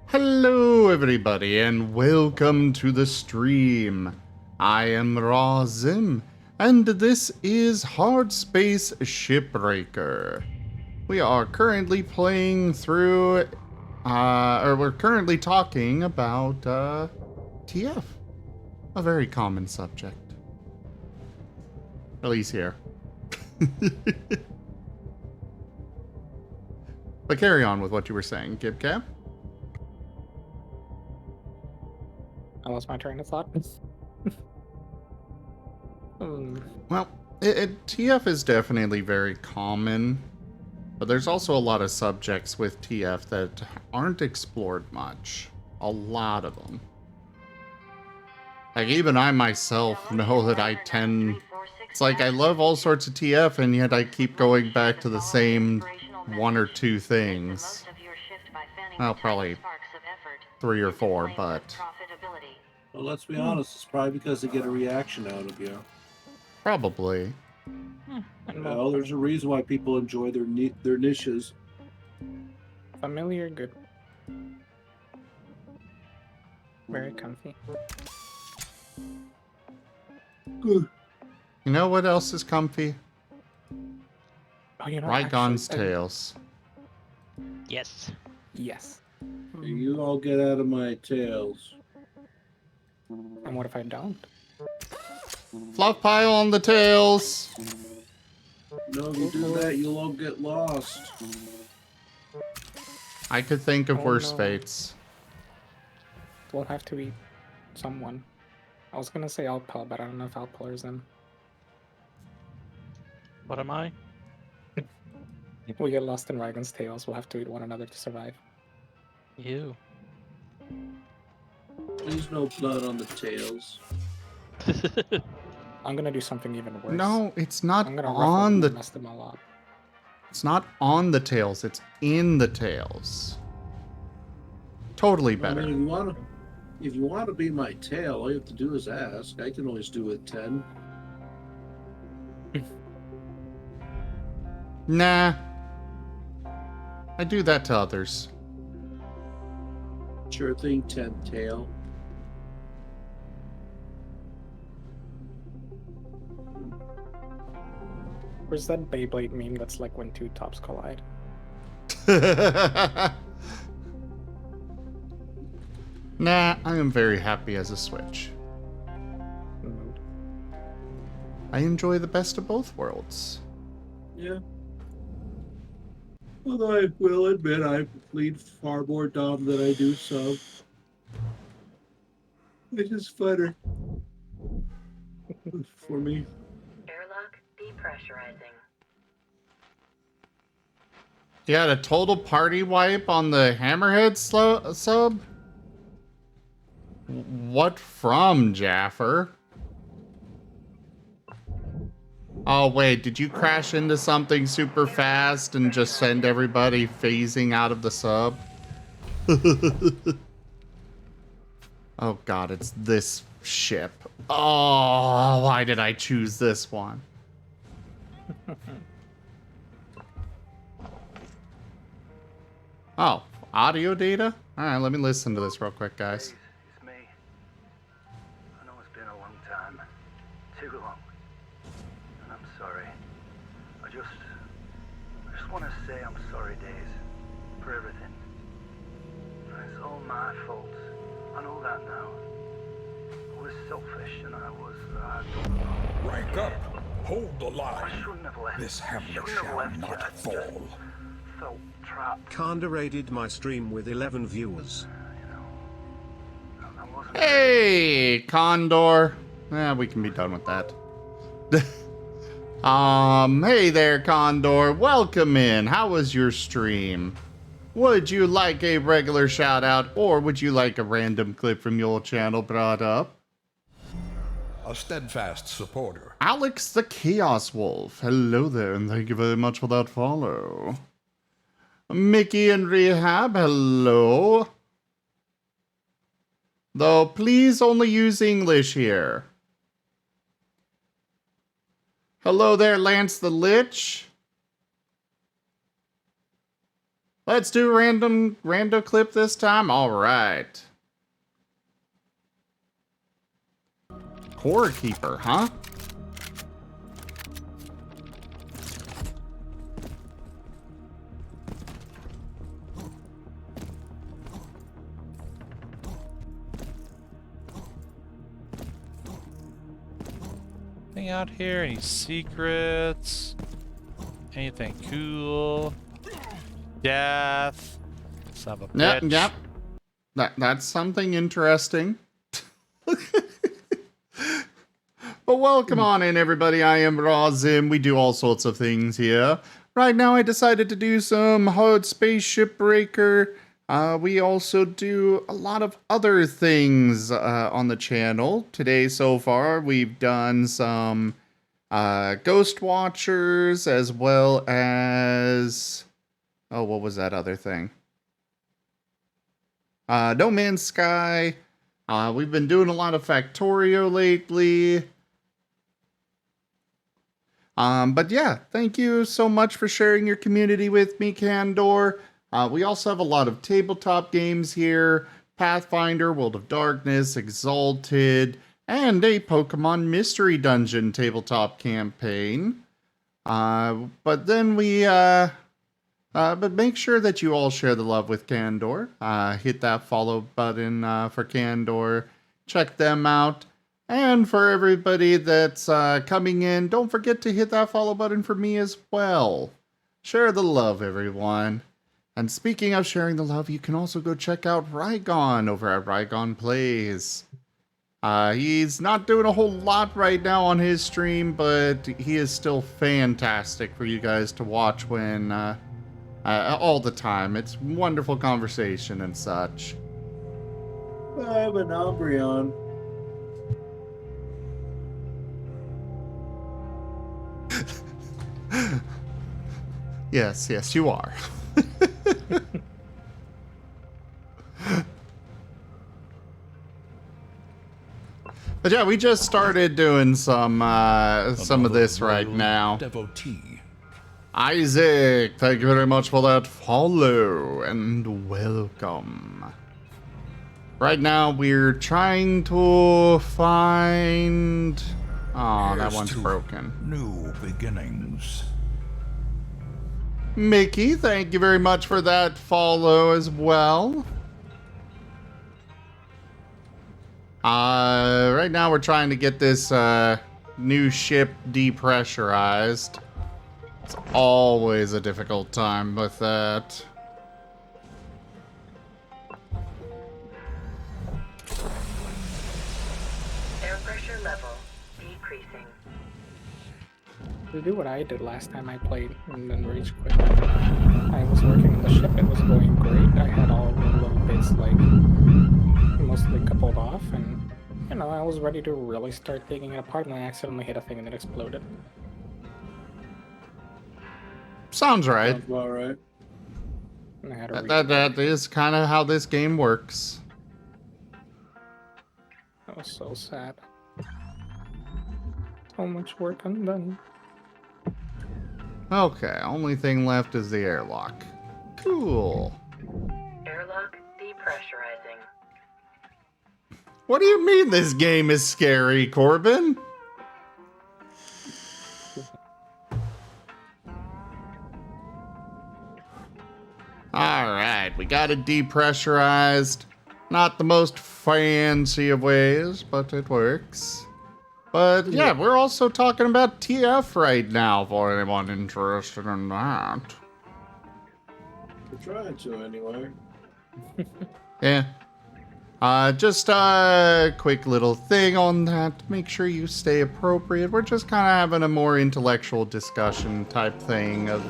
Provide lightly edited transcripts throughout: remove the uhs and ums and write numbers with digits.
Hello everybody and welcome to the stream. I am Razim and this is Hardspace Shipbreaker. We are currently playing through, we're currently talking about TF, a very common subject. At least here. But carry on with what you were saying, Gibcap. I lost my train of thought. Well, TF is definitely very common, but there's also a lot of subjects with TF that aren't explored much. A lot of them. Like, even I myself know that I tend... It's like, I love all sorts of TF, and yet I keep going back to the same one or two things. Well, probably 3 or 4, but... Well, let's be honest, it's probably because they get a reaction out of you. Probably. Well, there's a reason why people enjoy their niches. Familiar, good. Very comfy. Good. You know what else is comfy? Oh, you know, Rygon's tails. Yes. Yes. You all get out of my tails. And what if I don't? Fluff pile on the tails. No, if you do that, you'll all get lost. I could think of Oh, worse no. fates. We'll have to eat someone. I was gonna say Alpel, but I don't know if Alpel is in. What am I? If we get lost in Rygon's tails, we'll have to eat one another to survive. You. There's no blood on the tails. I'm gonna do something even worse. No, it's not I'm gonna on the... mess them all up. It's not on the tails, it's in the tails. Totally better. I mean, if you want to be my tail, all you have to do is ask. I can always do it 10. Nah. I do that to others. Sure thing, 10 tail. Where's that Beyblade meme that's like when two tops collide? Nah, I am very happy as a Switch. Mood. I enjoy the best of both worlds. Yeah. Although I will admit I lead far more Dom than I do sub. Which is funner. For me. Airlock depressurizing. You had a total party wipe on the Hammerhead sub? What from, Jaffer? Oh, wait, did you crash into something super fast and just send everybody phasing out of the sub? Oh, God, it's this ship. Oh, why did I choose this one? Oh, audio data? Alright, let me listen to this real quick, guys. It's me. I know it's been a long time. Too long. And I'm sorry. I just want to say I'm sorry, Days. For everything. And it's all my fault. I know that now. I was selfish and I was... Rank up. Hold the I line. shouldn't have left. This hamlet Shouldn't have shall left not yet. I fall. just felt trapped. Kanda rated my stream with 11 viewers. You know. I wasn't... Hey, Condor. We can be done with that. Hey there, Condor. Welcome in. How was your stream? Would you like a regular shout out or would you like a random clip from your channel brought up? A steadfast supporter. Alex the Chaos Wolf. Hello there, and thank you very much for that follow. Mickey and Rehab, hello. Though, please only use English here. Hello there, Lance the Lich. Let's do random clip this time. All right. Core Keeper, huh? Anything out here? Any secrets? Anything cool? Death. Son of a bitch. Yep. That's something interesting. But welcome on in, everybody. I am Razim. We do all sorts of things here. Right now, I decided to do some Hardspace Shipbreaker. We also do a lot of other things on the channel. Today, so far, we've done some Ghost Watchers, as well as... Oh, what was that other thing? No Man's Sky. We've been doing a lot of Factorio lately. But yeah, thank you so much for sharing your community with me, Candor. We also have a lot of tabletop games here. Pathfinder, World of Darkness, Exalted, and a Pokemon Mystery Dungeon tabletop campaign. But then but make sure that you all share the love with Candor. Hit that follow button for Candor. Check them out. And for everybody that's coming in, don't forget to hit that follow button for me as well. Share the love, everyone. And speaking of sharing the love, you can also go check out Rygon over at Rygon Plays. He's not doing a whole lot right now on his stream, but he is still fantastic for you guys to watch when all the time. It's wonderful conversation and such. I have an Umbreon. Yes, you are. But yeah, we just started doing some of this right now. Devotee. Isaac, thank you very much for that follow and welcome. Right now we're trying to find... Oh, that Here's one's to broken. New beginnings. Mickey, thank you very much for that follow as well. Right now we're trying to get this new ship depressurized. It's always a difficult time with that. Air pressure level decreasing. To do what I did last time I played and then rage quit. I was working on the ship, it was going great. I had all the little bits like mostly coupled off, and you know, I was ready to really start taking it apart, and I accidentally hit a thing and it exploded. Sounds right. Sounds about right. And I had to That is kind of how this game works. That was so sad. So much work undone. Okay, only thing left is the airlock. Cool. Airlock depressurizing. What do you mean this game is scary, Corbin? Alright, we got it depressurized. Not the most fancy of ways, but it works. But yeah, we're also talking about TF right now for anyone interested in that. We're trying to anyway. Yeah. Just a quick little thing on that. Make sure you stay appropriate. We're just kind of having a more intellectual discussion type thing of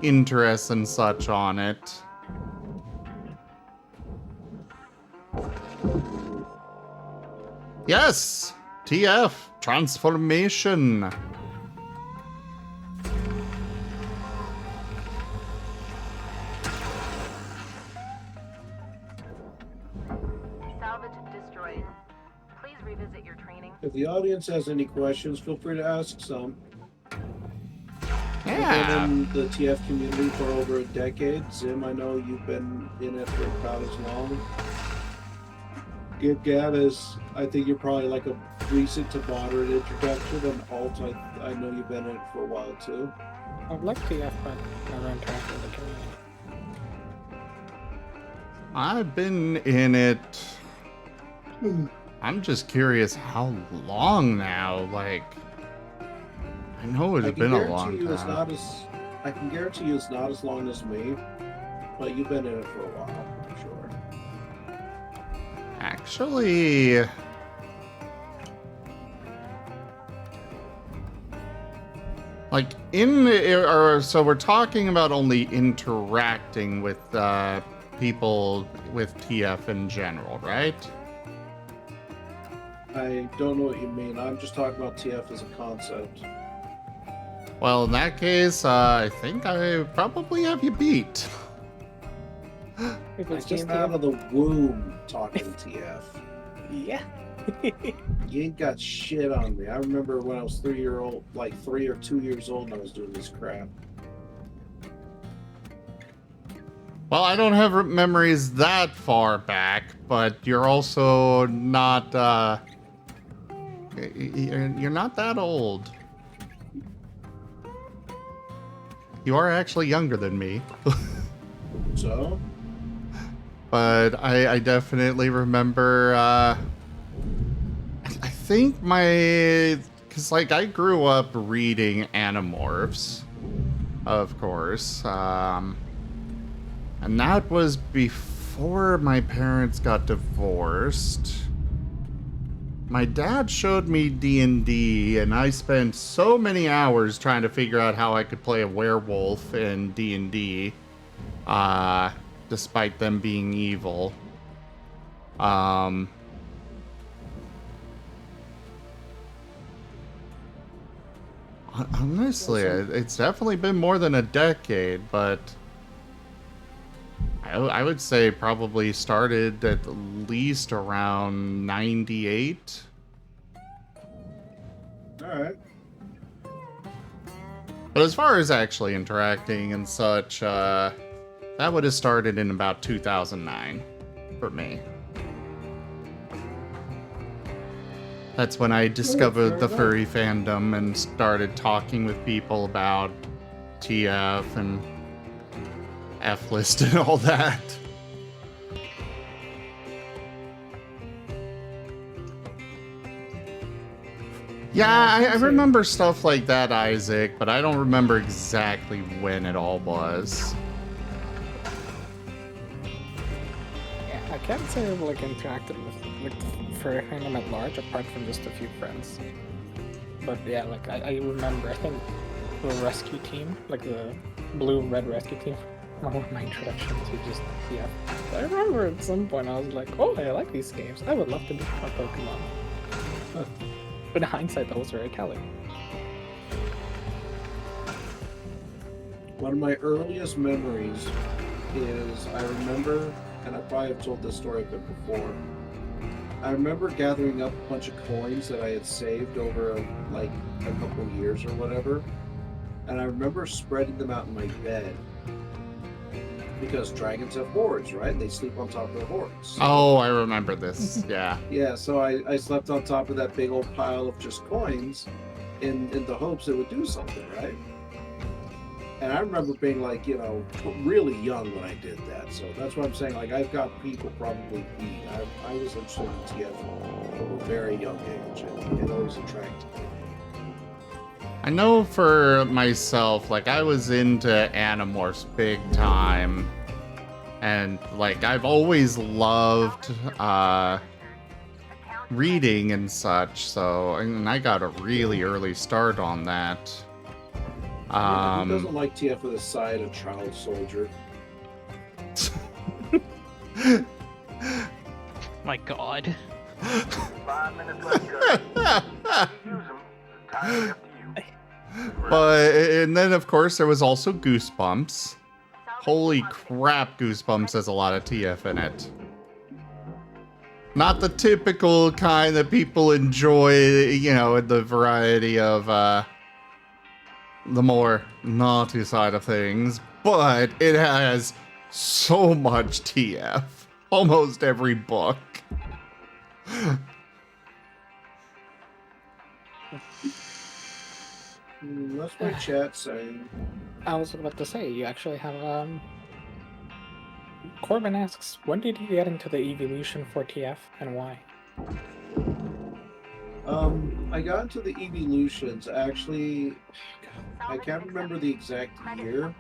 interests and such on it. Yes! TF! Transformation! Salvage destroyed. Please revisit your training. If the audience has any questions, feel free to ask some. Yeah, Yeah. been in the TF community for over a decade. Zim, I know you've been in it for about as long. Give Gab is, I think you're probably like a recent to moderate introduction, and Alt, I know you've been in it for a while too. I've liked TF, but never interacted with the community. I've been in it. I'm just curious how long now. Like, I know it had been a long time. I can guarantee you it's not as long as me, but you've been in it for a while, I'm sure. Actually, like so we're talking about only interacting with people with TF in general, right? I don't know what you mean. I'm just talking about TF as a concept. Well, in that case, I think I probably have you beat. If I it's just just out of the womb talking TF. yeah. You ain't got shit on me. I remember when I was 3 or 2 years old and I was doing this crap. Well, I don't have memories that far back, but you're also not, you're not that old. You are actually younger than me. So? But I definitely remember, I think because like I grew up reading Animorphs, of course, and that was before my parents got divorced. My dad showed me D&D, and I spent so many hours trying to figure out how I could play a werewolf in D&D, despite them being evil. Honestly, it's definitely been more than a decade, but I would say probably started at least around 98. Alright. But as far as actually interacting and such, that would have started in about 2009 for me. That's when I discovered the furry fandom and started talking with people about TF and F-list and all that. Yeah, I remember stuff like that, Isaac, but I don't remember exactly when it all was. Yeah, I can't say I've like interacted with furry fandom at large, apart from just a few friends. But yeah, like I remember, I think the rescue team, like the blue-red rescue team, one of my introductions to just yeah. I remember at some point I was like, oh, I like these games. I would love to become a Pokemon. But in hindsight, that was very telling. One of my earliest memories is I remember, and I probably have told this story a bit before, I remember gathering up a bunch of coins that I had saved over like a couple of years or whatever, and I remember spreading them out in my bed. Because dragons have hordes, right? They sleep on top of their hordes. Oh, I remember this. Yeah. Yeah, so I slept on top of that big old pile of just coins in the hopes it would do something, right? And I remember being like, you know, really young when I did that. So that's what I'm saying. Like, I've got people probably beat. I was interested in TF from a very young age, and it always attracted me. I know for myself, like, I was into Animorphs big time. And, like, I've always loved reading and such, so, and I got a really early start on that. Who doesn't like TF with a side of child soldier? My God. 5 minutes left, good. Use them. Time up to you. But, and then of course there was also Goosebumps. Holy crap, Goosebumps has a lot of TF in it. Not the typical kind that people enjoy, you know, in the variety of, the more naughty side of things, but it has so much TF. Almost every book. That's my chat saying. I was about to say, you actually have, Corbin asks, when did you get into the evolution for TF and why? I got into the evolutions, actually, I can't remember the exact year,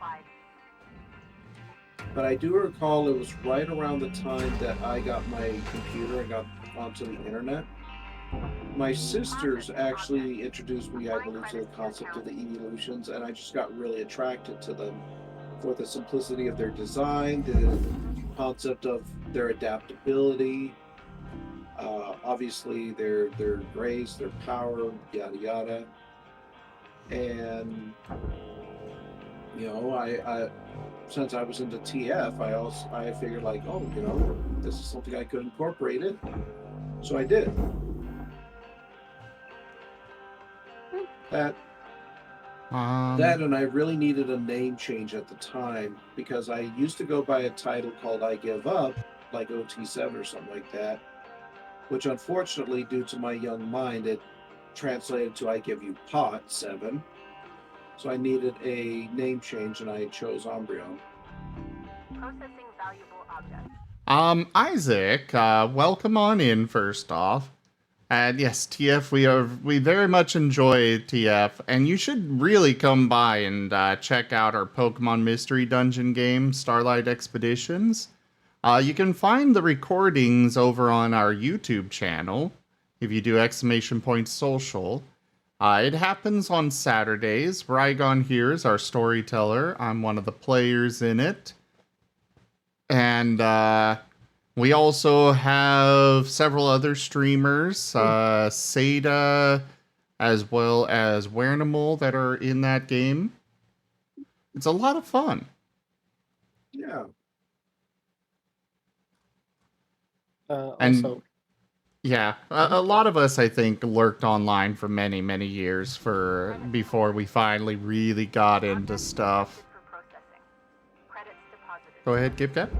but I do recall it was right around the time that I got my computer and got onto the internet. My sisters actually introduced me, I believe, to the concept of the evolutions, and I just got really attracted to them for the simplicity of their design, the concept of their adaptability, obviously their grace, their power, yada yada. And you know, I since I was into TF, I figured like, oh, you know, this is something I could incorporate it, so I did. That and I really needed a name change at the time because I used to go by a title called I Give Up, like OT7 or something like that, which unfortunately, due to my young mind, it translated to I Give You Pot 7. So I needed a name change and I chose Umbreon. Processing valuable objects. Isaac, welcome on in first off. And yes, TF, we very much enjoy TF, and you should really come by and check out our Pokemon Mystery Dungeon game, Starlight Expeditions. You can find the recordings over on our YouTube channel, if you do !social. It happens on Saturdays. Rygon here is our storyteller. I'm one of the players in it. And, we also have several other streamers, Seda, as well as Wernimal, that are in that game. It's a lot of fun. Yeah. Also, yeah, a lot of us, I think, lurked online for many, many years before we finally really got into stuff. Go ahead, GibGab.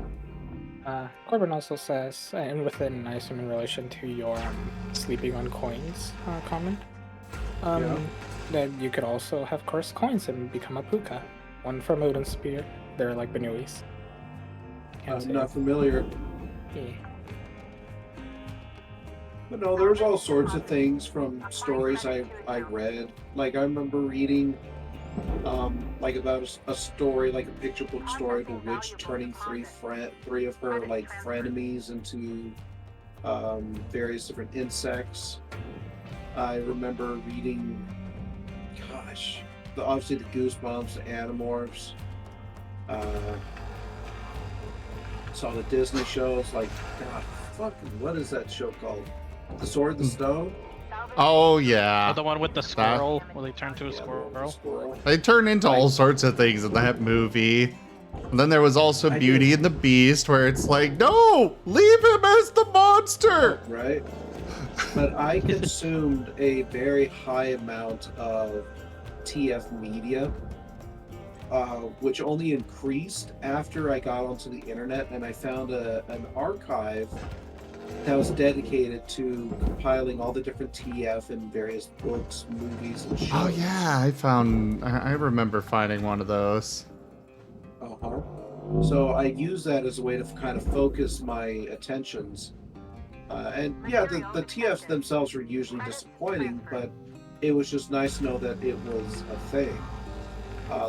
Corbin also says, and within, I assume in relation to your sleeping on coins comment, that you could also have cursed coins and become a puka. One from Odin Spear. They're like Benuis. I'm not familiar. Yeah. But no, there's all sorts of things from stories I read. Like I remember reading like about a story, like a picture book story of a witch turning three of her like frenemies into various different insects. I remember reading, gosh, obviously the Goosebumps, the Animorphs. Saw the Disney shows, like, God, fucking, what is that show called? The Sword, the Stone? Oh, yeah. Oh, the one with the squirrel, where they turn to a squirrel. They turn into all sorts of things in that movie. And then there was also Beauty and the Beast, where it's like, no, leave him as the monster! Right? But I consumed a very high amount of TF media, which only increased after I got onto the internet and I found an archive that was dedicated to compiling all the different TF and various books, movies, and shows. Oh yeah, I remember finding one of those. Uh-huh. So I use that as a way to kind of focus my attentions. And yeah, the TFs themselves were usually disappointing, but it was just nice to know that it was a thing.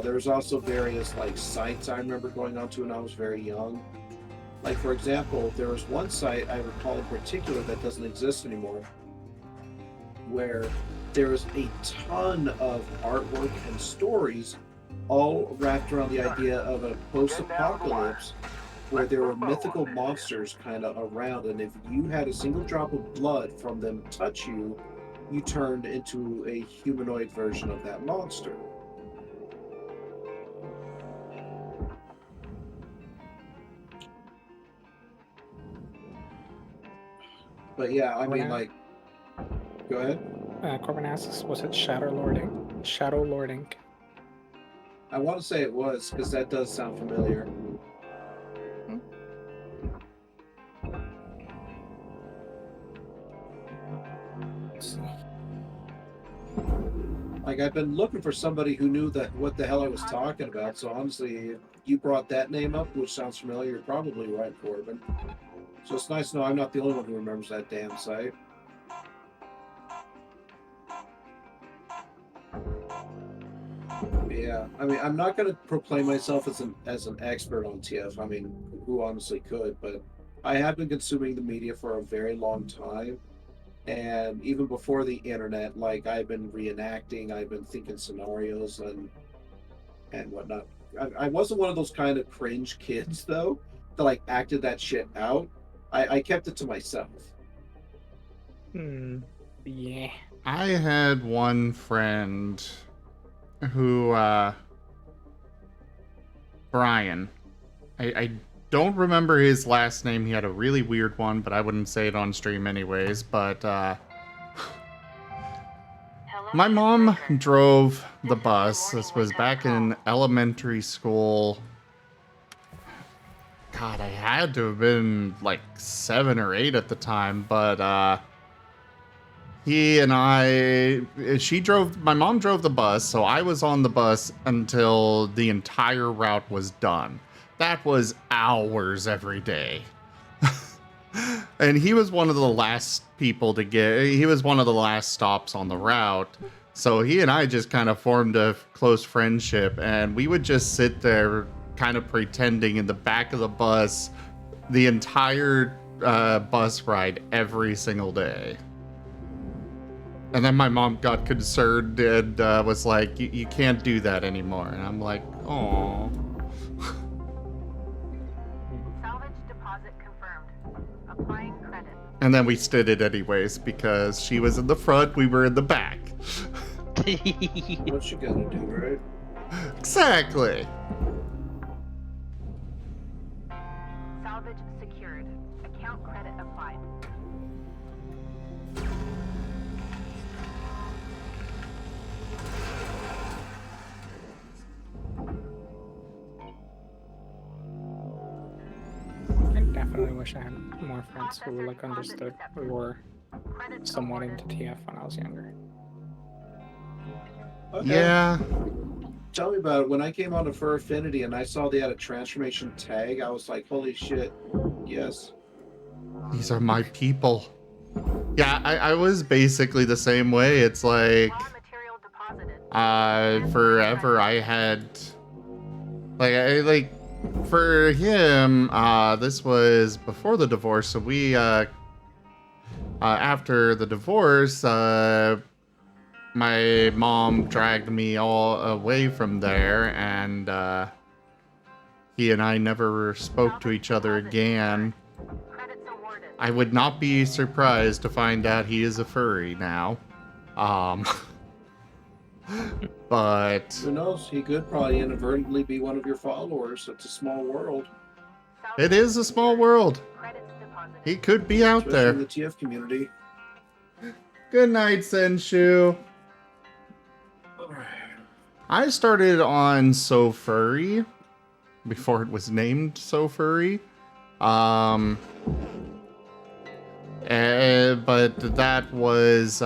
There was also various like sites I remember going onto when I was very young. Like, for example, there was one site I recall in particular that doesn't exist anymore, where there was a ton of artwork and stories all wrapped around the idea of a post-apocalypse where there were mythical monsters kind of around, and if you had a single drop of blood from them touch you, you turned into a humanoid version of that monster. But yeah, I mean, like, go ahead. Corbin asks, was it Shadow Lording? I want to say it was, because that does sound familiar. Like, I've been looking for somebody who knew that what the hell I was talking about, so honestly, if you brought that name up, which sounds familiar, you're probably right, Corbin. So it's nice to know I'm not the only one who remembers that damn site. Yeah, I mean, I'm not going to proclaim myself as an expert on TF. I mean, who honestly could? But I have been consuming the media for a very long time, and even before the internet, like I've been reenacting, I've been thinking scenarios and whatnot. I wasn't one of those kind of cringe kids though that like acted that shit out. I kept it to myself. Yeah. I had one friend who, Brian. I don't remember his last name. He had a really weird one, but I wouldn't say it on stream anyways. But, my mom drove the bus. This was back in elementary school. God, I had to have been like 7 or 8 at the time, but, he and my mom drove the bus, so I was on the bus until the entire route was done. That was hours every day. And he was one of the last people to he was one of the last stops on the route. So he and I just kind of formed a close friendship, and we would just sit there kind of pretending in the back of the bus the entire bus ride every single day. And then my mom got concerned and was like, you can't do that anymore. And I'm like, oh. Salvage deposit confirmed. Applying credit. And then we did it anyways because she was in the front, we were in the back. What you gonna do, right? Exactly. Salvage secured. Account credit applied. I definitely wish I had more friends who like understood or were somewhat into TF when I was younger. Okay. Yeah. Tell me about it. When I came on to Fur Affinity and I saw they had a transformation tag, I was like, holy shit, yes. These are my people. Yeah, I was basically the same way. It's like, forever I had, for him, this was before the divorce, so we, after the divorce, my mom dragged me all away from there, and he and I never spoke to each other again. I would not be surprised to find out he is a furry now. But who knows? He could probably inadvertently be one of your followers. It's a small world. It is a small world. He could be out Especially there. in the TF community. Good night, Senshu. I started on So Furry before it was named So Furry. But that was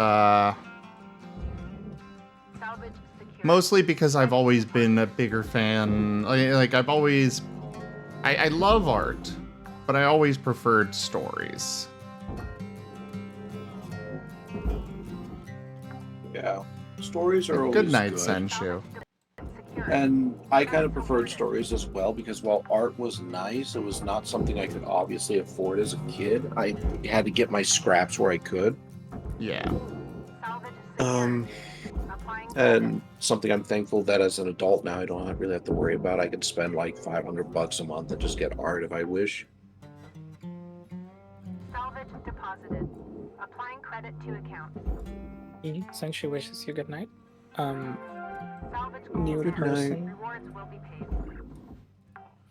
mostly because I've always been a bigger fan. Like I've always, I love art, but I always preferred stories. Yeah, stories are always Good night, good. Senshu. And I kind of preferred stories as well because while art was nice, it was not something I could obviously afford as a kid. I had to get my scraps where I could. Yeah. And something I'm thankful that as an adult now I don't really have to worry about. I can spend like $500 a month and just get art if I wish. Salvage deposited. Applying credit to account. Since she wishes you good night. Salvage New goals. person. Rewards will be paid.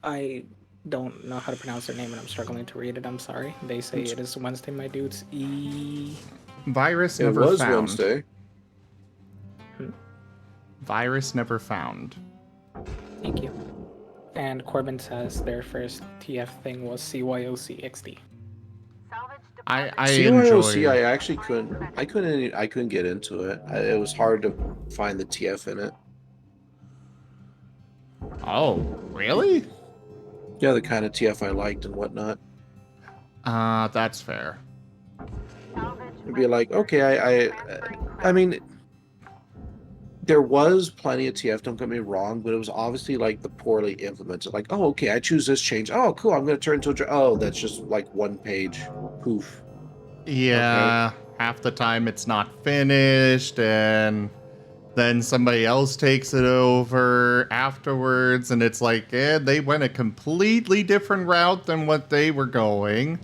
I don't know how to pronounce their name and I'm struggling to read it. I'm sorry. They say it is Wednesday, my dudes. Virus It never was found. Wednesday. Virus never found. Thank you. And Corbin says their first TF thing was CYOC XD. I CYOC, enjoy. I actually couldn't get into it. It was hard to find the TF in it. Oh, really? Yeah, the kind of TF I liked and whatnot. That's fair. It'd be like, okay, I mean, there was plenty of TF, don't get me wrong, but it was obviously like the poorly implemented. Like, oh, okay, I choose this change. Oh, cool, I'm going to turn into a... Oh, that's just like one page. Poof. Yeah, half the time it's not finished, and then somebody else takes it over afterwards, and it's like, they went a completely different route than what they were going.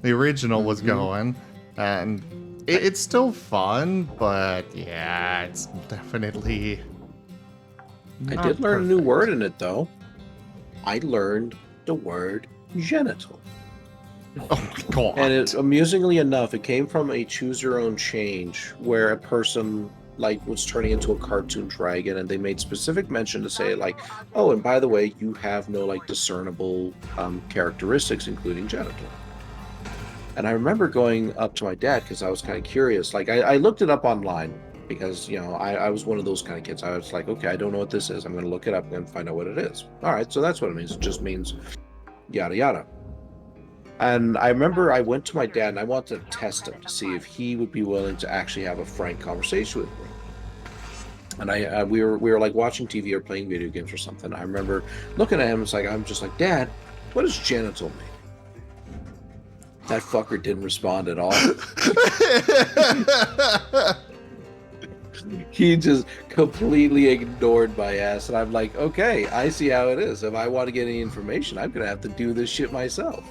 The original was going, and it's still fun, but yeah, it's definitely... I did learn a new word in it, though. I learned the word genital. Oh my god. And amusingly enough, it came from a choose your own change where a person like was turning into a cartoon dragon, and they made specific mention to say like, oh, and by the way, you have no like discernible characteristics, including genital. And I remember going up to my dad because I was kind of curious. Like I looked it up online because, you know, I was one of those kind of kids. I was like, okay, I don't know what this is. I'm going to look it up and find out what it is. All right, so that's what it means. It just means yada yada. And I remember I went to my dad and I wanted to test him to see if he would be willing to actually have a frank conversation with me. And we were like watching TV or playing video games or something. I remember looking at him. It's like, I'm just like, Dad, what does genital mean? That fucker didn't respond at all. He just completely ignored my ass. And I'm like, okay, I see how it is. If I want to get any information, I'm going to have to do this shit myself.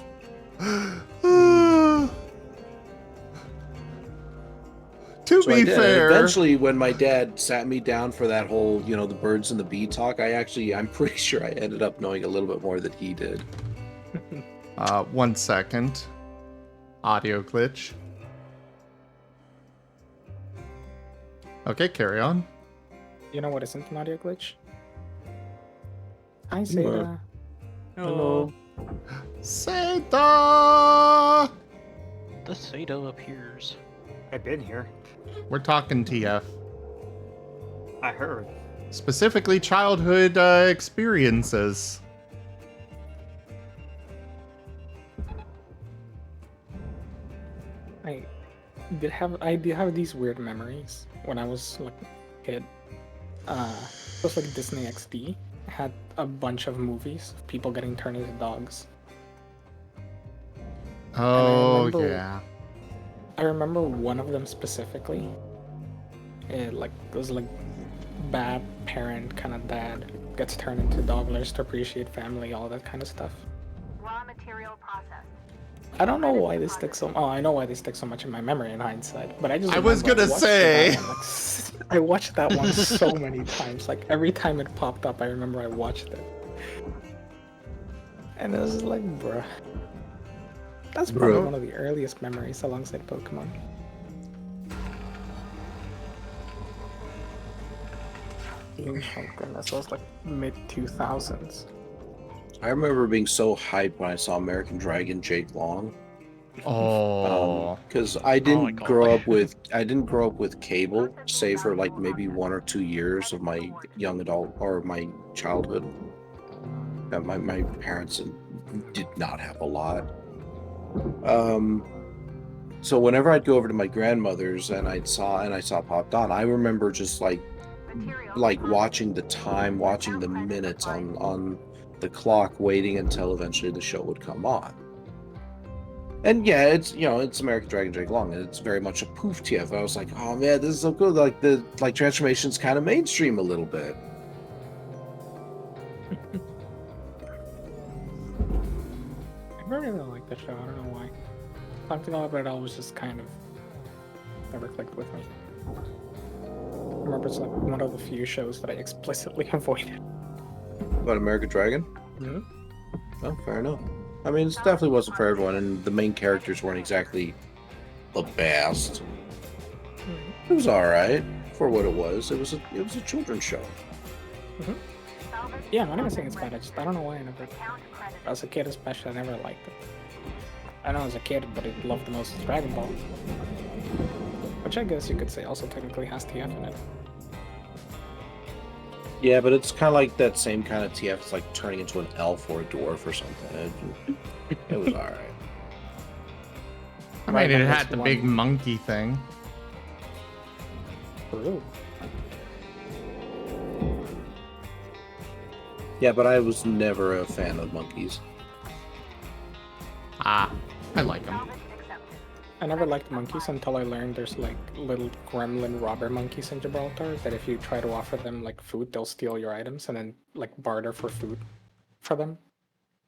To be fair, eventually when my dad sat me down for that whole, you know, the birds and the bee talk, I'm pretty sure I ended up knowing a little bit more than he did. 1 second. Audio glitch. Okay, carry on. You know what isn't an audio glitch? Hi, Seda. Hello. Seda! The Seda appears. I've been here. We're talking TF. I heard. Specifically childhood experiences. I did have these weird memories when I was like a kid. It was like Disney XD had a bunch of movies of people getting turned into dogs. Oh yeah. I remember one of them specifically. It was like bad parent kind of dad gets turned into dog, learns to appreciate family, all that kind of stuff. Raw material process. I don't know why they stick so. Oh, I know why they stick so much in my memory in hindsight. But I was gonna say. I watched that one so many times. Like every time it popped up, I remember I watched it. And it was like, bruh. That's probably one of the earliest memories alongside Pokemon. Oh goodness, that was like mid-2000s. I remember being so hyped when I saw American Dragon Jake Long. Oh, because I didn't grow up with cable, save for like maybe 1 or 2 years of my young adult or my childhood. My parents did not have a lot. So whenever I'd go over to my grandmother's and I saw Popped On, I remember just like watching the time, watching the minutes on the clock, waiting until eventually the show would come on. And yeah, it's American Dragon Jake Long, and it's very much a poof TF. I was like, oh man, this is so good. Like the transformation's kind of mainstream a little bit. I really don't like the show. I don't know why. Something about it always just kind of never clicked with me. I remember it's like one of the few shows that I explicitly avoided. About American Dragon? Mm-hmm. Oh, fair enough. I mean, it definitely wasn't for everyone, and the main characters weren't exactly the best. It was all right for what it was. It was a children's show. Mm-hmm. Yeah, I'm not even saying it's bad. I don't know why I never. As a kid, especially, I never liked it. I know as a kid, but I loved the most Dragon Ball, which I guess you could say also technically has TF in it. Yeah, but it's kind of like that same kind of TF. It's like turning into an elf or a dwarf or something. It was alright. I mean, it had the big monkey thing. True. Yeah, but I was never a fan of monkeys. Ah, I like them. I never liked monkeys until I learned there's like little gremlin robber monkeys in Gibraltar that if you try to offer them like food, they'll steal your items and then like barter for food for them.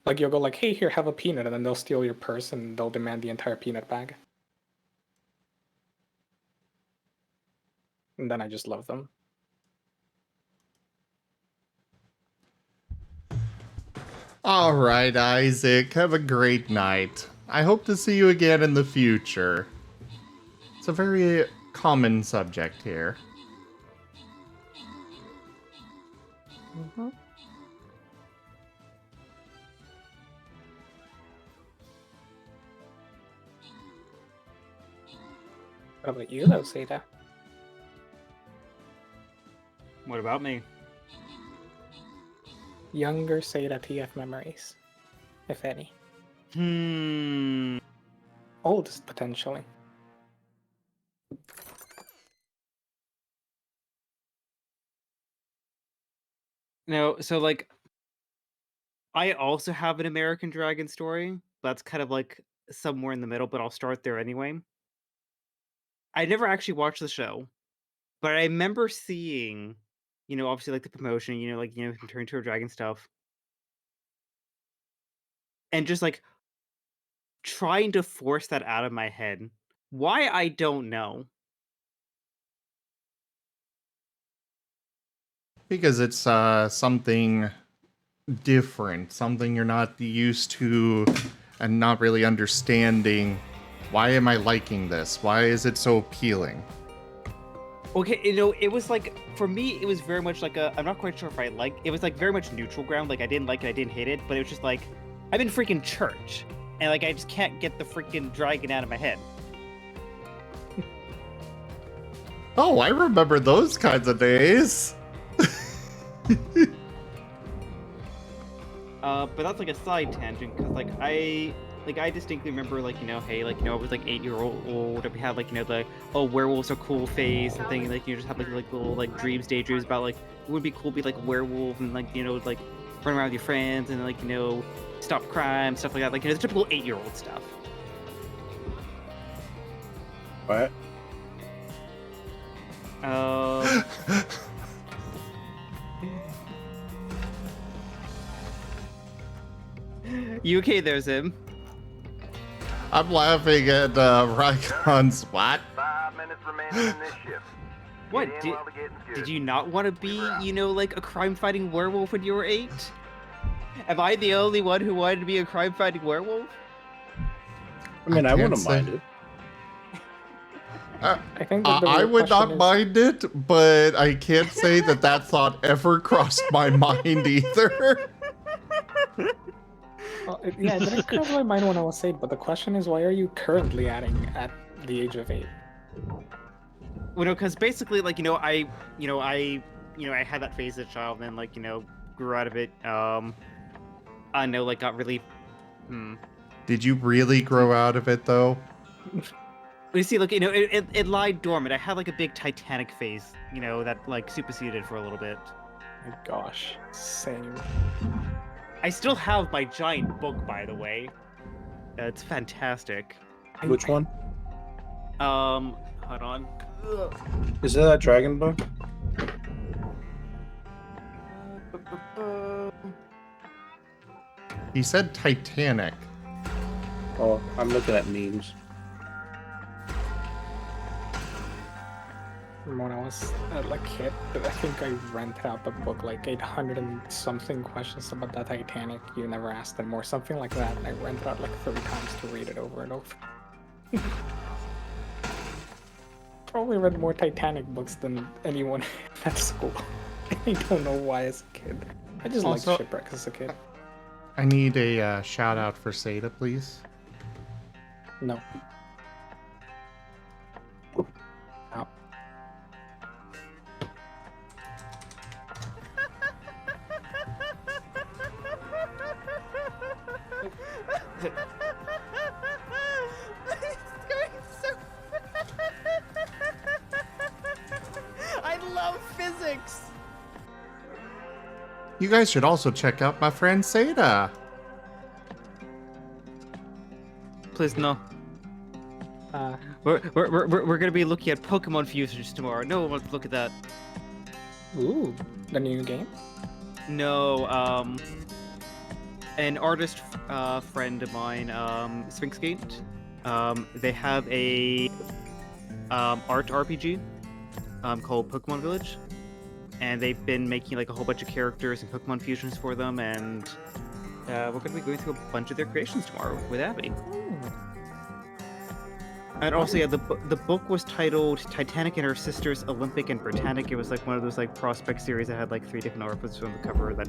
Like you'll go like, hey, here, have a peanut, and then they'll steal your purse and they'll demand the entire peanut bag. And then I just love them. All right, Isaac, have a great night. I hope to see you again in the future. It's a very common subject here. Mm-hmm. What about you, though, Seda? What about me? Younger Seda TF memories, if any. Oldest, potentially. No, so like, I also have an American Dragon story. That's kind of like somewhere in the middle, but I'll start there anyway. I never actually watched the show, but I remember seeing, obviously like the promotion, him turn into a dragon stuff. And just like trying to force that out of my head. Why, I don't know. Because it's something different, something you're not used to, and not really understanding. Why am I liking this? Why is it so appealing? Okay, it was like, for me, it was very much like I'm not quite sure if I liked, it was like very much neutral ground, like I didn't like it, I didn't hate it, but it was just like, I'm in freaking church, and like I just can't get the freaking dragon out of my head. Oh, I remember those kinds of days. But that's like a side tangent, because like I distinctly remember, like, hey, like, I was like 8-year-old, and we had like, the werewolves are cool phase and thing, like, just have like little like daydreams about like it would be cool to be like a werewolf and like, like run around with your friends and like, stop crime, stuff like that, like, the typical 8-year-old stuff. What? You okay there, Zim? I'm laughing at Rykon's what? 5 minutes remaining in this shift. What, did you not want to be, like a crime-fighting werewolf when you were 8? Am I the only one who wanted to be a crime-fighting werewolf? I mean, I wouldn't mind it. I think I would not mind it, but I can't say that thought ever crossed my mind either. Well, yeah, it didn't cross my mind when I was 8, but the question is, why are you currently adding at the age of 8? Well, no, because basically, like, I had that phase as a child, and then, like, grew out of it. I know, like, got really. Did you really grow out of it, though? You see, like, it lied dormant. I had like a big Titanic phase, that like superseded for a little bit. My gosh, same. I still have my giant book, by the way. It's fantastic. Which one? Hold on. Is that a dragon book? He said Titanic. Oh, I'm looking at memes. When I was like a kid, I think I rented out the book like 800 and something questions about the Titanic you never asked them, or something like that. And I rented out like 30 times to read it over and over. Probably read more Titanic books than anyone at school. I don't know why as a kid. I just Also- liked Shipwreck as a kid. I need a shout out for Seda, please. No. Ow. I love physics. You guys should also check out my friend Seda. Please no. Uh, We're gonna be looking at Pokemon Fusions tomorrow. No one wants to look at that. ooh, the new game? No, an artist friend of mine, Sphinxgate, they have a art RPG called Pokemon Village, and they've been making like a whole bunch of characters and Pokemon fusions for them, and we're gonna be going through a bunch of their creations tomorrow with Abby. And also, yeah, the book was titled Titanic and Her Sisters, Olympic and Britannic. It was like one of those like prospect series that had like 3 different artworks on the cover that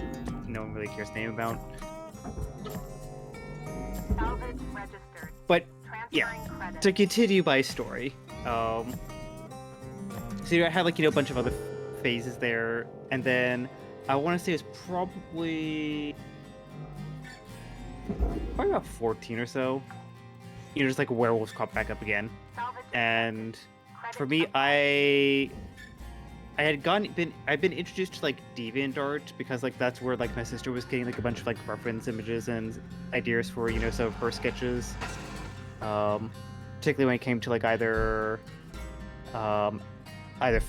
no one really cares the name about. Salvage registered. But yeah, Transferring credit. to continue my story, so I had like a bunch of other phases there, and then I want to say it was probably about 14 or so. Just like werewolves crop back up again, Salvage and credit for me, applied. I've been introduced to like DeviantArt because like that's where like my sister was getting like a bunch of like reference images and ideas for some of her sketches, particularly when it came to like either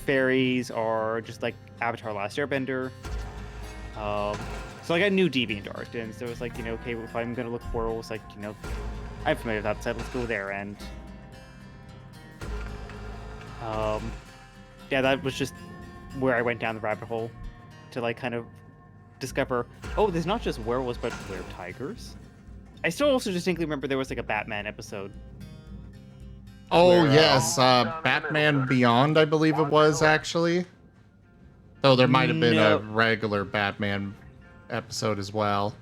fairies or just like Avatar: Last Airbender. So like I knew DeviantArt, and so it was like okay, if I'm gonna look for werewolves, like I'm familiar with that site, let's go there. And yeah, that was just where I went down the rabbit hole to like kind of discover, oh, there's not just werewolves, but tigers. I still also distinctly remember there was like a Batman episode. Oh, Where, yes, Batman Beyond, I believe it was, actually. Though there might have been a regular Batman episode as well.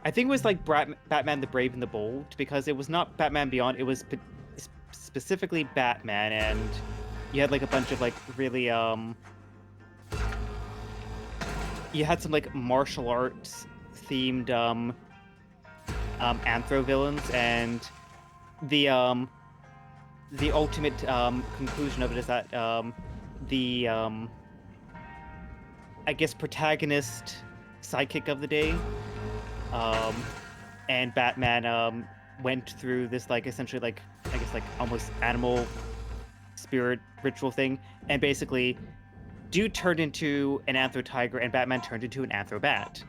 I think it was like Batman the Brave and the Bold, because it was not Batman Beyond, it was specifically Batman, and you had like a bunch of like really you had some like martial arts themed anthro villains, and the ultimate conclusion of it is that the I guess protagonist sidekick of the day and Batman went through this like essentially like I guess like almost animal spirit ritual thing, and basically dude turned into an anthro tiger and Batman turned into an anthro bat,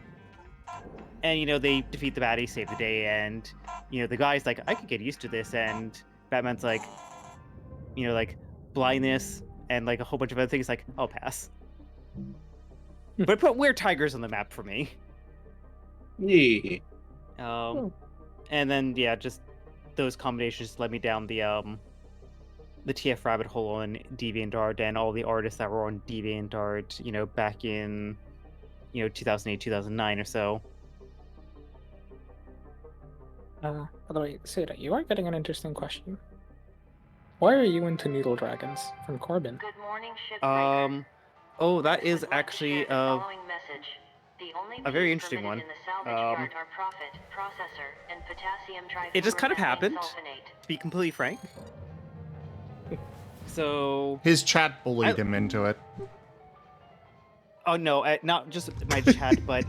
and they defeat the baddie, save the day, and the guy's like, I could get used to this, and Batman's like like blindness and like a whole bunch of other things, like I'll pass. But put weird tigers on the map for me. Yeah. And then yeah, just those combinations led me down the TF rabbit hole on DeviantArt and all the artists that were on DeviantArt, back in 2008, 2009 or so. By the way, Seda, you are getting an interesting question. Why are you into noodle dragons? From Corbin. Good morning, Shipbreaker. Oh, that This is would like to actually share the following message. The only a very piece interesting permitted one. in the salvage yard are profit, processor, and potassium it just kind of trifluoromethane happened, sulfonate. to be completely frank. So His chat bullied him into it. oh no, not just my chat, but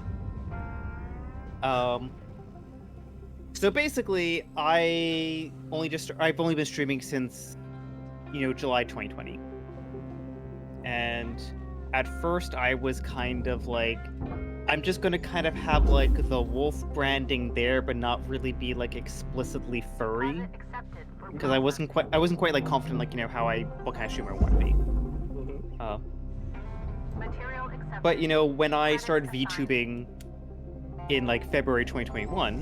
so basically I've only been streaming since July 2020, and at first I was kind of like, I'm just gonna kind of have like the wolf branding there, but not really be like explicitly furry, Deposit accepted for because I wasn't quite like confident like what kind of streamer I want to be. material accepted. But when I started VTubing in like February 2021,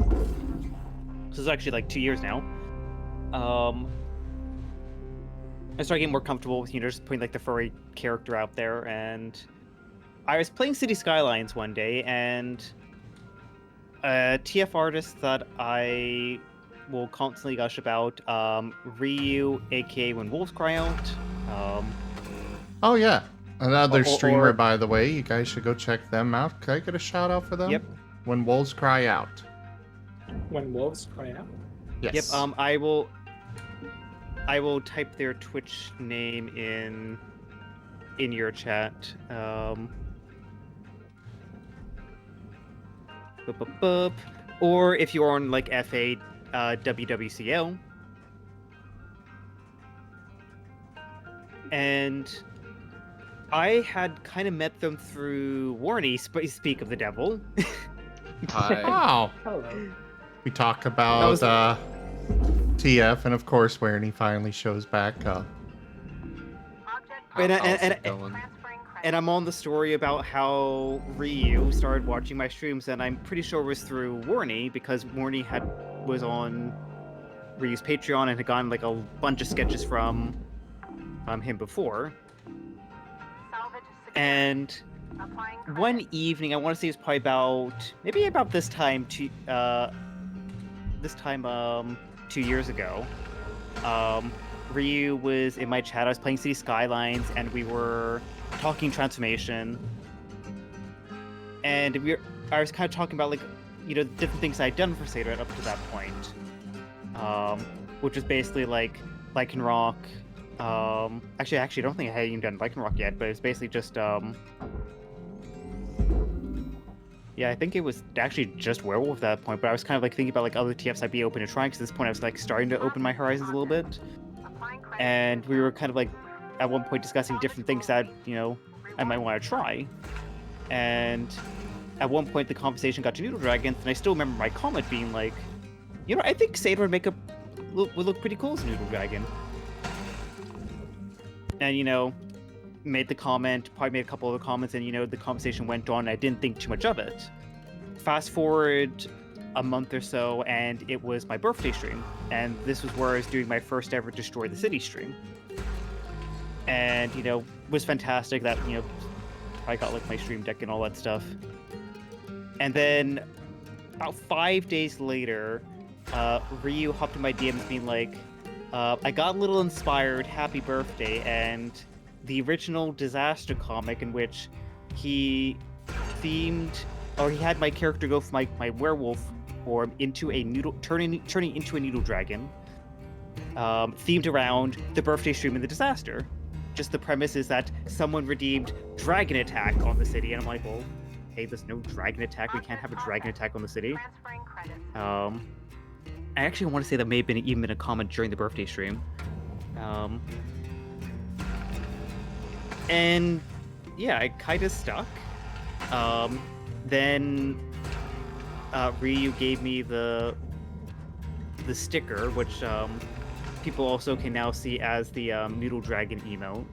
so it's actually like 2 years now, I started getting more comfortable with just putting like the furry character out there, and I was playing City Skylines one day, and a TF artist that I will constantly gush about, Ryu, aka When Wolves Cry Out. Oh yeah, another streamer, or- by the way. You guys should go check them out. Can I get a shout out for them? Yep. When Wolves Cry Out. When wolves cry out. Yes. Yep. I will type their Twitch name in your chat. Or if you're on like FA, WWCL. And I had kind of met them through Warney, Speak of the Devil. Hi. Oh. Hello. We talk about TF, and of course, where he finally shows back up. And How's it going? And I'm on the story about how Ryu started watching my streams, and I'm pretty sure it was through Warney, because Warney was on Ryu's Patreon and had gotten like a bunch of sketches from him before. And one evening, I want to say it was probably maybe about this time 2 years ago. Ryu was in my chat. I was playing City Skylines, and we were talking transformation. And I was kind of talking about, like, you know, different things I'd done for Seder up to that point. Which was basically like Lycanroc. Actually, I don't think I had even done Lycanroc yet, but it was basically just yeah, I think it was actually just Werewolf at that point, but I was kind of like thinking about like other TFs I'd be open to trying, because at this point I was like starting to open my horizons a little bit. And we were kind of like at one point discussing different things that, you know, I might want to try. And at one point the conversation got to Noodle Dragons, and I still remember my comment being like, you know, I think Seder would look pretty cool as a Noodle Dragon. And, you know, made the comment, probably made a couple other comments, and, you know, the conversation went on, and I didn't think too much of it. Fast forward a month or so, and it was my birthday stream, and this was where I was doing my first ever Destroy the City stream. And, you know, was fantastic that, you know, I got like my stream deck and all that stuff. And then about 5 days later, Ryu hopped in my DMs being like, I got a little inspired, happy birthday, and the original Disaster comic in which he had my character go from my werewolf form into a turning into a Noodle Dragon, themed around the birthday stream and the Disaster. Just the premise is that someone redeemed Dragon Attack on the city, and I'm like, well, hey, there's no Dragon Attack, we can't have a Dragon Attack on the city. I actually want to say that may have even been a comment during the birthday stream. And yeah, I kind of stuck. Then Ryu gave me the sticker, which people also can now see as the Noodle Dragon emote.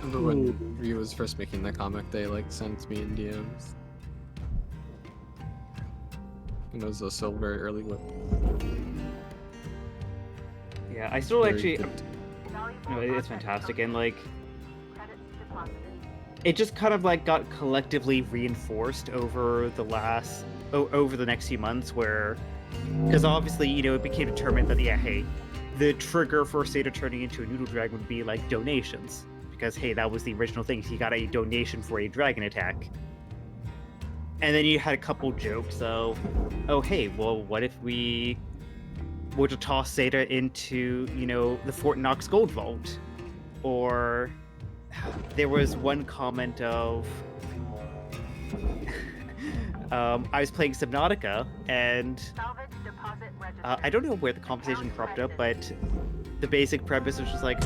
But when Ryu was first making the comic, they like sent me in DMs. And it was still very early with. Yeah, I still Very actually. good. No, it's fantastic, and like, it just kind of like got collectively reinforced over the next few months, where, because obviously, you know, it became determined that, yeah, hey, the trigger for Seder turning into a Noodle Dragon would be like donations, because hey, that was the original thing. He got a donation for a Dragon Attack. And then you had a couple jokes, so, oh hey, well, what if we were to toss Seder into, you know, the Fort Knox Gold Vault? Or there was one comment of, I was playing Subnautica, and I don't know where the conversation cropped up, but the basic premise was just like,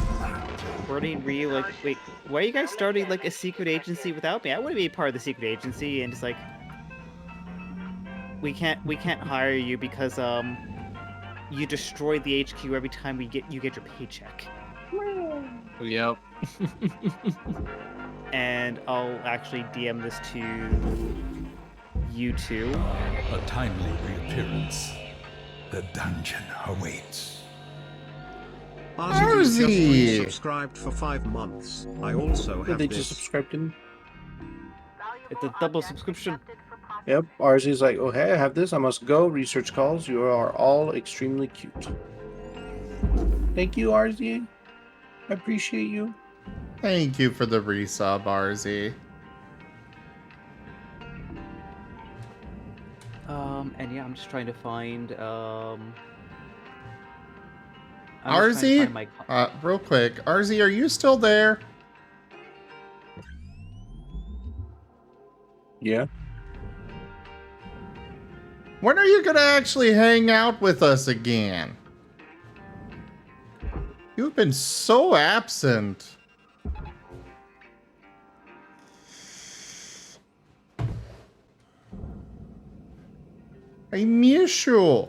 Bernie and Ryu, like, wait, why are you guys starting like a secret agency without me? I want to be a part of the secret agency, and it's like, we can't hire you because you destroy the HQ every time you get your paycheck. Yep. And I'll actually DM this to you two. A timely reappearance. The dungeon awaits. RZ just subscribed for 5 months. I also have They this. just subscribed to me. It's a double subscription. Yep, RZ's like, oh hey, I have this, I must go. Research calls. You are all extremely cute. Thank you, RZ. I appreciate you. Thank you for the resub, RZ. And yeah, I'm just trying to find RZ, real quick, RZ, are you still there? Yeah. When are you gonna actually hang out with us again? You've been so absent. I miss you.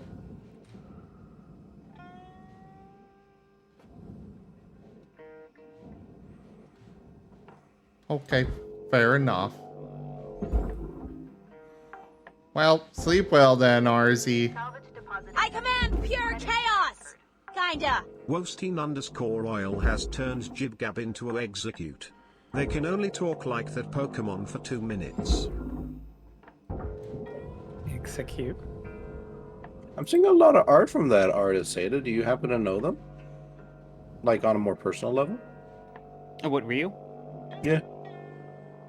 Okay, fair enough. Well, sleep well then, RZ. I command pure chaos! Kinda. Wosteen_oil has turned Jibgab into a execute. They can only talk like that Pokemon for 2 minutes. Execute. I'm seeing a lot of art from that artist, Ada. Do you happen to know them? Like on a more personal level? What, Ryu? Yeah.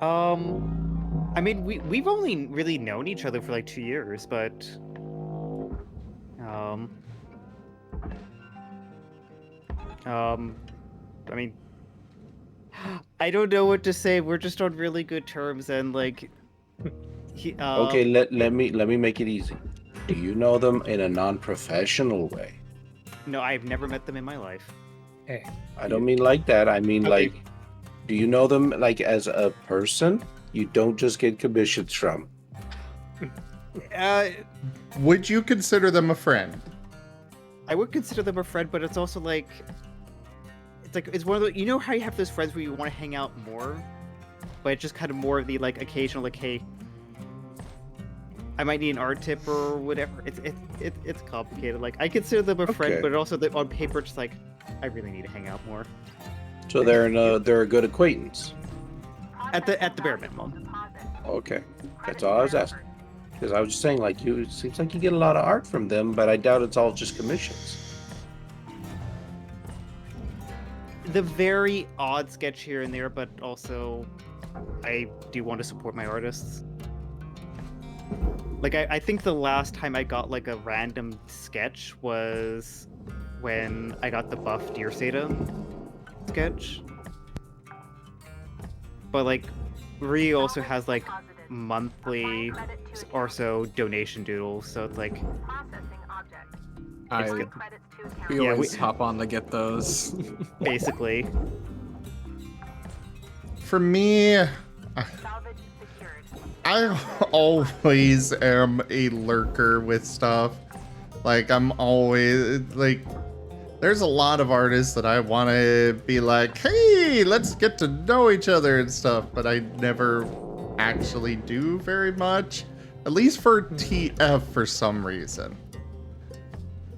I mean, we've only really known each other for like 2 years, but I mean, I don't know what to say. We're just on really good terms, and like, Okay, let me make it easy. Do you know them in a non-professional way? No, I've never met them in my life. Hey. I don't mean like that. I mean Okay. like, do you know them like as a person? You don't just get commissions from. Would you consider them a friend? I would consider them a friend, but it's also like, it's one of the, you know how you have those friends where you want to hang out more, but it's just kind of more of the like occasional like, hey, I might need an art tip or whatever. It's complicated. Like, I consider them a friend, Okay. but also on paper, it's like, I really need to hang out more. So they're a good acquaintance. At the bare minimum. Okay, that's all I was asking. Because I was just saying, like, it seems like you get a lot of art from them, but I doubt it's all just commissions. The very odd sketch here and there, but also, I do want to support my artists. Like, I think the last time I got like a random sketch was when I got the buff Deer Seda sketch. But like, Ryu also has like monthly or so donation doodles, so it's like We always hop on to get those. basically. For me, I always am a lurker with stuff. Like, I'm always, like, there's a lot of artists that I want to be like, hey, let's get to know each other and stuff, but I never actually do very much. At least for TF for some reason.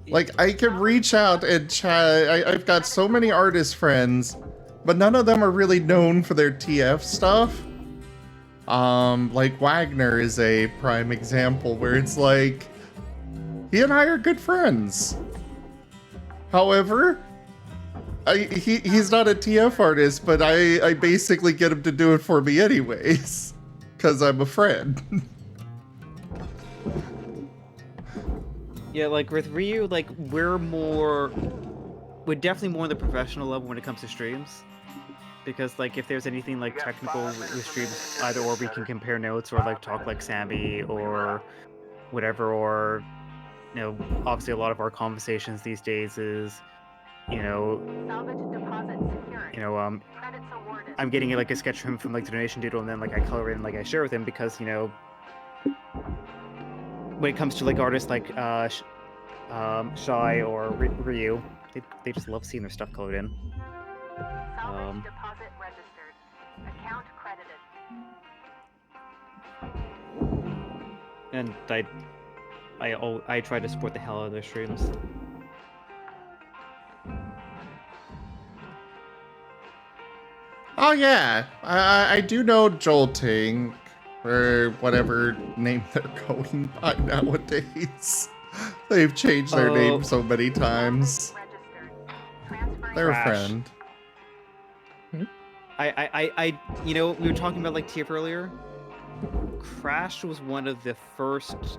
Like, I can reach out and chat. I've got so many artist friends, but none of them are really known for their TF stuff. Like Wagner is a prime example where it's like, he and I are good friends. However, he's not a TF artist, but I basically get him to do it for me anyways, because I'm a friend. Yeah, like with Ryu, like we're definitely more on the professional level when it comes to streams. Because like if there's anything like technical with streams, either or we can compare notes or like talk like Sammy or whatever, or you know, obviously a lot of our conversations these days is, I'm getting like a sketch from him from like the donation doodle, and then like I color it and like I share with him because when it comes to like artists like Shy or Ryu, they just love seeing their stuff colored in. Deposit registered. Account credited. And I try to support the hell out of their streams. Oh yeah, I do know Jolting, or whatever name they're going by nowadays. They've changed their name so many times. They're a Crash. friend. You know, we were talking about like TF earlier. Crash was one of the first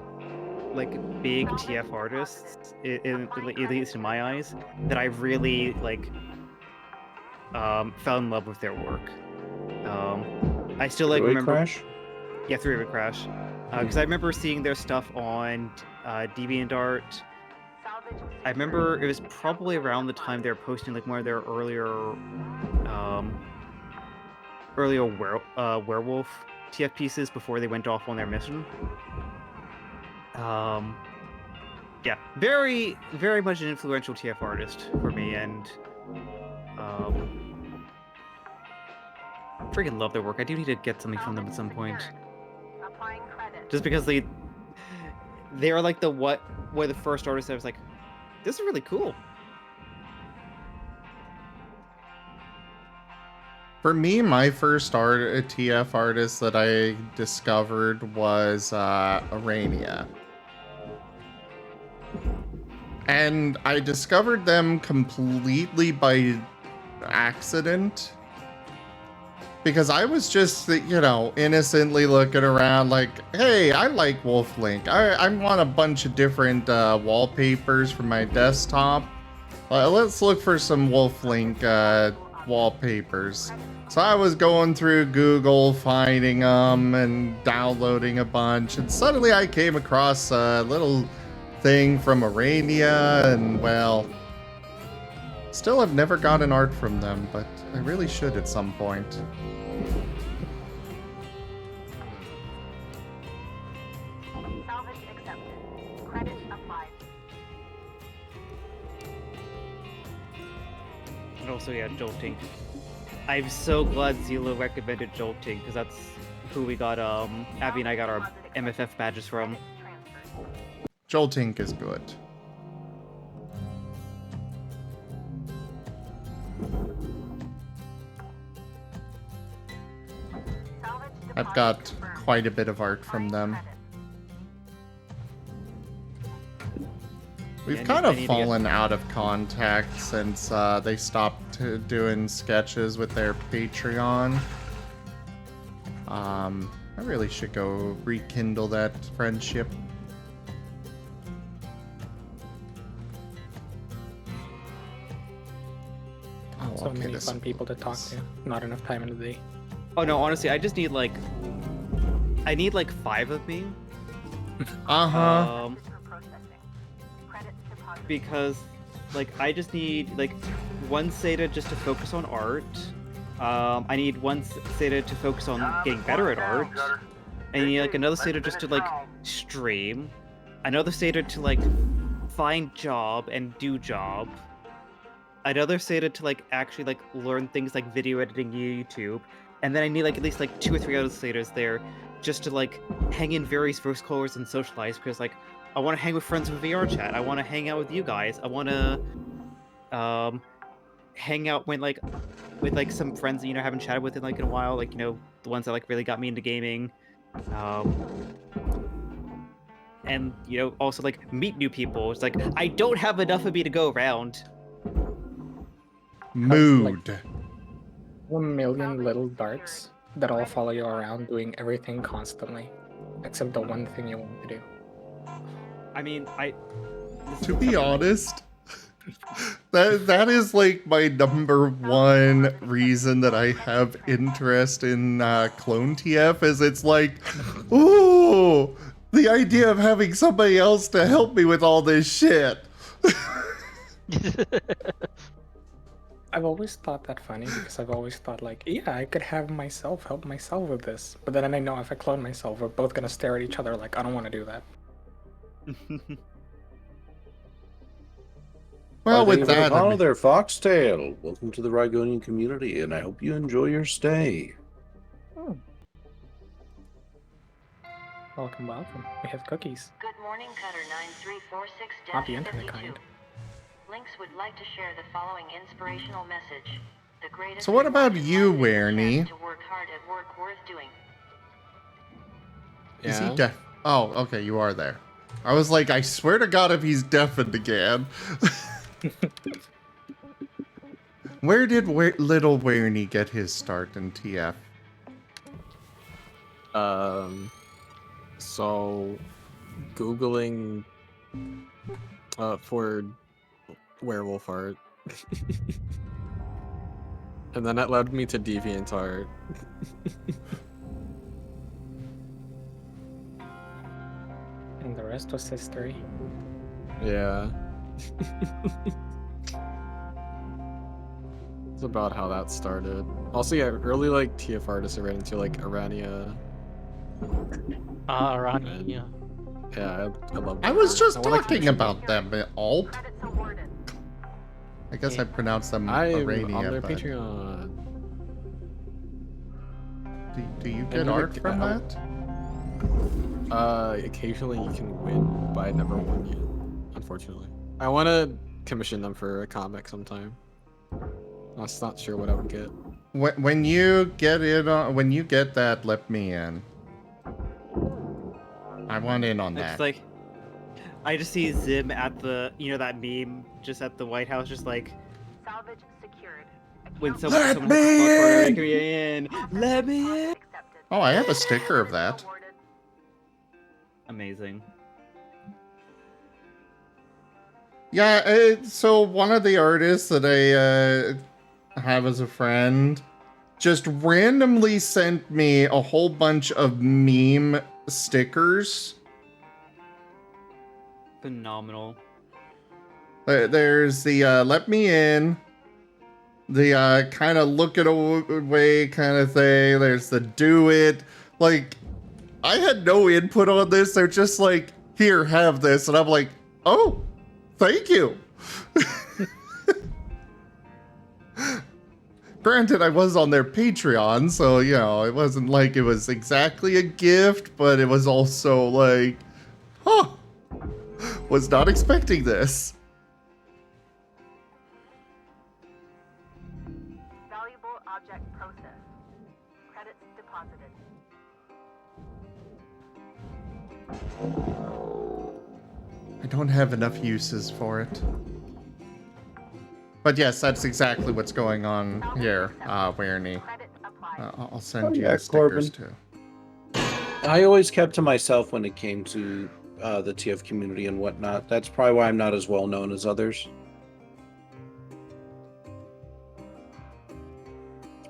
like big TF artists, at least in my eyes, that I really like fell in love with their work. I still like remember Crash? Yeah, three-way Crash, because I remember seeing their stuff on DeviantArt. I remember it was probably around the time they were posting like one of their earlier werewolf TF pieces before they went off on their mission. Yeah, very, very much an influential TF artist for me, and freaking love their work. I do need to get something from them at some point. Just because they are like one of the first artists that I was like, this is really cool. For me, my first TF artist that I discovered was Arania. And I discovered them completely by accident. Because I was just, you know, innocently looking around like, hey, I like Wolf Link. I want a bunch of different wallpapers for my desktop. Let's look for some Wolf Link wallpapers. So I was going through Google, finding them and downloading a bunch. And suddenly I came across a little thing from Arania, and well, still have never gotten art from them, but I really should at some point. Salvage accepted. Credit applied. And also, yeah, Jolting. I'm so glad Zila recommended Jolting, because that's who we got, Abby and I got our MFF badges from. Joltink is good. I've got quite a bit of art from them. We've kind of fallen out of contact since they stopped doing sketches with their Patreon. I really should go rekindle that friendship. Oh, So okay, many this fun people to talk to. Not enough time in the day. Oh no, honestly, I just need like, I need like 5 of me. Because like I just need like 1 Seda just to focus on art. I need 1 Seda to focus on getting better at art. I need like another Seda just to like stream. Another Seda to like find job and do job. Another Seda to like actually like learn things like video editing YouTube. And then I need like at least like 2 or 3 other Sedas there just to like hang in various verse colors and socialize, because like I want to hang with friends with VR chat. I want to hang out with you guys. I want to hang out with like some friends that, you know, haven't chatted with in like in a while, like, you know, the ones that like really got me into gaming. And, you know, also like meet new people. It's like I don't have enough of me to go around. Mood. Like 1 million little darts that all follow you around doing everything constantly, except the one thing you want to do. I mean, to be honest, that is like my #1 reason that I have interest in Clone TF, is it's like, ooh, the idea of having somebody else to help me with all this shit. I've always thought that funny, because I've always thought like, yeah, I could have myself help myself with this. But then I know if I clone myself, we're both gonna stare at each other like, I don't want to do that. Well, with that, hello there, Foxtail. Welcome to the Rygonian community, and I hope you enjoy your stay. Oh. Welcome, welcome. We have cookies. Good morning, Cutter 9346 Not the internet kind. Lynx would like to share the following inspirational message. So what about you, Werny? Is he Yeah. deaf? Oh, okay, you are there. I was like, I swear to God, if he's deafened again. Where did little Werny get his start in TF? So Googling for werewolf art. And then that led me to DeviantArt. And the rest was history. Yeah. It's about how that started. Also, yeah, early like TF artists I ran into like Arania. Arania. Yeah, I love I that was art. just I wanna talking commission about them, Alt. I guess I pronounced them I'm Arania, on their but Patreon. do you And get you art get- from that? Occasionally you can win, but I never won yet, unfortunately. I want to commission them for a comic sometime. I'm just not sure what I would get. When you get in on, when you get that, let me in. I want in on It's that. like, I just see Zim at the, you know, that meme just at the White House, just like, Salvage secured. when someone Let has me to call for in! me in, let me in. Oh, I have a sticker of that. Amazing. Yeah, so one of the artists that I have as a friend just randomly sent me a whole bunch of meme stickers. Phenomenal. There's the let me in, the kind of look it away kind of thing. There's the do it. Like, I had no input on this. They're just like, here, have this. And I'm like, oh, thank you. Granted, I was on their Patreon, so, you know, it wasn't like it was exactly a gift, but it was also like, huh, was not expecting this. Valuable object processed. Credits deposited. I don't have enough uses for it. But yes, that's exactly what's going on here, Werny. I'll send you yeah, the stickers Corbin. too. I always kept to myself when it came to the TF community and whatnot. That's probably why I'm not as well known as others.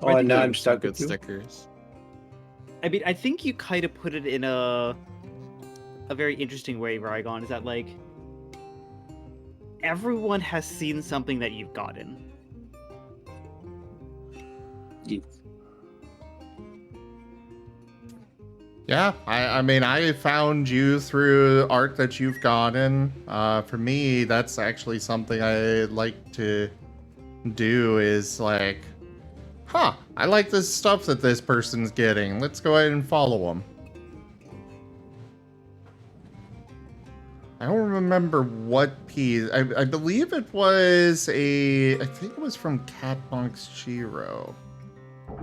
Oh, I and think now there I'm are some stuck good with you. stickers. I mean, I think you kind of put it in a very interesting way, Rygon, is that, like, everyone has seen something that you've gotten. Yeah, I mean, I found you through art that you've gotten. For me, that's actually something I like to do is like, huh, I like this stuff that this person's getting. Let's go ahead and follow them. I don't remember what piece. I believe it was I think it was from Catbonk's Shiro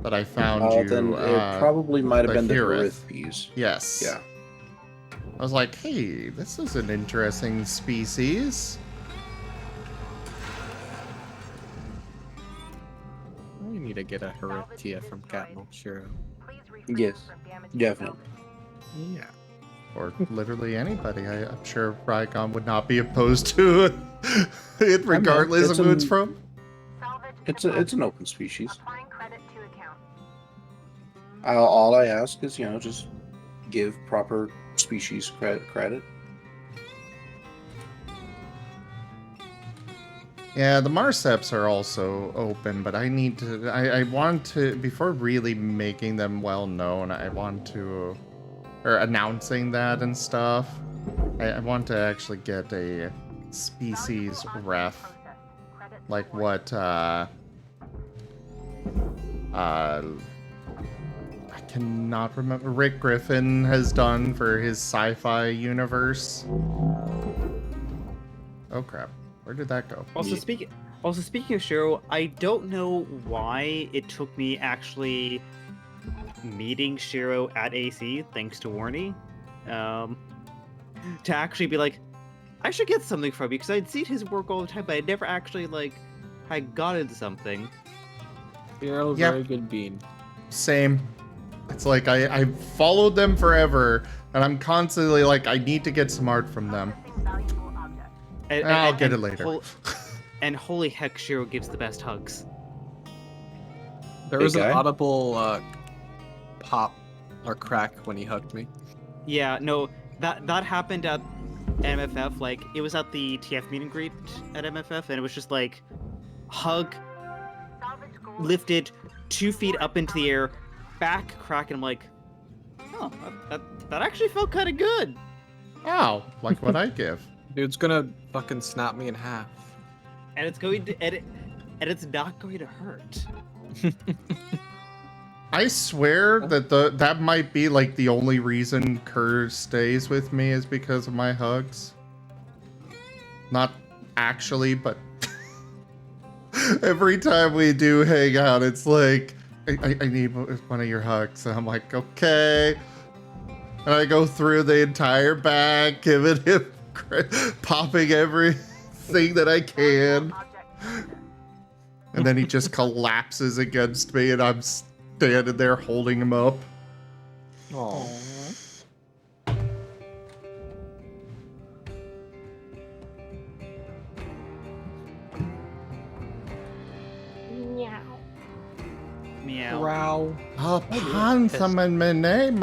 that I found you. Then it probably might have been the Hirith. Hirith piece. Yes. Yeah. I was like, hey, this is an interesting species. We need to get a Hirith TF from Catmull, sure. Yes, definitely. Yeah. Or literally anybody. I'm sure Rygon would not be opposed to it, regardless of who it's from. It's an open species. Applying credit to account. All I ask is, you know, just give proper species credit. Yeah, the Marseps are also open, but I need to. I want to, before really making them well known, I want to, or announcing that and stuff. I want to actually get a species ref, like what I cannot remember, Rick Griffin has done for his sci-fi universe. Oh crap, where did that go? Also, Also, speaking of Shiro, I don't know why it took me actually meeting Shiro at AC, thanks to Warney, to actually be like, I should get something from you, because I'd seen his work all the time, but I'd never actually, like, had gotten something. You're a Yep. very good bean. Same. It's like I followed them forever, and I'm constantly like, I need to get some art from them. I'll get it later. And holy heck, Shiro gives the best hugs. There was an audible pop or crack when he hugged me. Yeah, no, that happened at MFF. Like, it was at the TF meet and greet at MFF, and it was just like, hug, lifted 2 feet up into the air, back crack, and I'm like, oh, that actually felt kind of good. Wow, like what I give. Dude's gonna fucking snap me in half. And it's going to and it's not going to hurt. I swear that that might be like the only reason Kerr stays with me is because of my hugs. Not actually, but every time we do hang out, it's like, I need one of your hugs. And I'm like, okay. And I go through the entire bag, giving him, popping everything that I can. And then he just collapses against me, and I'm standing there holding him up. Aww. Meow. Meow. Wow. Oh, Panthamanea.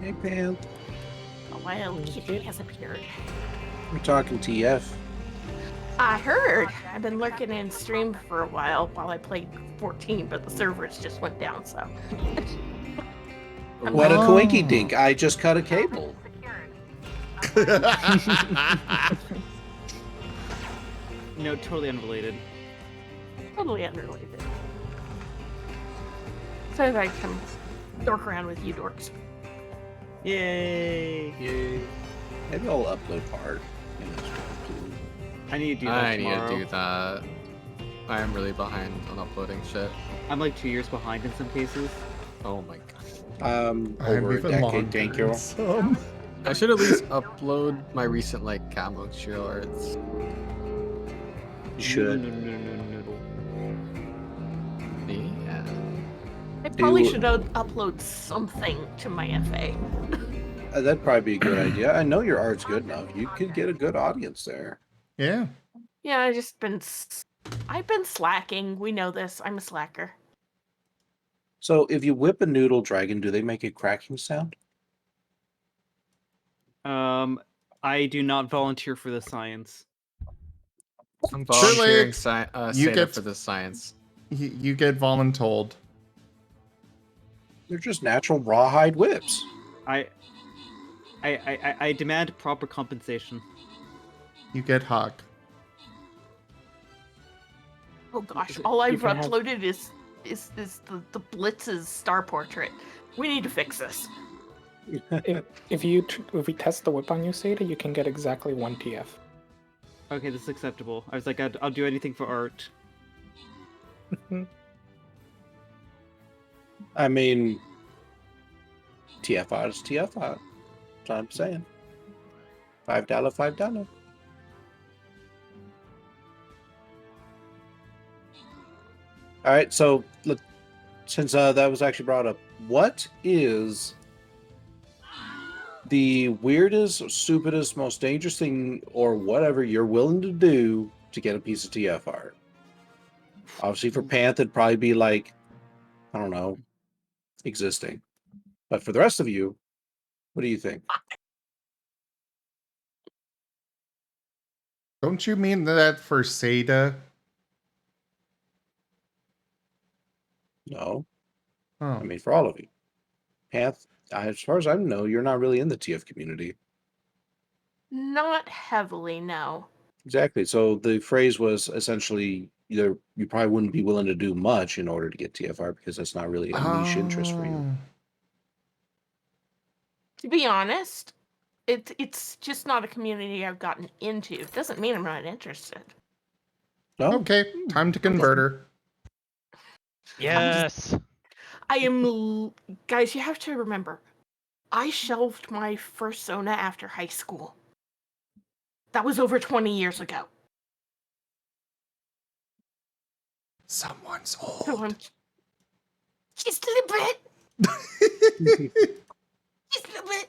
Hey, Pam. A wild kitty has appeared. We're talking TF. I heard. I've been lurking in stream for a while I played 14, but the servers just went down, so. What a coinky dink. I just cut a cable. No, totally unrelated. Totally unrelated. So that I can dork around with you dorks. Yay! Yay. Maybe I'll upload part. I need to do that I tomorrow. need to do that. I am really behind on uploading shit. I'm like 2 years behind in some cases. Oh my god. Over a decade, thank you. I should at least upload my recent like camo Shiro arts. You should. Yeah. I probably should upload something to my FA. That'd probably be a good idea. I know your art's good enough. You could get a good audience there. Yeah. Yeah, I've been slacking. We know this. I'm a slacker. So if you whip a noodle dragon, do they make a cracking sound? I do not volunteer for the science. I'm volunteering you Sata get for this science. You get voluntold. They're just natural rawhide whips. I demand proper compensation. You get hug. Oh gosh, all I've can have- uploaded is the Blitz's star portrait. We need to fix this. If we test the whip on you, Sada, you can get exactly 1 TF. Okay, this is acceptable. I was like, I'll do anything for art. I mean, TF is TF. That's what I'm saying. $5, $5. All right, so look, since that was actually brought up, what is the weirdest, stupidest, most dangerous thing, or whatever you're willing to do to get a piece of TF art? Obviously, for Panth, it'd probably be like, I don't know, existing. But for the rest of you, what do you think? Don't you mean that for Sada? No. Oh. I mean, for all of you. Panth, as far as I know, you're not really in the TF community. Not heavily, no. Exactly. So the phrase was essentially you probably wouldn't be willing to do much in order to get TFR because that's not really a niche interest for you. To be honest, it's just not a community I've gotten into. It doesn't mean I'm not interested. Oh. Okay, time to convert her. Yes. Guys, you have to remember, I shelved my first Sona after high school. That was over 20 years ago. Someone's old. So just a little bit. Just a little bit.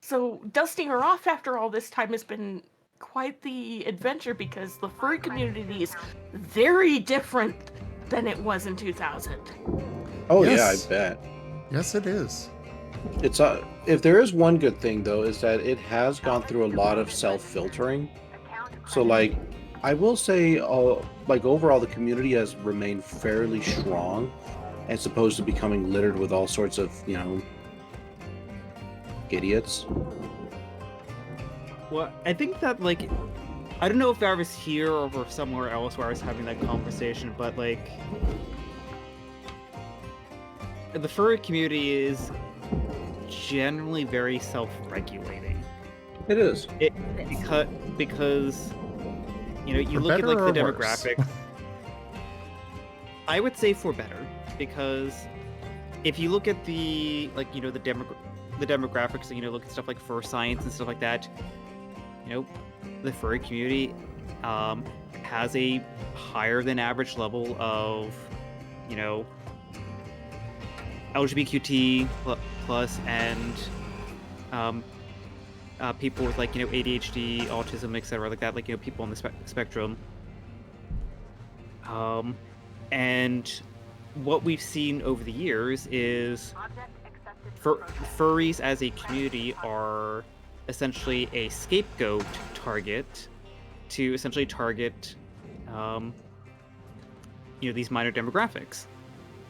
So dusting her off after all this time has been quite the adventure because the furry community is very different than it was in 2000. Oh Yes. yeah, I bet. Yes, it is. It's if there is one good thing though, is that it has gone through a lot of self-filtering. So like, I will say, like overall, the community has remained fairly strong, as opposed to becoming littered with all sorts of, you know, idiots. Well, I think that, like, I don't know if I was here or somewhere else where I was having that conversation, but, like, the furry community is generally very self-regulating. It is. Because, you know, you For look at, like, better the or worse? demographics. I would say for better, because if you look at the, like, you know, the demographics, you know, look at stuff like fur science and stuff like that, you know, the furry community has a higher than average level of, you know, LGBTQ plus and people with, like, you know, ADHD, autism, etc., like that, like, you know, people on the spectrum. And what we've seen over the years is furries as a community are essentially a scapegoat target to essentially target, you know, these minor demographics,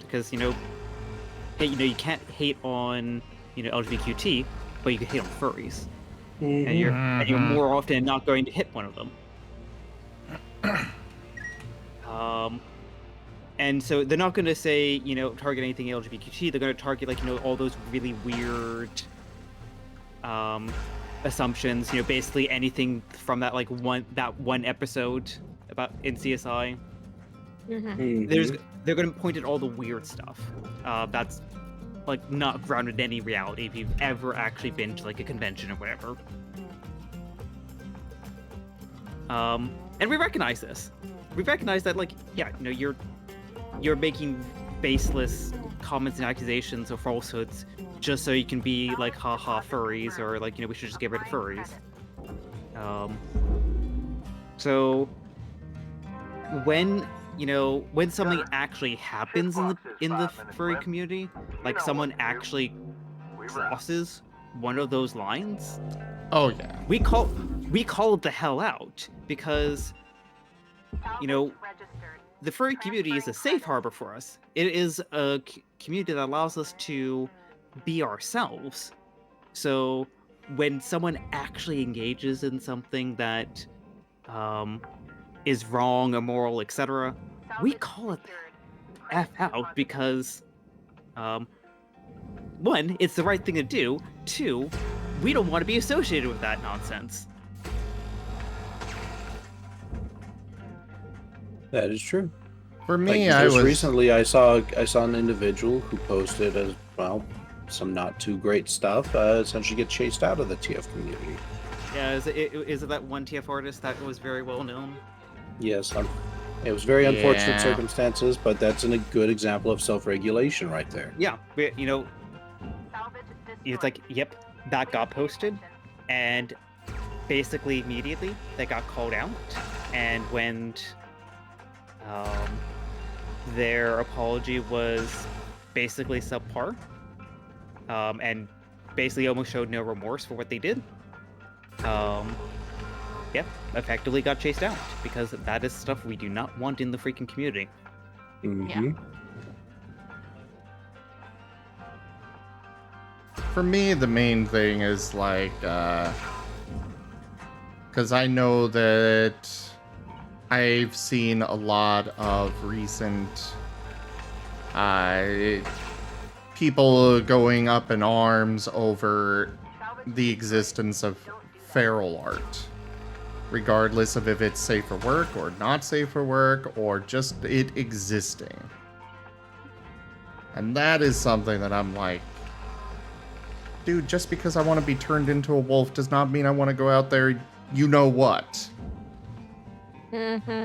because, you know, hey, you know, you can't hate on, you know, LGBTQT, but you can hate on furries, and you're more often not going to hit one of them. And so they're not going to say, you know, target anything LGBTQ. They're going to target, like, you know, all those really weird assumptions. You know, basically anything from that, like, one episode about in CSI. They're going to point at all the weird stuff. That's, like, not grounded in any reality if you've ever actually been to, like, a convention or whatever. And we recognize this. We recognize that, like, yeah, you know, you're making baseless comments and accusations or falsehoods just so you can be like, haha, furries, or like, you know, we should just get rid of furries. So when, you know, when something actually happens in the furry community, like someone actually crosses one of those lines, oh yeah, we call it the hell out, because, you know, the furry community is a safe harbor for us. It is a community that allows us to be ourselves. So when someone actually engages in something that is wrong, immoral, etc., we call it F out because, one, it's the right thing to do. Two, we don't want to be associated with that nonsense. That is true. For me, like, I was recently. I saw an individual who posted as well some not too great stuff. Essentially, get chased out of the TF community. Yeah, is it that one TF artist that was very well known? Yes, it was very unfortunate circumstances, but that's a good example of self-regulation right there. Yeah, you know, it's like, yep, that got posted, and basically immediately they got called out, and when their apology was basically subpar, and basically almost showed no remorse for what they did. Yep, effectively got chased out, because that is stuff we do not want in the freaking community. Yeah. For me, the main thing is like, because I know that I've seen a lot of recent people going up in arms over the existence of feral art. regardless of if it's safe for work or not safe for work or just it existing. And that is something that I'm like, dude, just because I want to be turned into a wolf does not mean I want to go out there, you know what. Mm-hmm.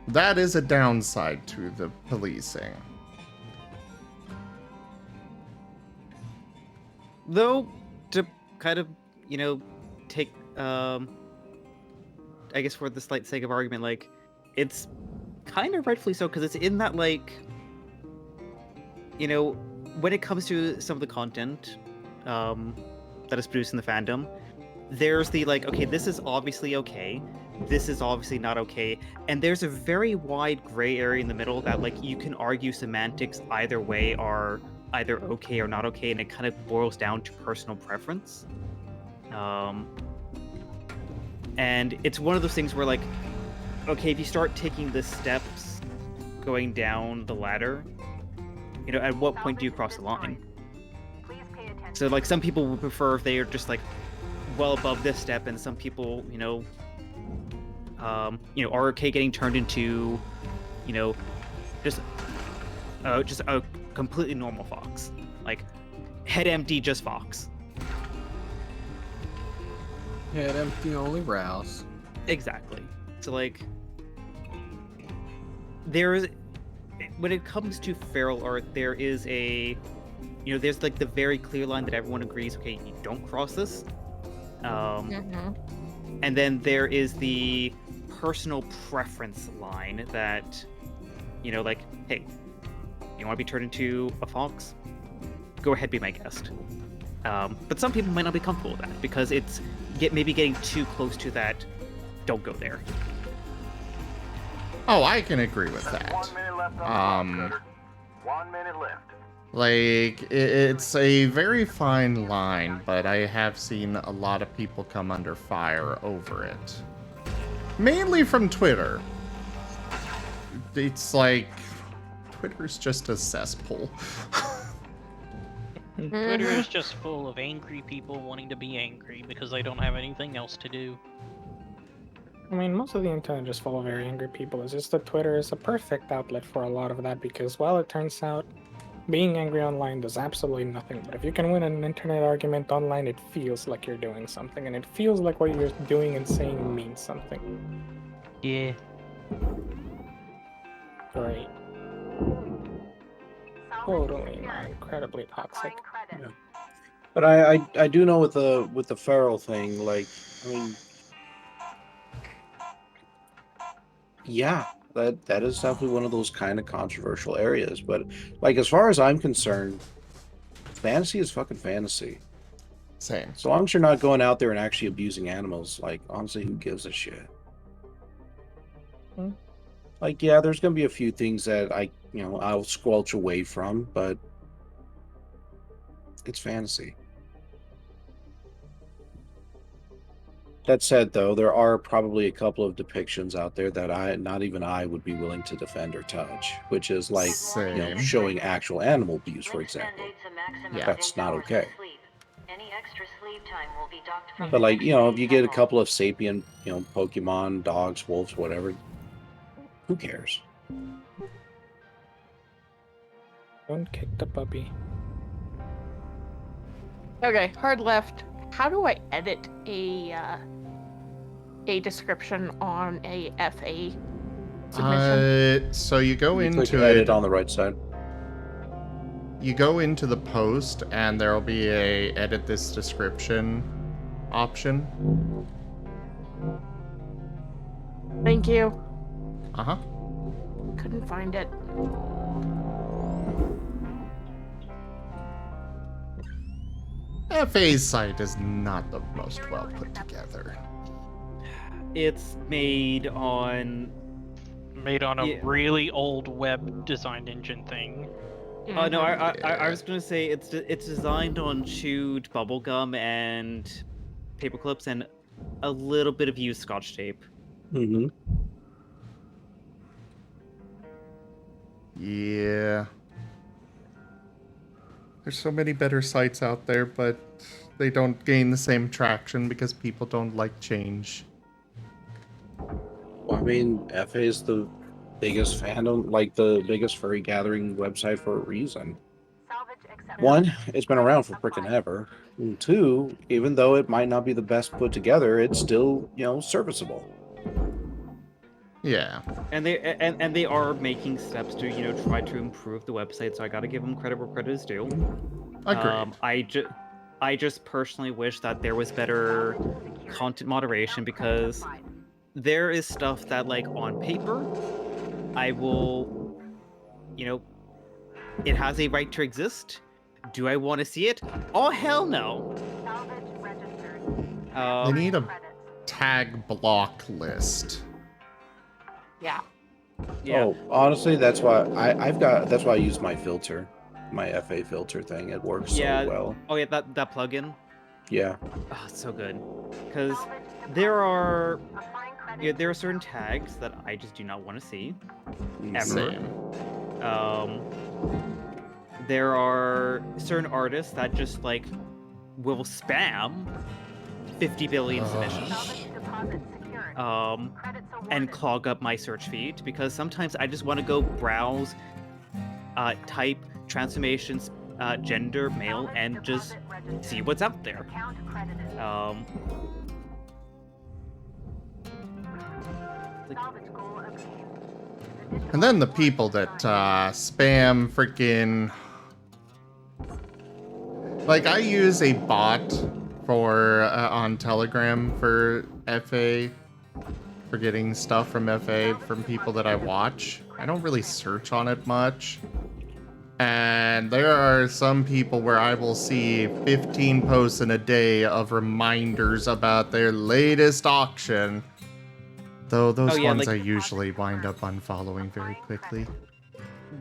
That is a downside to the policing. Though, to kind of, take, I guess for the slight sake of argument, like, it's kind of rightfully so, because it's in that, like, when it comes to some of the content that is produced in the fandom, there's the, like, okay, this is obviously okay, this is obviously not okay, and there's a very wide gray area in the middle that, like, you can argue semantics either way are either okay or not okay, and it kind of boils down to personal preference. And it's one of those things where, like, okay, if you start taking the steps going down the ladder, at what point do you cross the line? So, like, some people would prefer if they are just, like, well above this step, and some people, are okay getting turned into, just a completely normal fox. Like, head empty, just fox. Head empty, only rouse. Exactly. So, like, when it comes to feral art, there is there's, like, the very clear line that everyone agrees, okay, you don't cross this. And then there is the personal preference line that, like, hey, you want to be turned into a fox? Go ahead, be my guest. But some people might not be comfortable with that because it's maybe getting too close to that. Don't go there. Oh, I can agree with that. 1 minute left on the clock, 1 minute left. Like, it's a very fine line, but I have seen a lot of people come under fire over it. Mainly from Twitter. It's like, Twitter's just a cesspool. Twitter is just full of angry people wanting to be angry because they don't have anything else to do. I mean, most of the internet is full of very angry people. It's just that Twitter is a perfect outlet for a lot of that because, well, it turns out being angry online does absolutely nothing. But if you can win an internet argument online, it feels like you're doing something, and it feels like what you're doing and saying means something. Yeah. Great. Totally not incredibly toxic. Yeah. But I do know with the feral thing, like, I mean, yeah, that is definitely one of those kind of controversial areas. But, like, as far as I'm concerned, fantasy is fucking fantasy. Same. So long as you're not going out there and actually abusing animals, like, honestly, who gives a shit? Like, yeah, there's gonna be a few things that I'll squelch away from, but it's fantasy. That said, though, there are probably a couple of depictions out there that not even I would be willing to defend or touch, which is like, Same. showing actual animal abuse, for example. Yeah. That's not okay. Any extra sleep time will be docked from But, like, the next if you get a cycle. couple of sapient, Pokemon, dogs, wolves, whatever, who cares? Don't kick the puppy. Okay, hard left. How do I edit a description on a FA submission? So you go You click into edit it on the right side. You go into the post, and there'll be a edit this description option. Thank you. Uh-huh. Couldn't find it. FA's site is not the most well put together. It's made on a really old web design engine thing. No, I was gonna say it's designed on chewed bubblegum and paper clips and a little bit of used Scotch tape. Mm-hmm. Yeah. There's so many better sites out there, but they don't gain the same traction because people don't like change. Well, I mean, FA is the biggest fandom, like the biggest furry gathering website for a reason. One, it's been around for frickin' ever. And two, even though it might not be the best put together, it's still, serviceable. Yeah. And they are making steps to try to improve the website. So I got to give them credit where credit is due. Agreed. I just personally wish that there was better content moderation, because there is stuff that, like, on paper, I will, it has a right to exist. Do I want to see it? Oh, hell no. They need a tag block list. Yeah. Yeah. Oh, honestly, that's why that's why I use my filter, my FA filter thing. It works so well. Oh yeah, that plugin. Yeah. Oh, it's so good. Because there are certain tags that I just do not want to see. Ever. Same. There are certain artists that just, like, will spam 50 billion submissions. And clog up my search feed, because sometimes I just want to go browse, type transformations, gender, male, and just see what's out there. And then the people that spam freaking... Like, I use a bot for on Telegram for FA, for getting stuff from FA from people that I watch. I don't really search on it much. And there are some people where I will see 15 posts in a day of reminders about their latest auction. Though those ones I usually wind up unfollowing very quickly.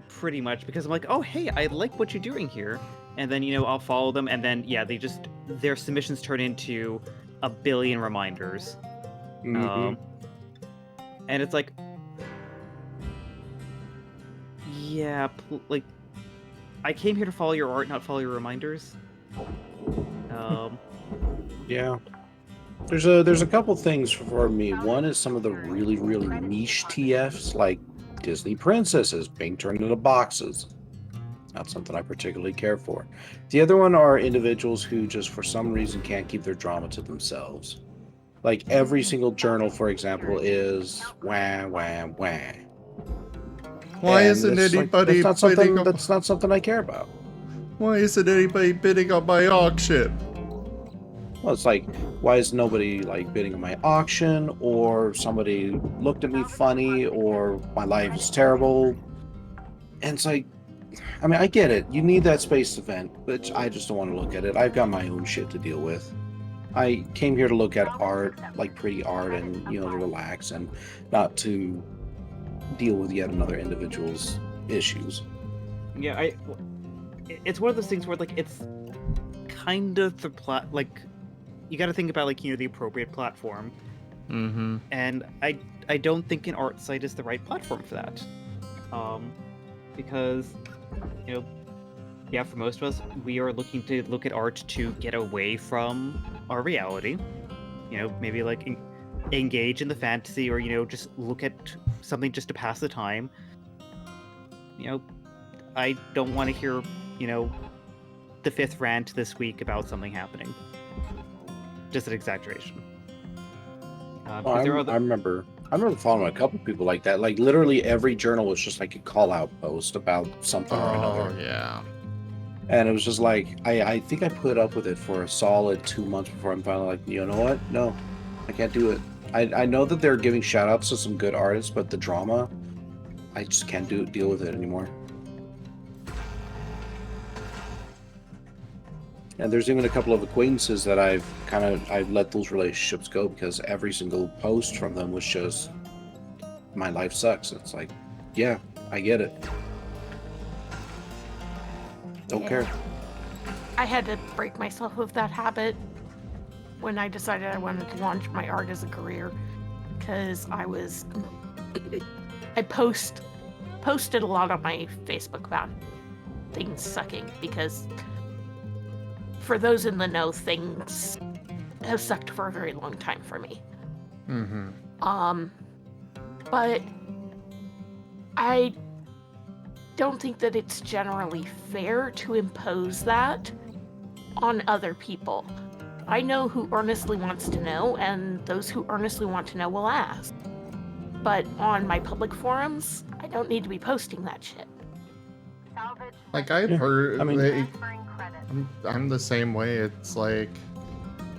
Pretty much, because I'm like, oh hey, I like what you're doing here. And then, I'll follow them, and then, their submissions turn into a billion reminders. Mm-hmm. And it's like, yeah, like, I came here to follow your art, not follow your reminders. Yeah. There's a couple things for me. One is some of the really, really niche TFs, like Disney princesses being turned into boxes. Not something I particularly care for. The other one are individuals who just for some reason can't keep their drama to themselves. Like every single journal, for example, is wah wah wah. Why isn't anybody bidding on... That's not something I care about. Why isn't anybody bidding on my auction? Well, it's like, why is nobody like bidding on my auction, or somebody looked at me funny, or my life is terrible? And it's like, I mean, I get it. You need that space to vent, but I just don't want to look at it. I've got my own shit to deal with. I came here to look at art, like pretty art, and, to relax and not to deal with yet another individual's issues. Yeah, it's one of those things where, like, it's kind of the like, you got to think about, like, the appropriate platform. Mm-hmm. And I don't think an art site is the right platform for that. Because, yeah, for most of us, we are looking to look at art to get away from our reality. Maybe, like, engage in the fantasy, or, just look at something just to pass the time. I don't want to hear, the 5th rant this week about something happening. Just an exaggeration. I remember following a couple people like that. Like, literally every journal was just like a call-out post about something or another. Oh, yeah. And it was just like, I think I put up with it for a solid 2 months before I'm finally like, you know what? No, I can't do it. I know that they're giving shout-outs to some good artists, but the drama, I just can't deal with it anymore. And there's even a couple of acquaintances that I've let those relationships go, because every single post from them was just, my life sucks. It's like, yeah, I get it. Don't care. I had to break myself of that habit when I decided I wanted to launch my art as a career, because I posted a lot on my Facebook about things sucking, because for those in the know, things have sucked for a very long time for me. But I don't think that it's generally fair to impose that on other people. I know who earnestly wants to know, and those who earnestly want to know will ask. But on my public forums, I don't need to be posting that shit. Like, I've heard, I mean- like, I'm the same way. It's like,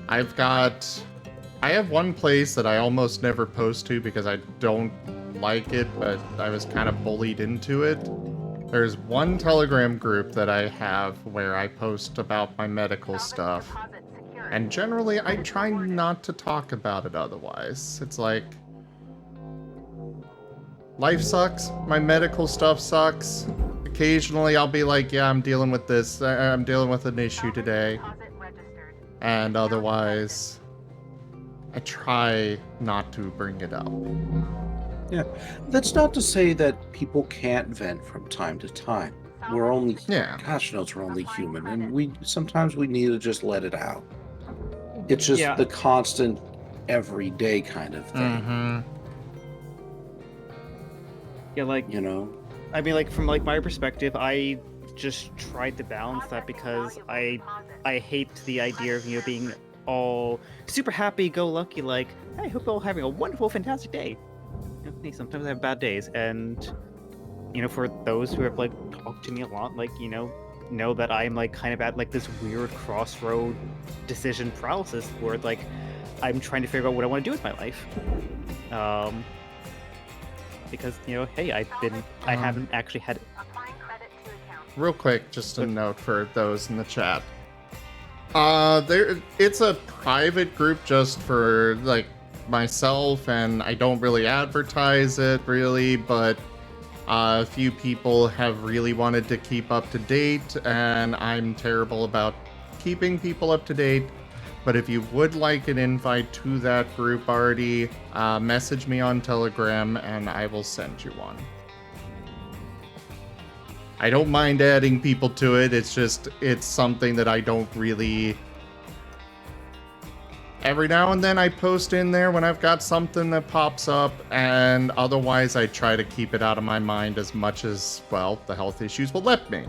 I have one place that I almost never post to because I don't like it, but I was kind of bullied into it. There's one Telegram group that I have where I post about my medical stuff. And generally, I try not to talk about it otherwise. It's like, life sucks, my medical stuff sucks. Occasionally, I'll be like, yeah, I'm dealing with this, I'm dealing with an issue today. And otherwise, I try not to bring it up. Yeah, that's not to say that people can't vent from time to time. We're only, gosh knows, we're only human, and sometimes we need to just let it out. It's just the constant, everyday kind of thing. Yeah, like, you know? I mean, like, from, like, my perspective, I just tried to balance that because I hate the idea of, you know, being all super happy-go-lucky, like, I hope you're all having a wonderful, fantastic day. You know, hey, sometimes I have bad days, and, you know, for those who have, like, talked to me a lot, like, you know that I'm, like, kind of at, like, this weird crossroad decision paralysis where, like, I'm trying to figure out what I want to do with my life. Because, you know, hey, I haven't actually had... Real quick, just a note for those in the chat. It's a private group just for, like, myself, and I don't really advertise it, really, but a few people have really wanted to keep up to date, and I'm terrible about keeping people up to date. But if you would like an invite to that group already, message me on Telegram and I will send you one. I don't mind adding people to it, it's just, it's something that I don't really... Every now and then I post in there when I've got something that pops up, and otherwise I try to keep it out of my mind as much as, well, the health issues will let me.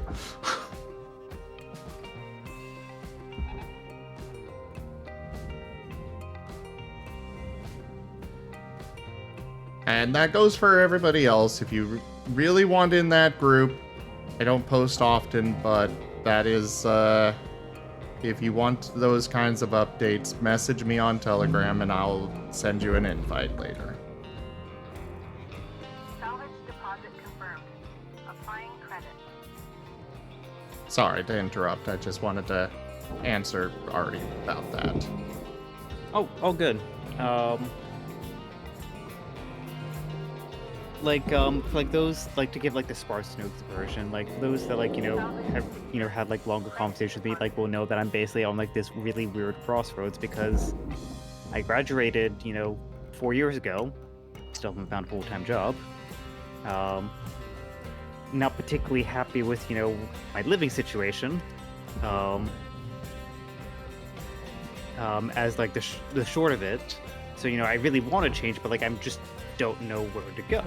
And that goes for everybody else. If you really want in that group, I don't post often, but that is, if you want those kinds of updates, message me on Telegram and I'll send you an invite later. Salvage deposit confirmed. Applying credit. Sorry to interrupt, I just wanted to answer Artie about that. Oh, good. Like those, like, to give, like, the Sparse Notes version, like, those that, like, have, had, like, longer conversations with me, like, will know that I'm basically on, like, this really weird crossroads because I graduated, 4 years ago, still haven't found a full-time job, not particularly happy with, my living situation, as, like, the short of it, so, I really want to change, but, like, I'm just don't know where to go.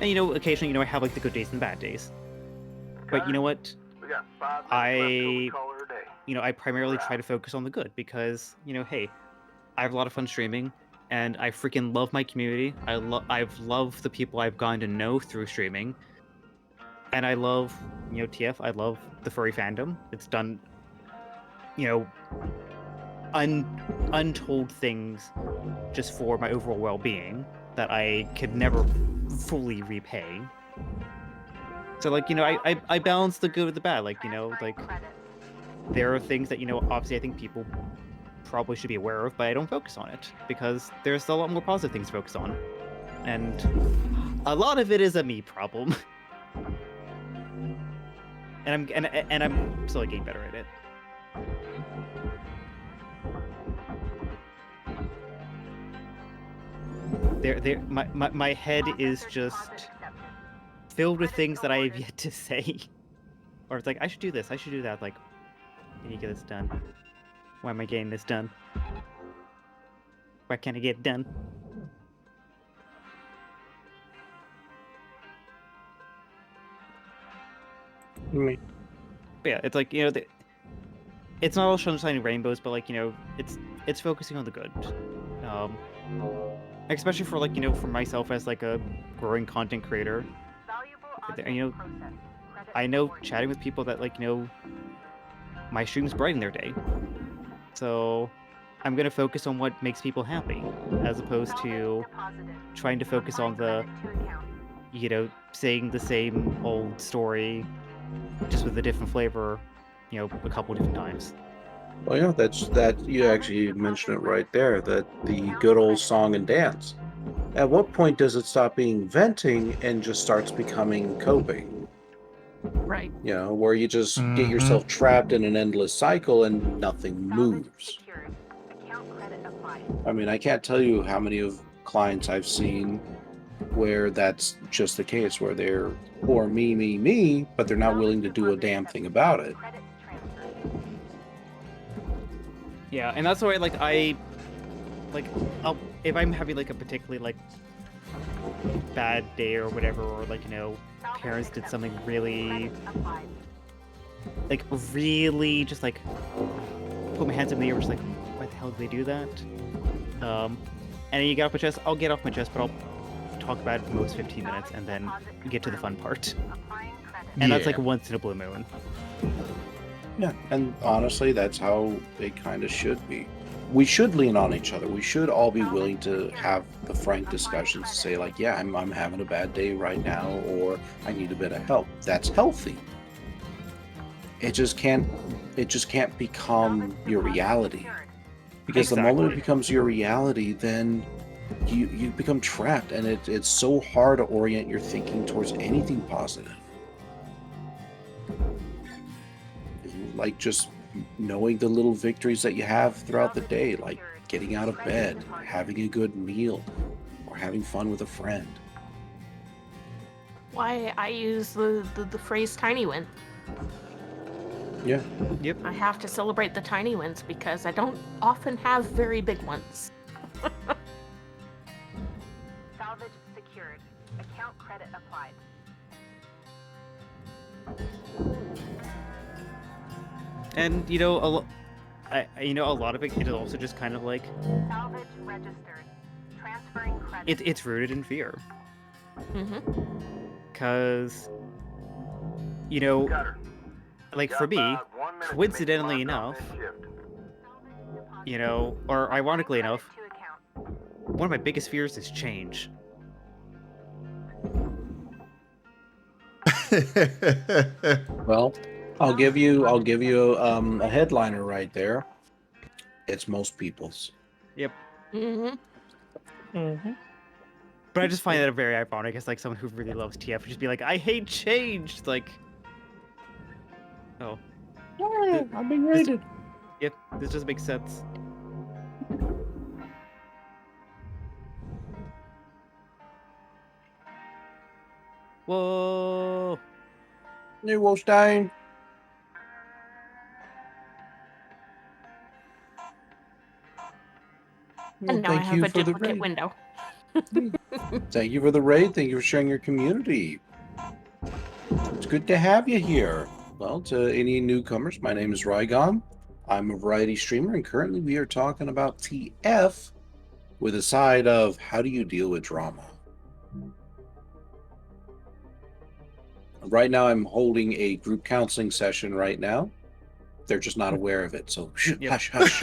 And occasionally, I have like the good days and the bad days. But you know what? I primarily try to focus on the good because, hey, I have a lot of fun streaming and I freaking love my community. I've loved the people I've gotten to know through streaming. And I love, TF, I love the furry fandom. It's done, untold things just for my overall well-being that I could never fully repay. So, like, I balance the good with the bad. Like, like, there are things that, obviously I think people probably should be aware of, but I don't focus on it because there's a lot more positive things to focus on. And a lot of it is a me problem. And I'm slowly getting better at it. My head is just filled with things that I have yet to say. Or it's like, I should do this, I should do that. Like, Can you get this done? Why am I getting this done? Why can't I get it done? Me. But yeah, it's like, you know, it's not all sunshine and rainbows, but like, you know, it's focusing on the good. Especially for like, you know, for myself as like a growing content creator. You know, I know chatting with people that like, you know, my streams brighten their day. So I'm gonna focus on what makes people happy, as opposed to trying to focus on the, you know, saying the same old story, just with a different flavor, you know, a couple different times. Well, yeah, that you actually mentioned it right there, that the good old song and dance. At what point does it stop being venting and just starts becoming coping? Right. You know, where you just get yourself trapped in an endless cycle and nothing moves. I mean, I can't tell you how many of clients I've seen where that's just the case, where they're poor me, but they're not willing to do a damn thing about it. Yeah, and that's why, like, if I'm having, like, a particularly, like, bad day or whatever, or, like, you know, parents did something really, like, really just, like, put my hands in the air, just like, why the hell did they do that? And you get off my chest, I'll get off my chest, but I'll talk about it for most 15 minutes, and then get to the fun part. And that's, like, once in a blue moon. Yeah, and honestly, that's how it kind of should be. We should lean on each other. We should all be willing to have the frank discussions to say, like, yeah, I'm having a bad day right now, or I need a bit of help. That's healthy. It just can't become your reality. Because the moment it becomes your reality, then you become trapped, and it's so hard to orient your thinking towards anything positive. Like just knowing the little victories that you have throughout the day, like getting out of bed, having a good meal, or having fun with a friend. Why I use the phrase tiny win. Yeah. Yep. I have to celebrate the tiny wins because I don't often have very big ones. Salvage secured. Account credit applied. And, you know, a lot of it is also just kind of like... Salvage registered. Transferring credit. It's rooted in fear. Mm-hmm. Because, you know, like for me, coincidentally enough, you know, or ironically enough, one of my biggest fears is change. Well, I'll give you a headliner right there. It's most people's. Yep. Mm-hmm. Mm-hmm. But I just find that very ironic as like someone who really loves TF would just be like, I hate change. It's like, oh. Yeah, I'm being rated. Yep, this just makes sense. Whoa. New Wolfstein. And now I have a duplicate window. Thank you for the raid. Thank you for sharing your community. It's good to have you here. Well, to any newcomers, my name is Rygon. I'm a variety streamer, and currently we are talking about TF with a side of how do you deal with drama. Right now, I'm holding a group counseling session right now. They're just not aware of it, so Yep. hush, hush.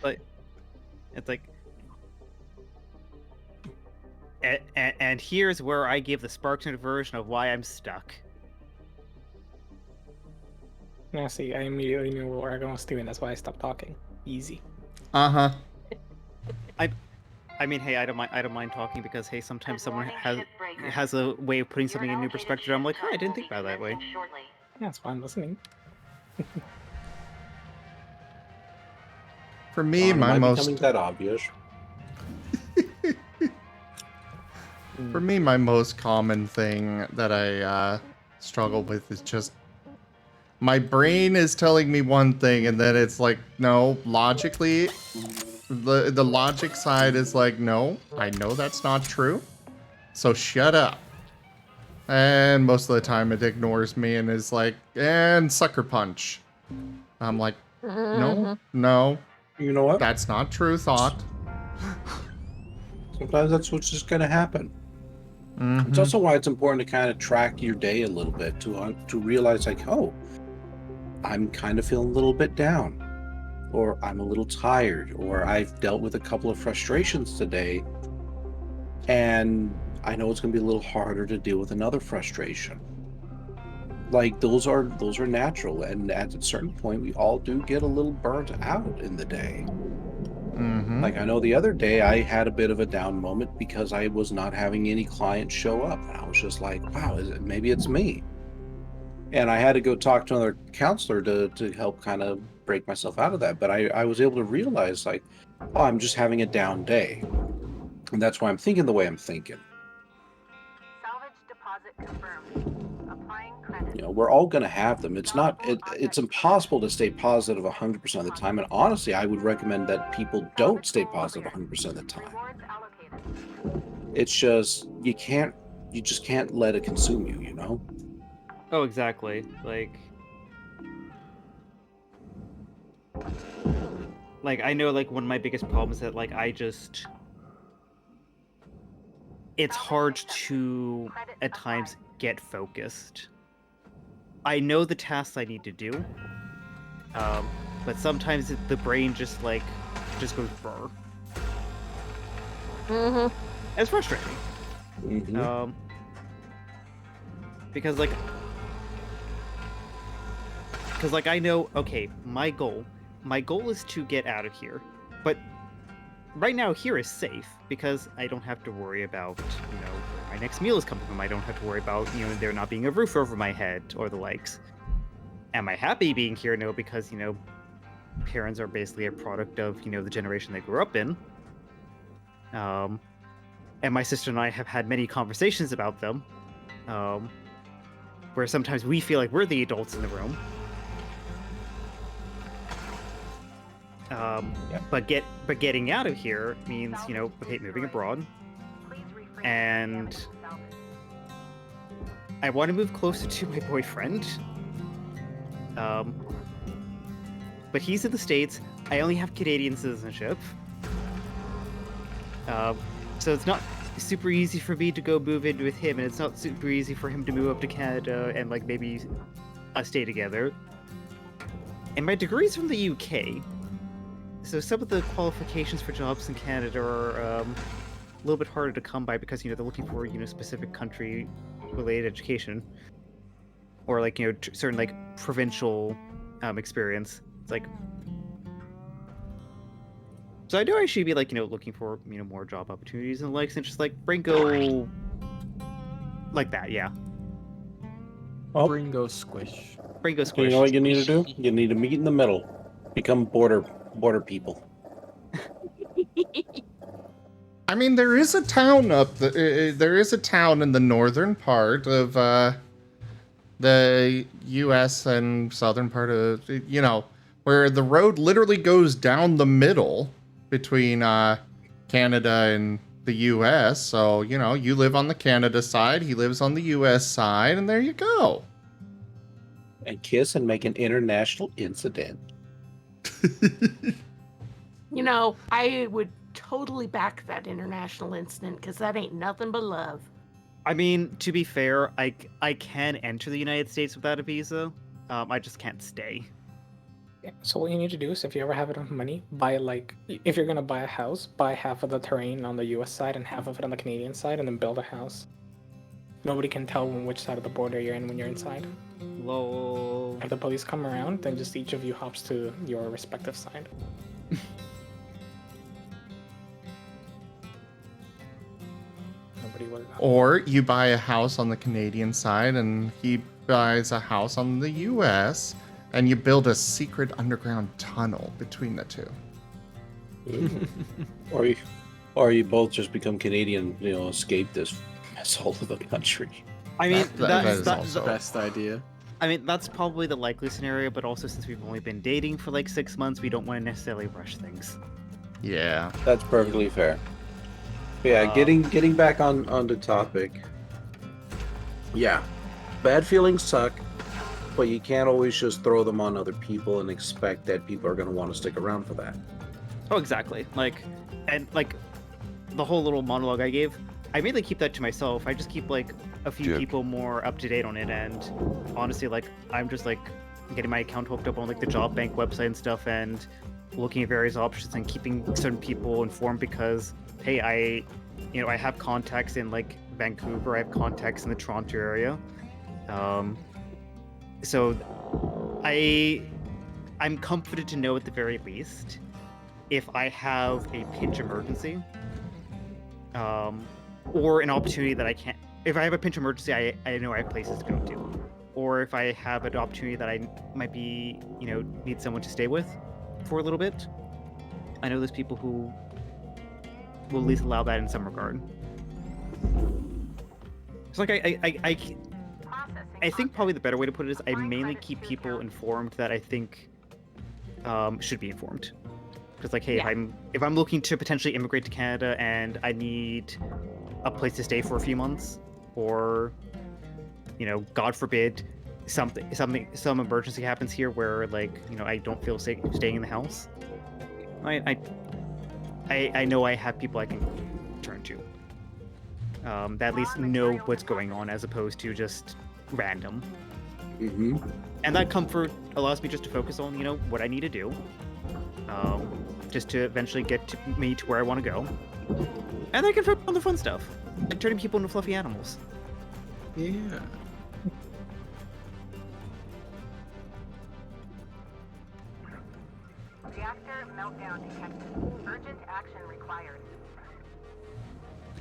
But it's like, and here's where I give the Sparknet version of why I'm stuck. Now see, I immediately knew what Oregon was doing. That's why I stopped talking. Easy. Uh-huh. I mean, hey, I don't mind talking because hey, sometimes someone has a way of putting something in new perspective. I'm like, oh, I didn't think about it that way. Yeah, it's fine listening. For me, my most becoming that obvious. For me, my most common thing that I struggle with is just My brain is telling me one thing, and then it's like, no, logically, the logic side is like, no, I know that's not true, so shut up. And most of the time it ignores me and is like, and sucker punch. I'm like, no, You know what? that's not true thought. Sometimes that's what's just going to happen. Mhm. It's also why it's important to kind of track your day a little bit to realize, like, oh, I'm kind of feeling a little bit down, or I'm a little tired, or I've dealt with a couple of frustrations today, and I know it's going to be a little harder to deal with another frustration. Like, those are natural, and at a certain point, we all do get a little burnt out in the day. Mhm. Like, I know the other day I had a bit of a down moment because I was not having any clients show up. And I was just like, wow, maybe it's me. And I had to go talk to another counselor to help kind of break myself out of that. But I was able to realize, like, oh, I'm just having a down day. And that's why I'm thinking the way I'm thinking. Salvage deposit confirmed. Applying credit. You know, we're all going to have them. It's impossible to stay positive 100% of the time. And honestly, I would recommend that people don't stay positive 100% of the time. Rewards allocated. It's just, you just can't let it consume you, you know? Oh, exactly. Like I know, like, one of my biggest problems is that, like, it's hard to, at times, get focused. I know the tasks I need to do, but sometimes the brain just goes burr. Mm-hmm. It's frustrating. Mm-hmm. Because I know, okay, my goal is to get out of here, but right now here is safe because I don't have to worry about, where my next meal is coming from. I don't have to worry about, there not being a roof over my head or the likes. Am I happy being here? No, because, parents are basically a product of, the generation they grew up in. And my sister and I have had many conversations about them, where sometimes we feel like we're the adults in the room. But getting out of here means, okay, moving abroad. And I want to move closer to my boyfriend. But he's in the States. I only have Canadian citizenship. So it's not super easy for me to go move in with him, and it's not super easy for him to move up to Canada and, like, maybe us stay together. And my degree's from the UK. So some of the qualifications for jobs in Canada are a little bit harder to come by because, they're looking for, specific country-related education. Or, like, certain, like, provincial experience. It's like... So I know I should be, like, looking for, more job opportunities and the likes, and just, like, Bringo... like that, yeah. Well, Bringo squish. Bringo squish. You know what you need to do? You need to meet in the middle. Become border people. I mean, there is a town there is a town in the northern part of the U.S. and southern part of, where the road literally goes down the middle between Canada and the U.S. So, you live on the Canada side, he lives on the U.S. side, and there you go. And kiss and make an international incident. I would totally back that international incident because that ain't nothing but love. I mean, to be fair, I can enter the United States without a visa. I just can't stay. Yeah, so what you need to do is, if you ever have enough money, if you're gonna buy a house, buy half of the terrain on the US side and half of it on the Canadian side, and then build a house. Nobody can tell which side of the border you're in when you're inside. Lol. If the police come around, then just each of you hops to your respective side. Nobody will. Or you buy a house on the Canadian side and he buys a house on the US, and you build a secret underground tunnel between the two. Or you both just become Canadian, escape this mess all over the country. I mean, that is That's also the best idea. I mean, that's probably the likely scenario, but also since we've only been dating for like 6 months, we don't want to necessarily rush things. Yeah. That's perfectly fair. But yeah, getting back on the topic. Yeah, bad feelings suck, but you can't always just throw them on other people and expect that people are going to want to stick around for that. Oh, exactly. Like, and like, the whole little monologue I gave, I mainly keep that to myself. I just keep like a few people more up to date on it, and honestly, like, I'm just like getting my account hooked up on like the job bank website and stuff, and looking at various options and keeping certain people informed because, hey, I have contacts in like Vancouver, I have contacts in the Toronto area, so I'm comforted to know at the very least if I have a pinch emergency, or an opportunity that I can't. If I have a pinch emergency, I know I have places to go to, or if I have an opportunity that I might be, need someone to stay with for a little bit, I know there's people who will at least allow that in some regard. It's like I think probably the better way to put it is I mainly keep people informed that I think should be informed. Because like, hey, if I'm looking to potentially immigrate to Canada and I need a place to stay for a few months, or God forbid, some emergency happens here where like I don't feel safe staying in the house, I know I have people I can turn to that at least know what's going on as opposed to just random. And that comfort allows me just to focus on what I need to do, just to eventually get me to where I want to go, and I can focus on the fun stuff, like turning people into fluffy animals. Yeah. Reactor meltdown detected. Urgent action required.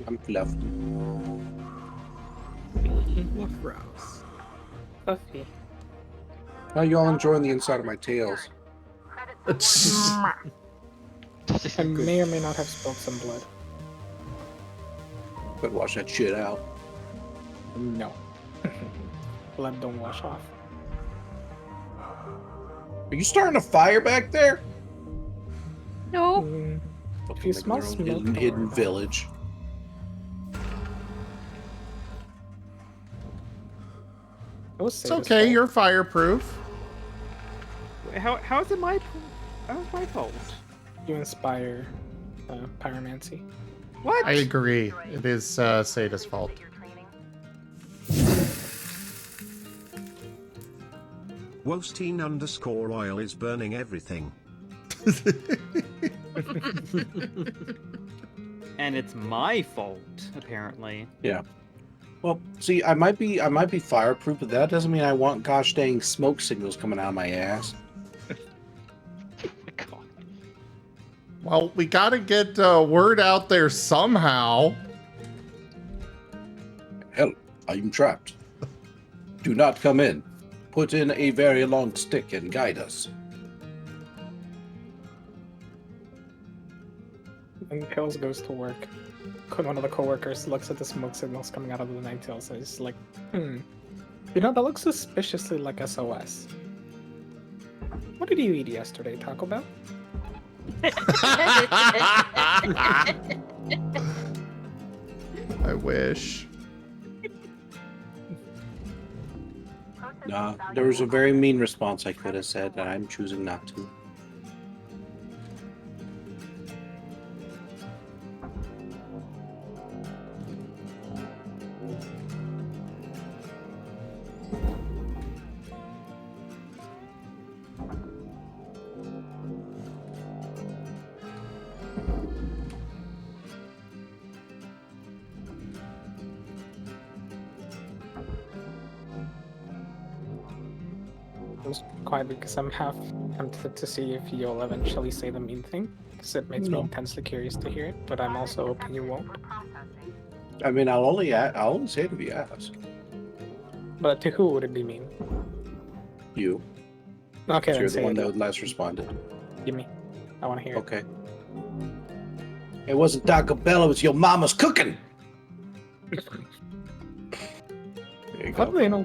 I'm left. Gross. Fluffy. How you all enjoying the inside of my tails? I may or may not have spilled some blood. But wash that shit out. No. Blood don't wash off. Are you starting a fire back there? No. If you smell smoke, hidden village. It's okay, you're fireproof. How is it my fault? You inspire pyromancy. What? I agree. It is Sada's fault. Wosteen_oil is burning everything. And it's my fault, apparently. Yeah. Well, see, I might be fireproof, but that doesn't mean I want gosh dang smoke signals coming out of my ass. Well, we gotta get word out there somehow. Hell, I'm trapped. Do not come in. Put in a very long stick and guide us. And Pills goes to work. One of the coworkers looks at the smoke signals coming out of the night tails and is like, that looks suspiciously like SOS. What did you eat yesterday, Taco Bell? I wish. Nah, there was a very mean response I could have said, and I'm choosing not to. Quiet because I'm half tempted to see if you'll eventually say the mean thing, because it makes me intensely curious to hear it, but I'm also hoping you won't. I mean, I'll only say it if you ask. But to who would it be mean? You. Okay, So then you're say the one it. that last responded. Give me. I want to hear Okay. It wasn't Taco Bell, it was your mama's cooking! There you it. go. Oddly enough,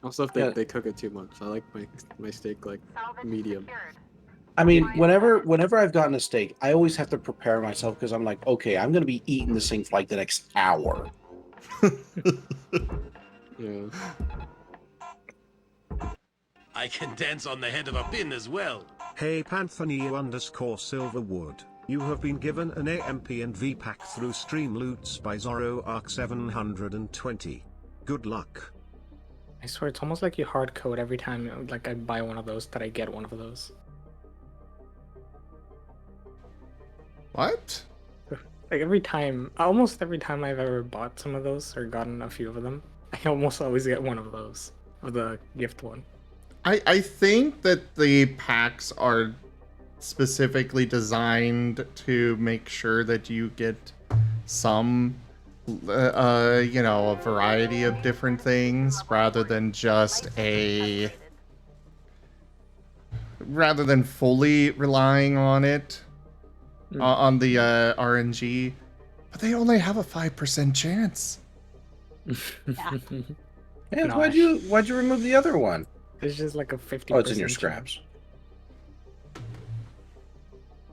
Also, if they cook it too much, I like my steak like medium. I mean, whenever I've gotten a steak, I always have to prepare myself because I'm like, okay, I'm gonna be eating this thing for like the next hour. Yeah. I can dance on the head of a pin as well. Hey Panthony_Silverwood, you have been given an AMP and V pack through Stream Loots by Zorro 720. Good luck. I swear it's almost like you hard code every time like I buy one of those that I get one of those. What? Like almost every time I've ever bought some of those or gotten a few of them, I almost always get one of those, or the gift one. I think that the packs are specifically designed to make sure that you get some, a variety of different things rather than fully relying on it, on the RNG. But they only have a 5% chance. And why'd you remove the other one? It's just like a 50%. Oh, it's in your scraps.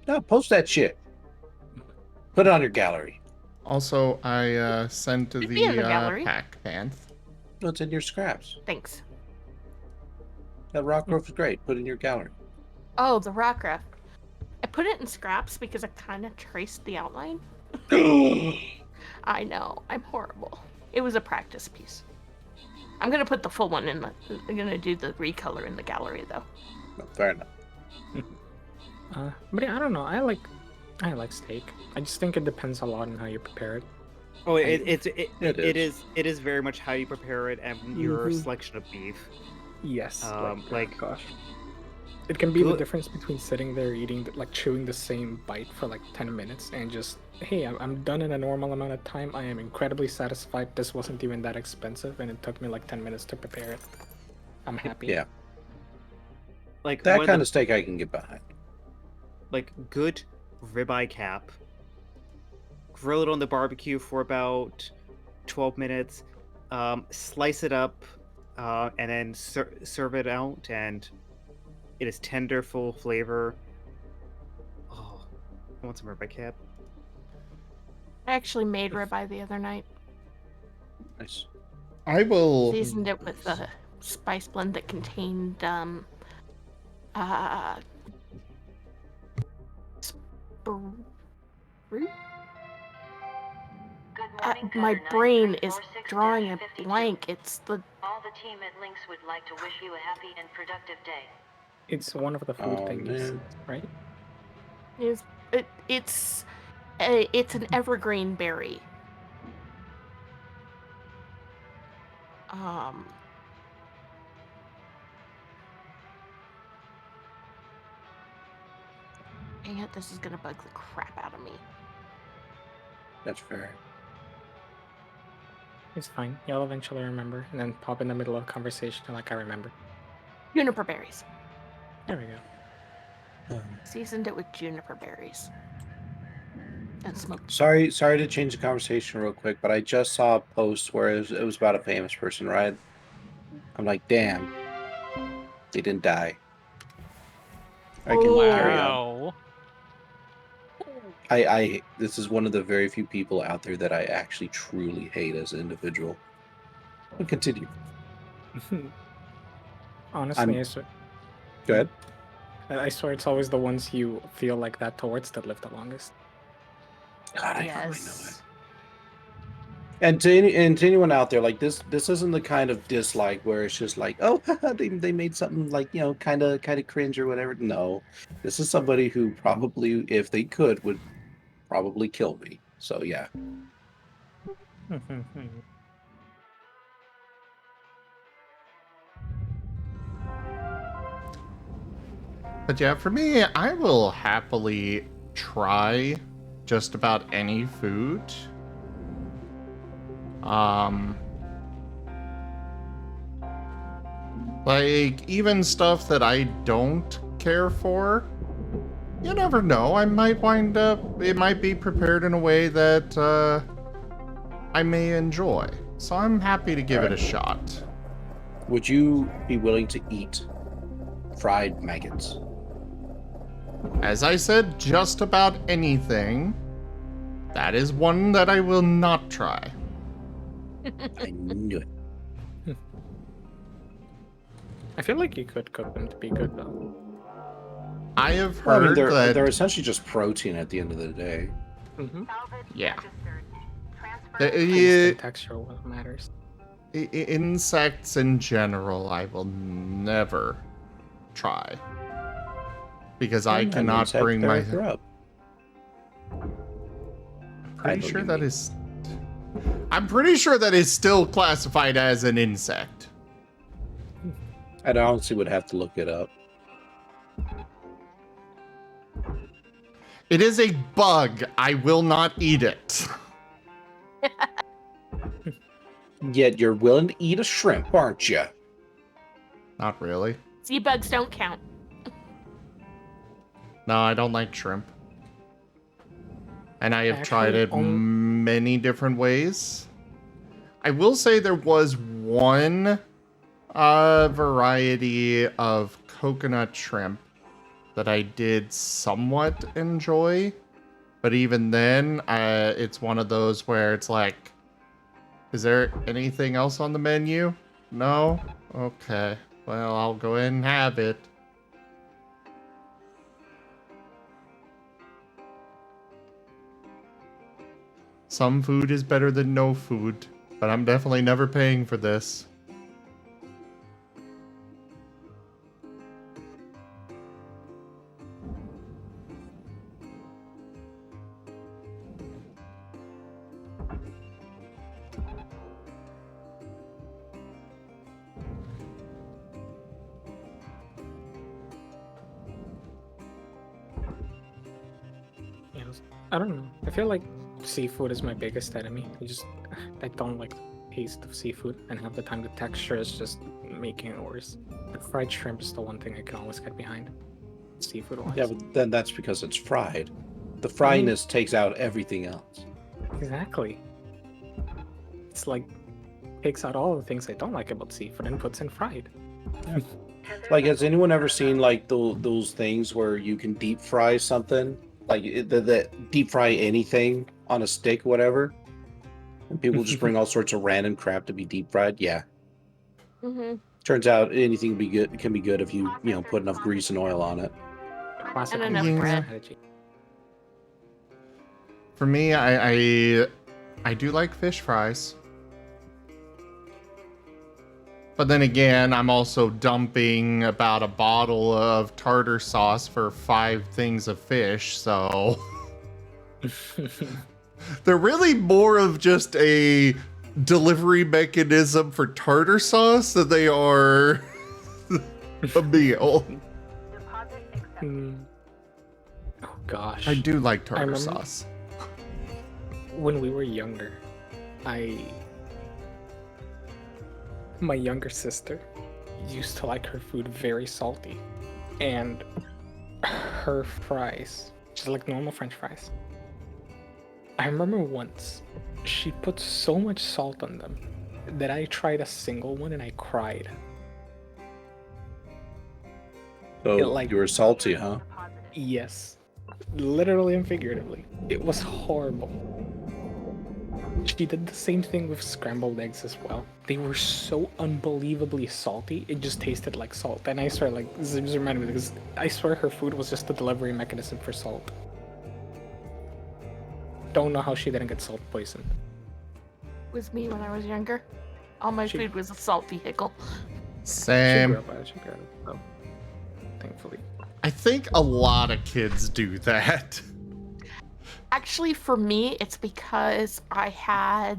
No, post that shit. Put it on your gallery. Also, I sent It'd be in the the gallery. pack, Panth. No, it's in your scraps. Thanks. That rock growth is great. Put it in your gallery. Oh, the rock craft. I put it in scraps because I kind of traced the outline. I know. I'm horrible. It was a practice piece. I'm gonna put the full one in I'm gonna do the recolor in the gallery though. No, fair enough. But yeah, I don't know. I like steak. I just think it depends a lot on how you prepare it. Oh, it is very much how you prepare it and your selection of beef. Yes. Gosh. It can be the difference between sitting there eating, like chewing the same bite for like 10 minutes and just, hey, I'm done in a normal amount of time. I am incredibly satisfied. This wasn't even that expensive and it took me like 10 minutes to prepare it. I'm happy. Yeah. Like that kind of steak I can get behind. Like good ribeye cap. Grill it on the barbecue for about 12 minutes. Slice it up and then serve it out, and it is tender, full flavor. Oh, I want some ribeye cap. I actually made ribeye the other night. Nice. I will Seasoned it with a spice blend that contained my brain is drawing a blank. It's the All the team at Lynx would like to wish you a happy and productive day. It's one of the food things, man. right? It's an evergreen berry. Dang it, this is gonna bug the crap out of me. That's fair. It's fine. You'll eventually remember, and then pop in the middle of a conversation like I remember. Juniper berries. There we go. Seasoned it with juniper berries. And smoked. Sorry to change the conversation real quick, but I just saw a post where it was about a famous person, right? I'm like, damn, they didn't die. I can carry on. I this is one of the very few people out there that I actually truly hate as an individual. I'll continue. Honestly, I swear. Go ahead. I swear it's always the ones you feel like that towards that live the longest. God, I know it. And to anyone out there, like this isn't the kind of dislike where it's just like, oh, they made something like, you know, kind of cringe or whatever. No, this is somebody who probably, if they could, would probably kill me. So yeah. But yeah, for me, I will happily try just about any food. Like, even stuff that I don't care for, you never know, I might wind up, it might be prepared in a way that, I may enjoy. So I'm happy to give it a shot. Would you be willing to eat fried maggots? As I said, just about anything. That is one that I will not try. I knew it. I feel like you could cook them to be good though. I have Well, I mean, heard that... they're essentially just protein at the end of the day. Mm-hmm. Yeah. The texture what matters. Insects in general, I will never try. Because I cannot bring my... I'm pretty sure that is still classified as an insect. I honestly would have to look it up. It is a bug. I will not eat it. Yet you're willing to eat a shrimp, aren't you? Not really. Sea bugs don't count. No, I don't like shrimp. And I have tried it many different ways. I will say there was one variety of coconut shrimp that I did somewhat enjoy. But even then, it's one of those where it's like, is there anything else on the menu? No? Okay. Well, I'll go ahead and have it. Some food is better than no food, but I'm definitely never paying for this. I don't know. I feel like seafood is my biggest enemy. I don't like the taste of seafood, and half the time the texture is just making it worse. The fried shrimp is the one thing I can always get behind. Seafood wise. Yeah, but then that's because it's fried. The fryness takes out everything else. Exactly. It's like takes out all the things I don't like about seafood and puts in fried. Yeah. Like, has anyone ever seen like those things where you can deep fry something? Like the deep fry anything on a stick, whatever. And people just bring all sorts of random crap to be deep fried. Yeah. Mm-hmm. Turns out anything can be good if you put enough grease and oil on it. And enough bread. For me, I do like fish fries. But then again, I'm also dumping about a bottle of tartar sauce for 5 things of fish, so... They're really more of just a delivery mechanism for tartar sauce than they are a meal. Oh gosh. I do like tartar sauce. When we were younger, my younger sister used to like her food very salty, and her fries, just like normal French fries. I remember once she put so much salt on them that I tried a single one and I cried. So you were salty, huh? Yes, literally and figuratively. It was horrible. She did the same thing with scrambled eggs as well. They were so unbelievably salty, it just tasted like salt. And I swear, like, this reminded me, because I swear her food was just a delivery mechanism for salt. Don't know how she didn't get salt poisoned. It was me when I was younger. All my food was a salt vehicle. Same. She grew up, so, thankfully. I think a lot of kids do that. Actually, for me, it's because I had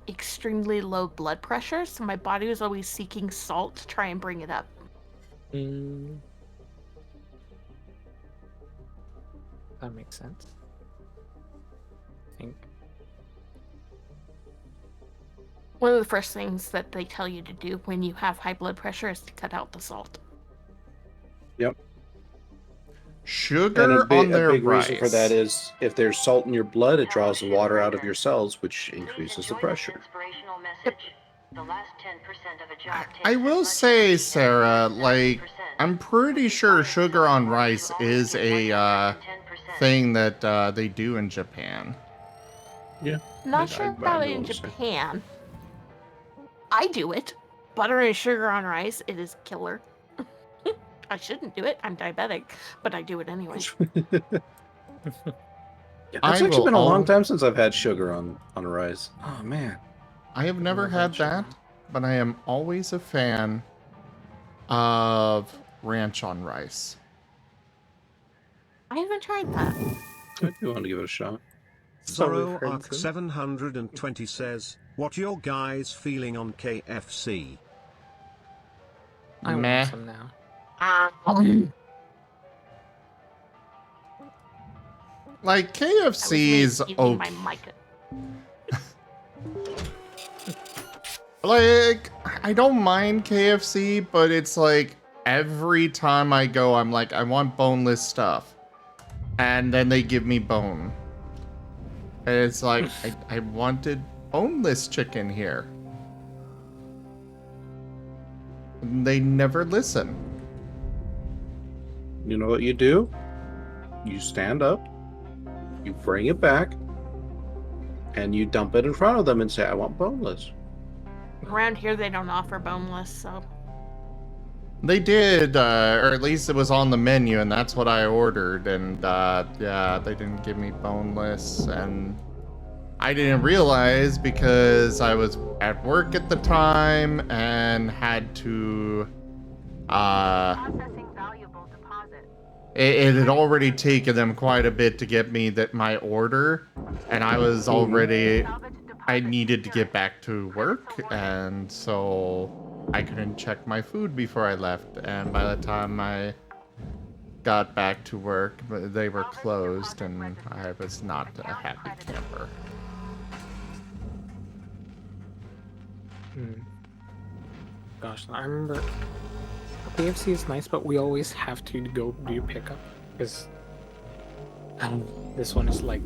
extremely low blood pressure, so my body was always seeking salt to try and bring it up. That makes sense. I think. One of the first things that they tell you to do when you have high blood pressure is to cut out the salt. Yep. Sugar on their rice. A big rice. reason for that is if there's salt in your blood, it draws the water out of your cells, which increases the pressure. Yep. I will say, Sarah, like, I'm pretty sure sugar on rice is a thing that they do in Japan. Yeah. Not sure about it in Japan. I do it. Butter and sugar on rice, it is killer. I shouldn't do it. I'm diabetic, but I do it anyway. It's actually been a long time since I've had sugar on rice. Oh man. I have never had that, but I am always a fan of ranch on rice. I haven't tried that. I do want to give it a shot. Zorro Arc 720 says, "What your guys feeling on KFC?" I Meh. want some now. Like, KFC's okay. Like, I don't mind KFC, but it's like, every time I go, I'm like, I want boneless stuff. And then they give me bone. And it's like, I wanted boneless chicken here. And they never listen. You know what you do? You stand up, you bring it back, and you dump it in front of them and say, I want boneless. Around here, they don't offer boneless, so. They did, or at least it was on the menu, and that's what I ordered. And yeah, they didn't give me boneless, and I didn't realize because I was at work at the time and had to. It had already taken them quite a bit to get me my order, and I was already. I needed to get back to work, and so I couldn't check my food before I left. And by the time I got back to work, they were closed, and I was not a happy camper. Gosh, I remember KFC is nice, but we always have to go do pickup because this one is like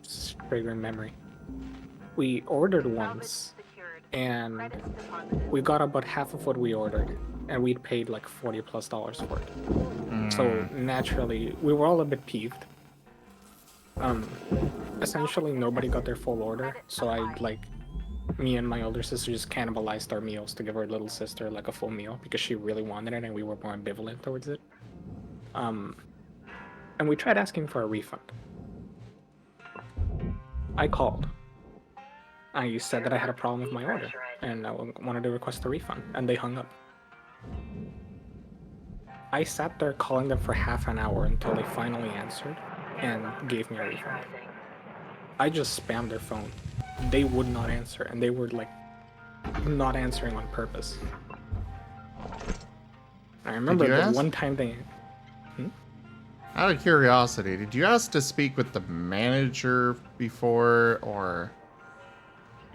triggering memory. We ordered once, and we got about half of what we ordered, and we'd paid like $40+ for it. So naturally, we were all a bit peeved. Essentially, nobody got their full order, so me and my older sister just cannibalized our meals to give our little sister like a full meal because she really wanted it, and we were more ambivalent towards it. And we tried asking for a refund. I called. I said that I had a problem with my order, and I wanted to request a refund, and they hung up. I sat there calling them for half an hour until they finally answered and gave me a refund. I just spammed their phone. They would not answer, and they were like not answering on purpose. I remember the one time they... Out of curiosity, did you ask to speak with the manager before, or...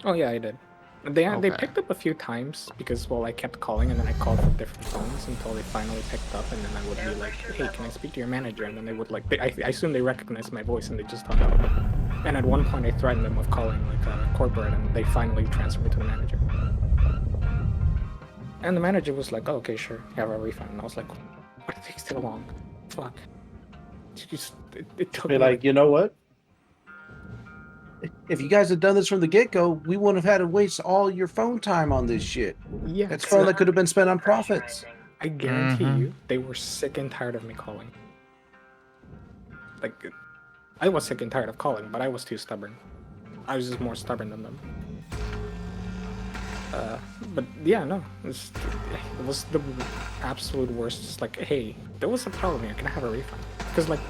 Oh yeah, I did. They picked up a few times because, well, I kept calling, and then I called from different phones until they finally picked up, and then I would be like, hey, can I speak to your manager? And then they would like, I assume they recognized my voice, and they just hung up. And at one point I threatened them with calling like a corporate, and they finally transferred me to the manager. And the manager was like, oh, okay, sure, you have a refund. And I was like, why did it take so long? Fuck. It took me like, you know what? If you guys had done this from the get-go, we wouldn't have had to waste all your phone time on this shit. Yeah, that's phone that could have been spent on profits. I guarantee you, they were sick and tired of me calling. Like, I was sick and tired of calling, but I was too stubborn. I was just more stubborn than them. But yeah, no, it was the absolute worst. Just like, hey, there was a problem here. Can I have a refund? Because like,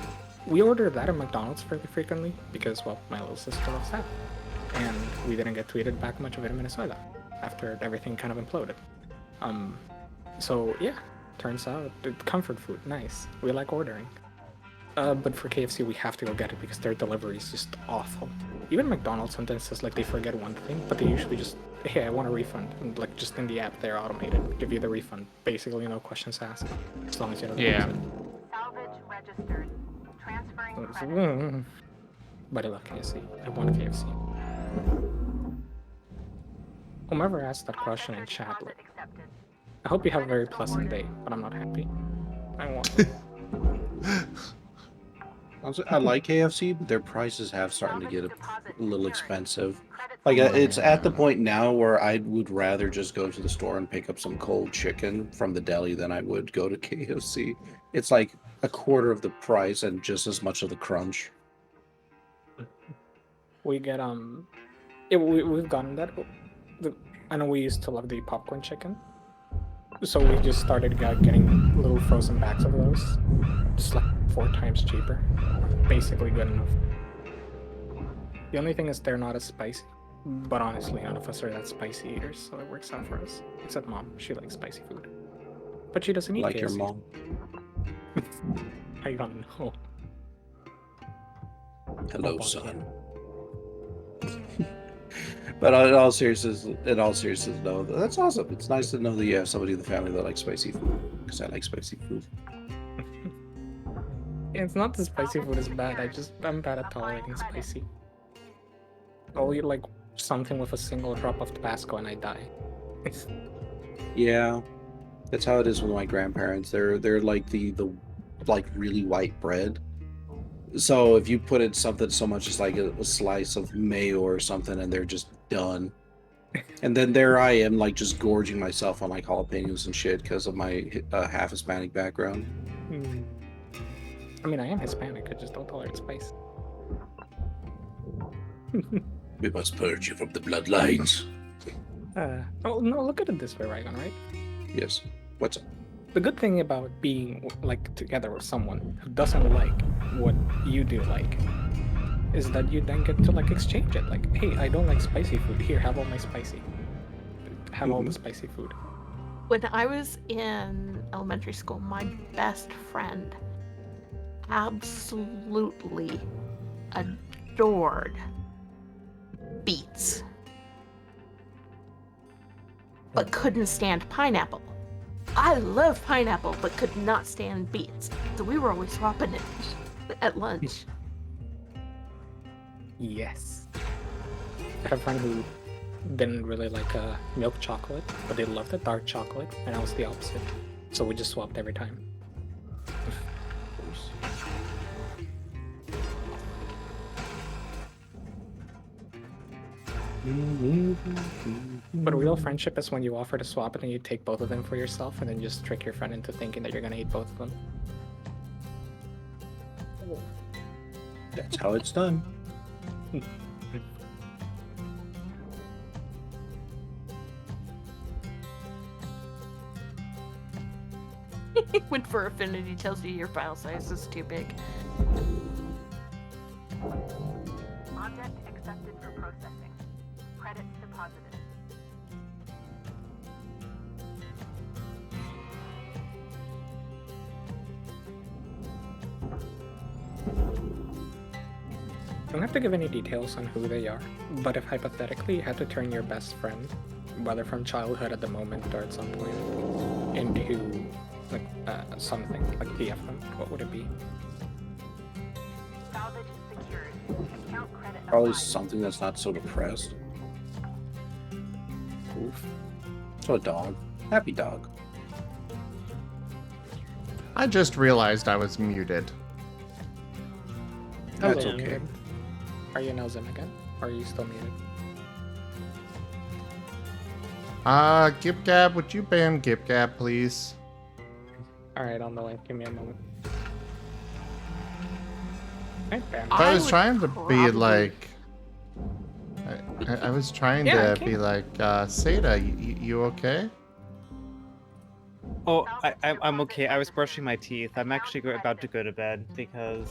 we ordered that at McDonald's fairly frequently because, well, my little sister loves that, and we didn't get tweeted back much of it in Minnesota after everything kind of imploded. So yeah, turns out comfort food, nice. We like ordering. But for KFC, we have to go get it because their delivery is just awful. Even McDonald's sometimes says like they forget one thing, but they usually just, hey, I want a refund, and like just in the app they're automated, give you the refund. Basically, no questions asked, as long as you don't use it. Salvage registered. Transferring But I love KFC. I want KFC. Whomever asked that question in chat, like, I hope you have a very pleasant day, but I'm not happy. I want. I like KFC, but their prices have started to get a little expensive. Like, it's at the point now where I would rather just go to the store and pick up some cold chicken from the deli than I would go to KFC. It's like a quarter of the price and just as much of the crunch. We get yeah, we've gotten that. I know we used to love the popcorn chicken, so we just started getting little frozen bags of those, just like 4 times cheaper. Basically good enough. The only thing is they're not as spicy, but honestly, none of us are that spicy eaters, so it works out for us. Except Mom, she likes spicy food, but she doesn't eat Like KFC. your mom. I don't know. Hello, son. But in all seriousness, no, that's awesome. It's nice to know that you have somebody in the family that likes spicy food, because I like spicy food. It's not the spicy food is bad. I'm bad at tolerating spicy. I'll eat like something with a single drop of Tabasco and I die. Yeah, that's how it is with my grandparents. They're like the like really white bread. So if you put in something so much as like a slice of mayo or something, and they're just done. And then there I am, like just gorging myself on like jalapenos and shit because of my half Hispanic background. I mean, I am Hispanic. I just don't tolerate spice. We must purge you from the bloodlines. Oh no, look at it this way, Rygon, right? Yes. What's up? The good thing about being like together with someone who doesn't like what you do like is that you then get to like exchange it. Like, hey, I don't like spicy food. Here, have all my spicy. Have all the spicy food. When I was in elementary school, my best friend absolutely adored beets, but couldn't stand pineapple. I love pineapple, but could not stand beets. So we were always swapping it at lunch. Yes. I had a friend who didn't really like milk chocolate, but they loved the dark chocolate, and I was the opposite. So we just swapped every time. But real friendship is when you offer to swap it and you take both of them for yourself and then just trick your friend into thinking that you're gonna eat both of them. That's how it's done. When for affinity tells you your file size is too big. Object accepted for processing. Credit deposited. You don't have to give any details on who they are, but if hypothetically you had to turn your best friend, whether from childhood at the moment or at some point, into like something, like TF them, what would it be? Salvage secured. Account credit Probably applied. something that's not so depressed. Oof. So a dog. Happy dog. I just realized I was muted. That's Hello, okay. muted. Are you now Zim again? Or are you still muted? Gib Gab, would you ban Gib Gab, please? Alright, on the way. Give me a moment. Right, bam. I was would trying to be probably- like... I was trying Yeah, I to be like, Seda, you okay? Oh, I'm okay. I was brushing my teeth. I'm actually about to go to bed because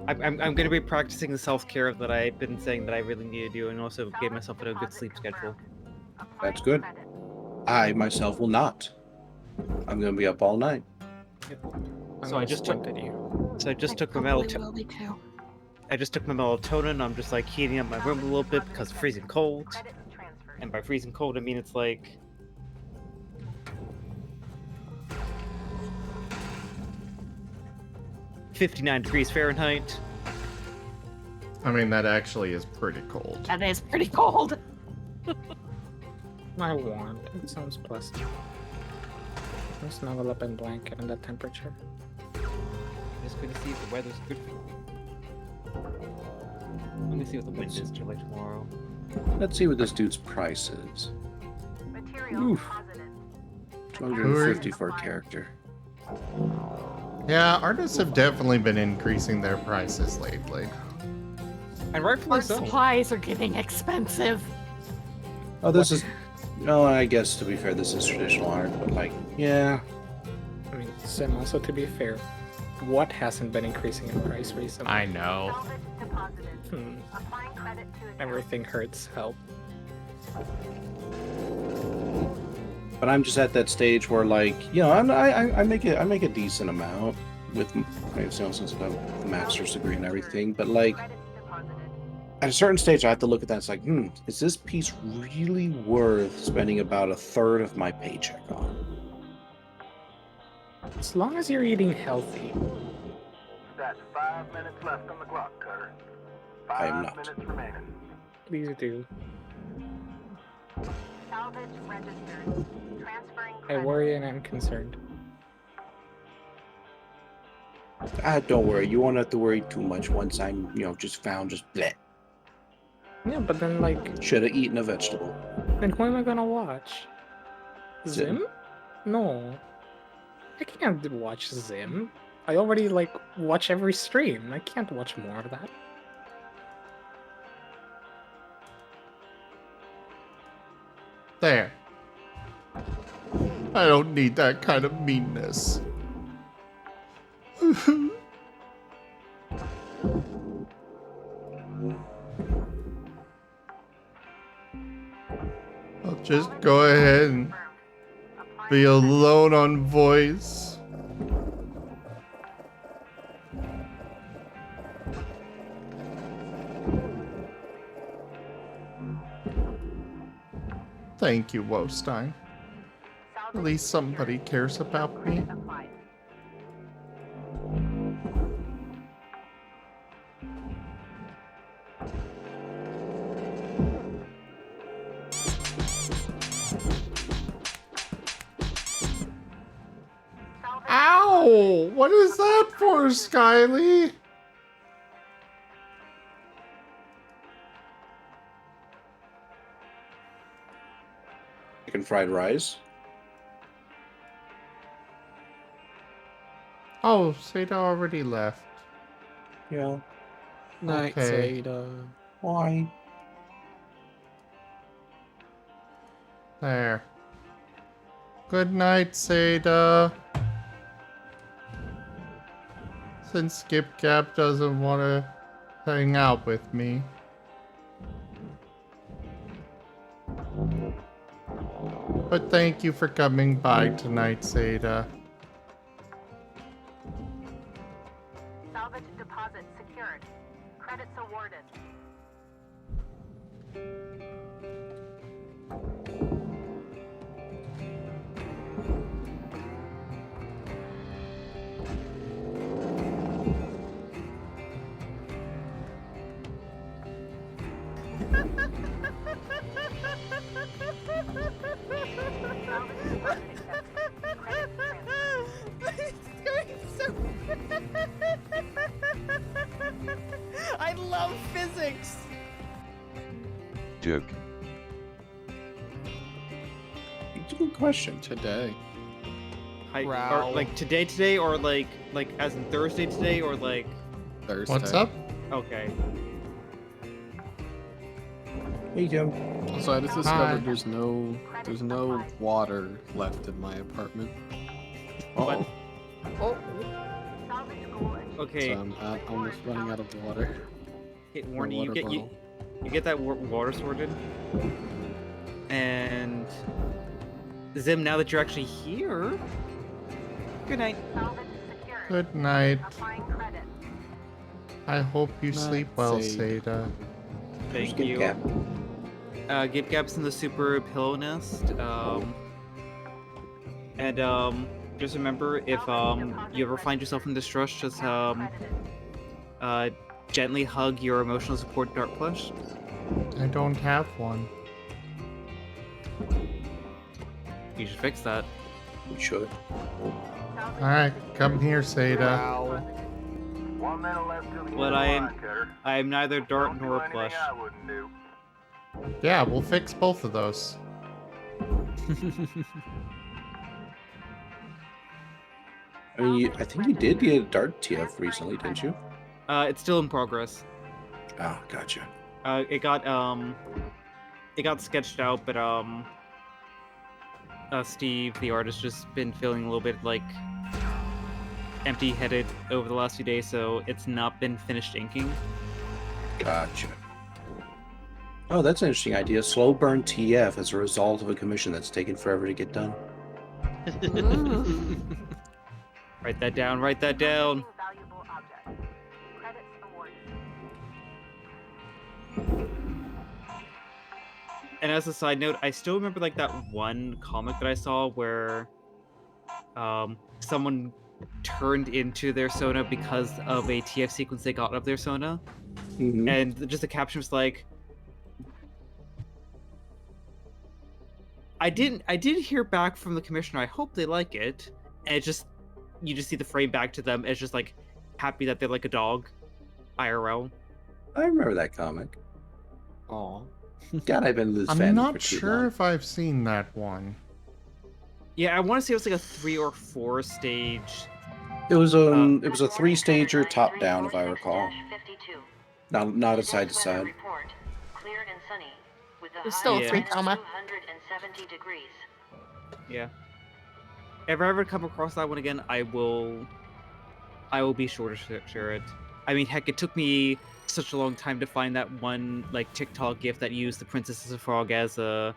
I'm going to be practicing the self-care that I've been saying that I really need to do, and also give myself a good sleep schedule. That's good. I myself will not. I'm gonna be up all night. So I just took my Will be too. I just took my melatonin. I'm just like heating up my room a little bit because it's freezing cold. And by freezing cold, I mean it's like 59 degrees Fahrenheit. I mean, that actually is pretty cold. That is pretty cold. I want. It sounds pleasant. Just snuggle up in blanket and that temperature. Just gonna see if the weather's good for me. Let me see what the wind is till like tomorrow. Let's see what this dude's price is. Material Oof. deposited. 250 for a character. Yeah, artists have definitely been increasing their prices lately. And rightfully Our so. supplies are getting expensive. Oh, this is. Oh, I guess to be fair, this is traditional art, but like, yeah. I mean, Sim, also to be fair, what hasn't been increasing in price recently? I know. Salvage deposited. Applying credit to account. Everything hurts help. But I'm just at that stage where, like, you know, I make a decent amount with, you know, since I have a master's degree and everything. But like, Credits deposited. at a certain stage, I have to look at that. It's like, is this piece really worth spending about a third of my paycheck on? As long as you're eating healthy. That's 5 minutes left on the clock, Cutter. I am 5 not. minutes remaining. Please do. Salvage registered. Transferring I credit. worry and I'm concerned. Don't worry. You won't have to worry too much once I'm, you know, just found just bleh. Yeah, but then like, Should have eaten a vegetable. then who am I gonna watch? Zim. Zim? No. I can't watch Zim. I already like watch every stream. I can't watch more of that. There. I don't need that kind of meanness. I'll just go ahead and be alone on voice. Thank you, Wostein. At least somebody cares about me. Applied. Ow! What is that for, Skyly? Chicken fried rice. Oh, Seda already left. Yeah. Night, Okay. Seda. Why? There. Good night, Seda. Since Skip Gap doesn't want to hang out with me. But thank you for coming by tonight, Seda. Salvage deposit secured. Credits awarded. I love physics. Joke. It's a good question. Today. Or like today, or like as in Thursday today, or like Thursday. What's up? okay. Hey, Jim. So I just Hi. discovered there's no water left in my apartment. What? Salvage goal achieved. Okay. So I'm almost running out of water. Hey, My Warnie, water bottle. you get that water sorted, and Zim. Now that you're actually here, good night. Salvage secured. Good night. Applying credit. I hope you sleep well, Seda. Seda. Thank Skip you. Gap. Gip Gap's in the super pillow nest. Just remember, if you ever find yourself in distress, just Credited. gently hug your emotional support dart plush. I don't have one. You should fix that. We should. Alright, come here, Seda. Wow. 1 minute left till the But end of the line, Cutter. I am neither dart Don't do nor anything plush. I wouldn't do. Yeah, we'll fix both of those. I mean, I think you did get a Dart TF recently, didn't you? It's still in progress. Ah, gotcha. It got sketched out, but Steve, the artist, just been feeling a little bit like empty-headed over the last few days, so it's not been finished inking. Gotcha. Oh, that's an interesting idea. Slow burn TF as a result of a commission that's taken forever to get done. Write that down. Write that down. Valuable object. Credits awarded. And as a side note, I still remember like that one comic that I saw where someone turned into their Sona because of a TF sequence they got of their Sona. Mm-hmm. And just the caption was like, I didn't hear back from the commissioner. I hope they like it. And it just, you just see the frame back to them. It's just like happy that they're like a dog, IRL. I remember that comic. Aw. God, I've been this fan I'm for not too sure long. if I've seen that one. Yeah, I want to say it was like a 3 or 4 stage. It was a 3-stager top down, if I recall. Not a side to side. It's still a Yeah. 3 comma. Yeah. If I ever come across that one again, I will be sure to share it. I mean, heck, it took me such a long time to find that one like TikTok gif that used the Princess as a Frog as a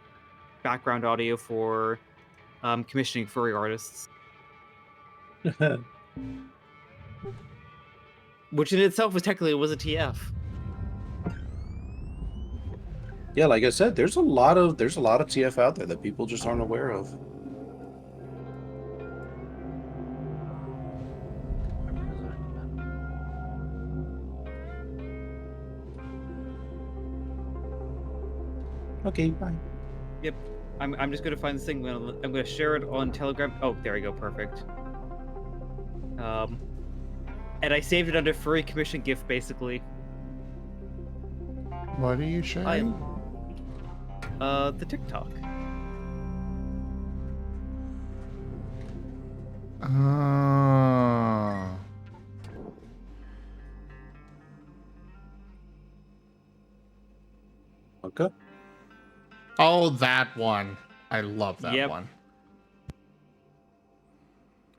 background audio for commissioning furry artists. Which in itself was technically was a TF. Yeah, like I said, there's a lot of TF out there that people just aren't aware of. Okay, bye. Yep. I'm just gonna find this thing. I'm gonna share it on Telegram. Oh, there we go. Perfect. And I saved it under furry commission gift, basically. What are you sharing? The TikTok. Okay. Oh, that one. I love that Yep. one.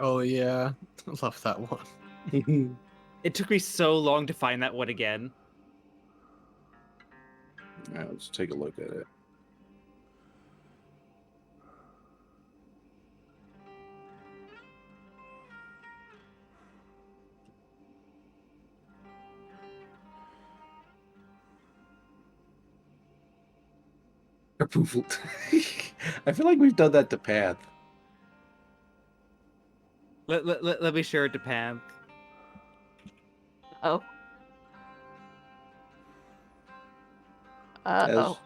Oh yeah, I love that one. It took me so long to find that one again. Alright, let's take a look at it. Approval. I feel like we've done that to Path. Let me share it to Pam. Oh. Uh-oh.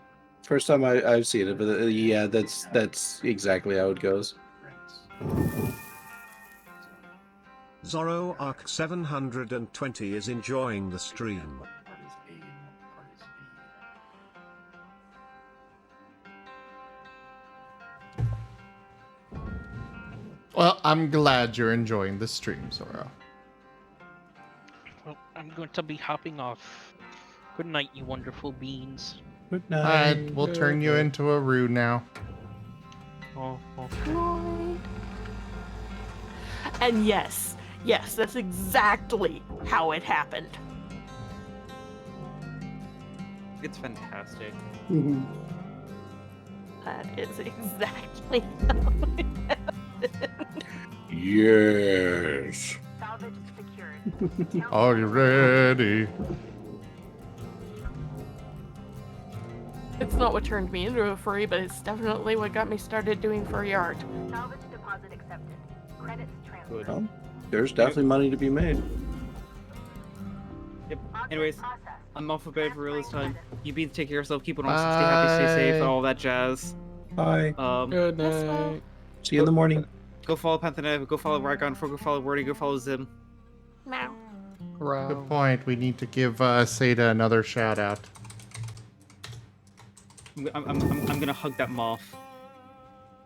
First time I've seen it, but yeah, that's exactly how it goes. Zorro Arc 720 is enjoying the stream. Well, I'm glad you're enjoying the stream, Zoro. Well, I'm going to be hopping off. Good night, you wonderful beans. Good Alright, we'll turn you into a Roo now. Oh. And yes, that's exactly how it happened. It's fantastic. That is exactly how it happened. Yes. Salvage secured. Are you ready? It's not what turned me into a furry, but it's definitely what got me started doing furry art. Salvage deposit accepted. Credits transferred. Well, there's definitely money to be made. Yep. Object Anyways, processed. I'm off for bed for real this time. You be take care of yourself, keep it on 60, Bye. happy, stay safe, all that jazz. Bye. Good night. See you in the morning. Go follow Panthana, go follow Rygon, go follow Wordy, go follow Zim. Meow. Good point. We need to give Seda another shout out. I'm gonna hug that moth.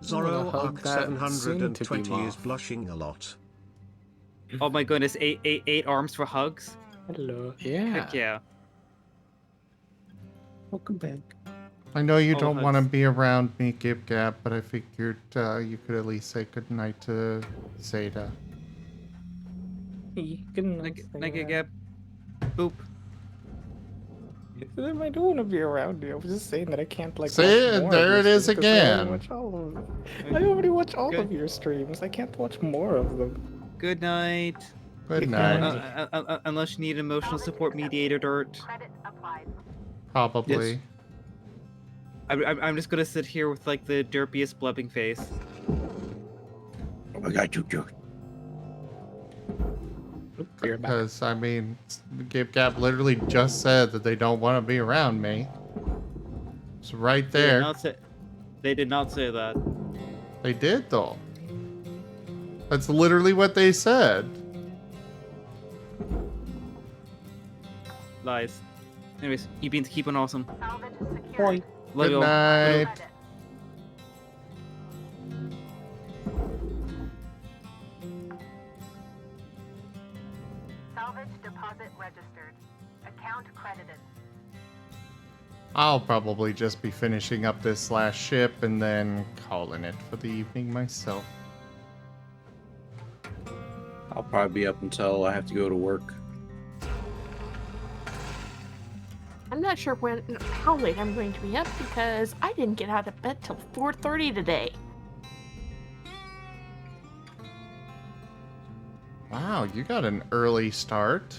Zorro hug Arc that 720 soon-to-be is moth. blushing a lot. Oh my goodness, eight arms for hugs? Hello. Yeah. Heck yeah. Welcome back. I know you All don't want to hugs. be around me, Gib Gab, but I figured you could at least say goodnight to Seda. Good night. Nike Gab. Boop. I don't want to be around you. I was just saying that I can't like. See, watch more of there your it is streams 'cause again. I already watch all Good. of your streams. I can't watch more of them. Good night. Good night. Unless you need emotional support mediator dirt. Credit applied. Probably. Yes. I'm just gonna sit here with like the derpiest blubbing face. I got you, Joe. You're back. Because, I mean, Gib Gab literally just said that they don't want to be around me. It's right there. They did not say that. They did, though. That's literally what they said. Lies. Anyways, you beans keep on awesome. Salvage secured. Point. Love Good you all. night. Credit. Salvage deposit registered. Account credited. I'll probably just be finishing up this last ship and then calling it for the evening myself. I'll probably be up until I have to go to work. I'm not sure how late I'm going to be up because I didn't get out of bed till 4:30 today. Wow, you got an early start.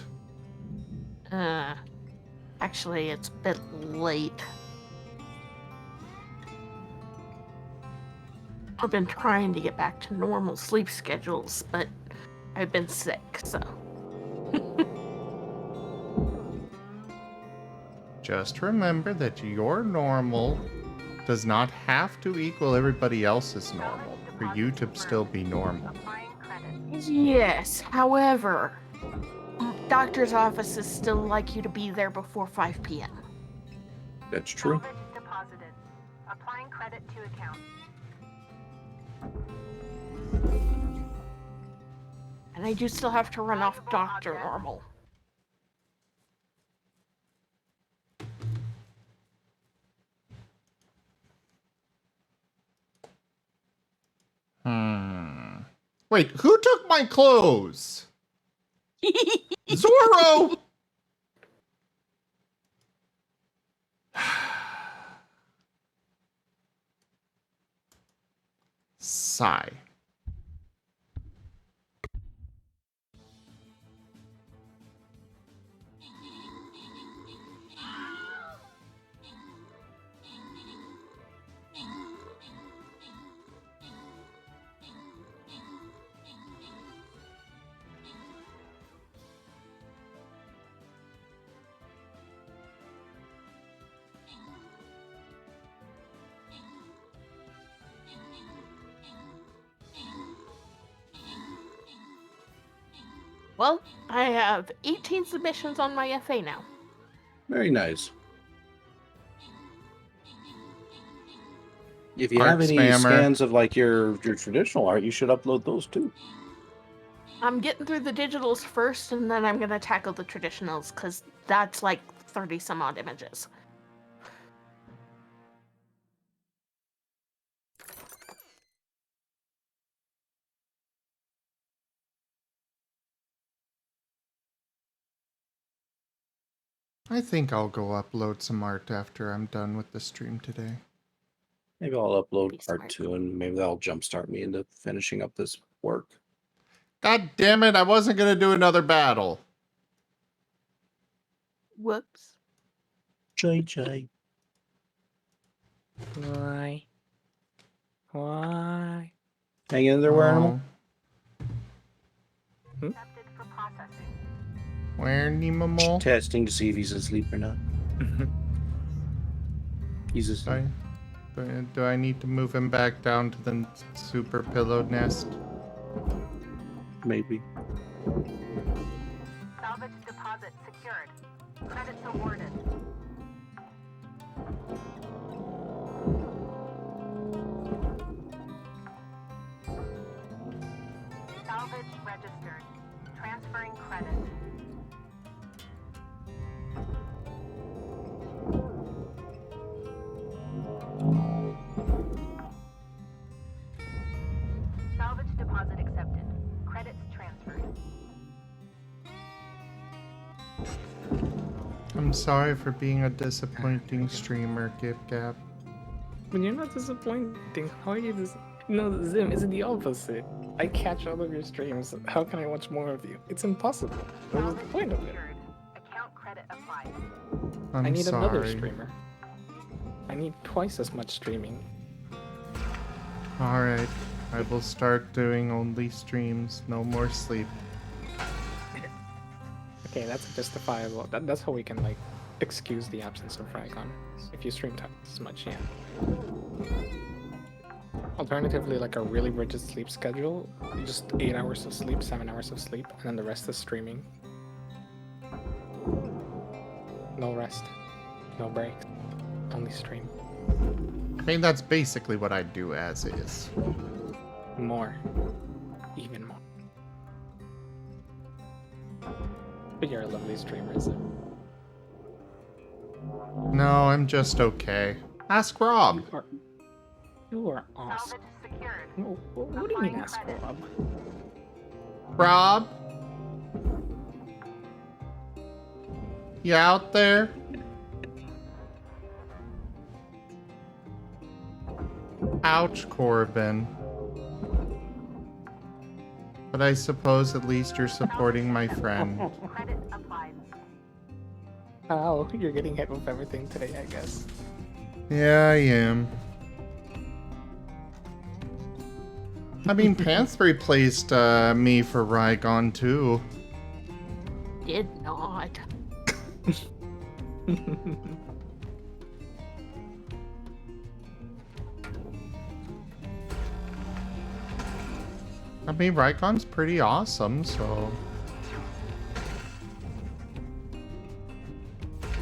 Actually, it's a bit late. I've been trying to get back to normal sleep schedules, but I've been sick, so. Just remember that your normal does not have to equal everybody else's normal for you to still be normal. Applying credit. Yes, however, doctor's offices still like you to be there before 5 p.m. That's true. Salvage deposited. Applying credit to account. And I do still have to run off doctor normal. Wait, who took my clothes? Zorro! Sigh. Well, I have 18 submissions on my FA now. Very nice. If you Art have any spammer. scans of like your traditional art, you should upload those too. I'm getting through the digitals first, and then I'm gonna tackle the traditionals, because that's like 30 some odd images. I think I'll go upload some art after I'm done with the stream today. Maybe I'll upload Be part smart. 2 and maybe that'll jumpstart me into finishing up this work. God damn it, I wasn't gonna do another battle. Whoops. Jay. Why? Why? Hang in there, Animal. Accepted for processing. Where Nemo? Testing to see if he's asleep or not. He's asleep. Sorry. Do I need to move him back down to the super pillow nest? Maybe. Salvage deposit secured. Credits awarded. Salvage registered. Transferring credit. Salvage deposit accepted. Credits transferred. I'm sorry for being a disappointing streamer, GipGap. But you're not disappointing. How are you No, Zim, it's the opposite. I catch all of your streams. How can I watch more of you? It's impossible. What was the point of it? Account credit applied. I'm I need another sorry. streamer. I need twice as much streaming. Alright, I will start doing only streams, no more sleep. Okay, that's justifiable. That's how we can like excuse the absence of Rygon. If you stream twice as much, yeah. Alternatively, like a really rigid sleep schedule, just 8 hours of sleep, 7 hours of sleep, and then the rest is streaming. No rest, no breaks, only stream. I mean, that's basically what I do as is. More, even more. But you're a lovely streamer, is it? No, I'm just okay. Ask Rob. You are awesome. What do you mean, ask Rob? Rob? You out there? Ouch, Corbin. But I suppose at least you're supporting my friend. Oh, you're getting hit with everything today, I guess. Yeah, I am. I mean, Panther replaced me for Rygon too. Did not. I mean, Rygon's pretty awesome, so...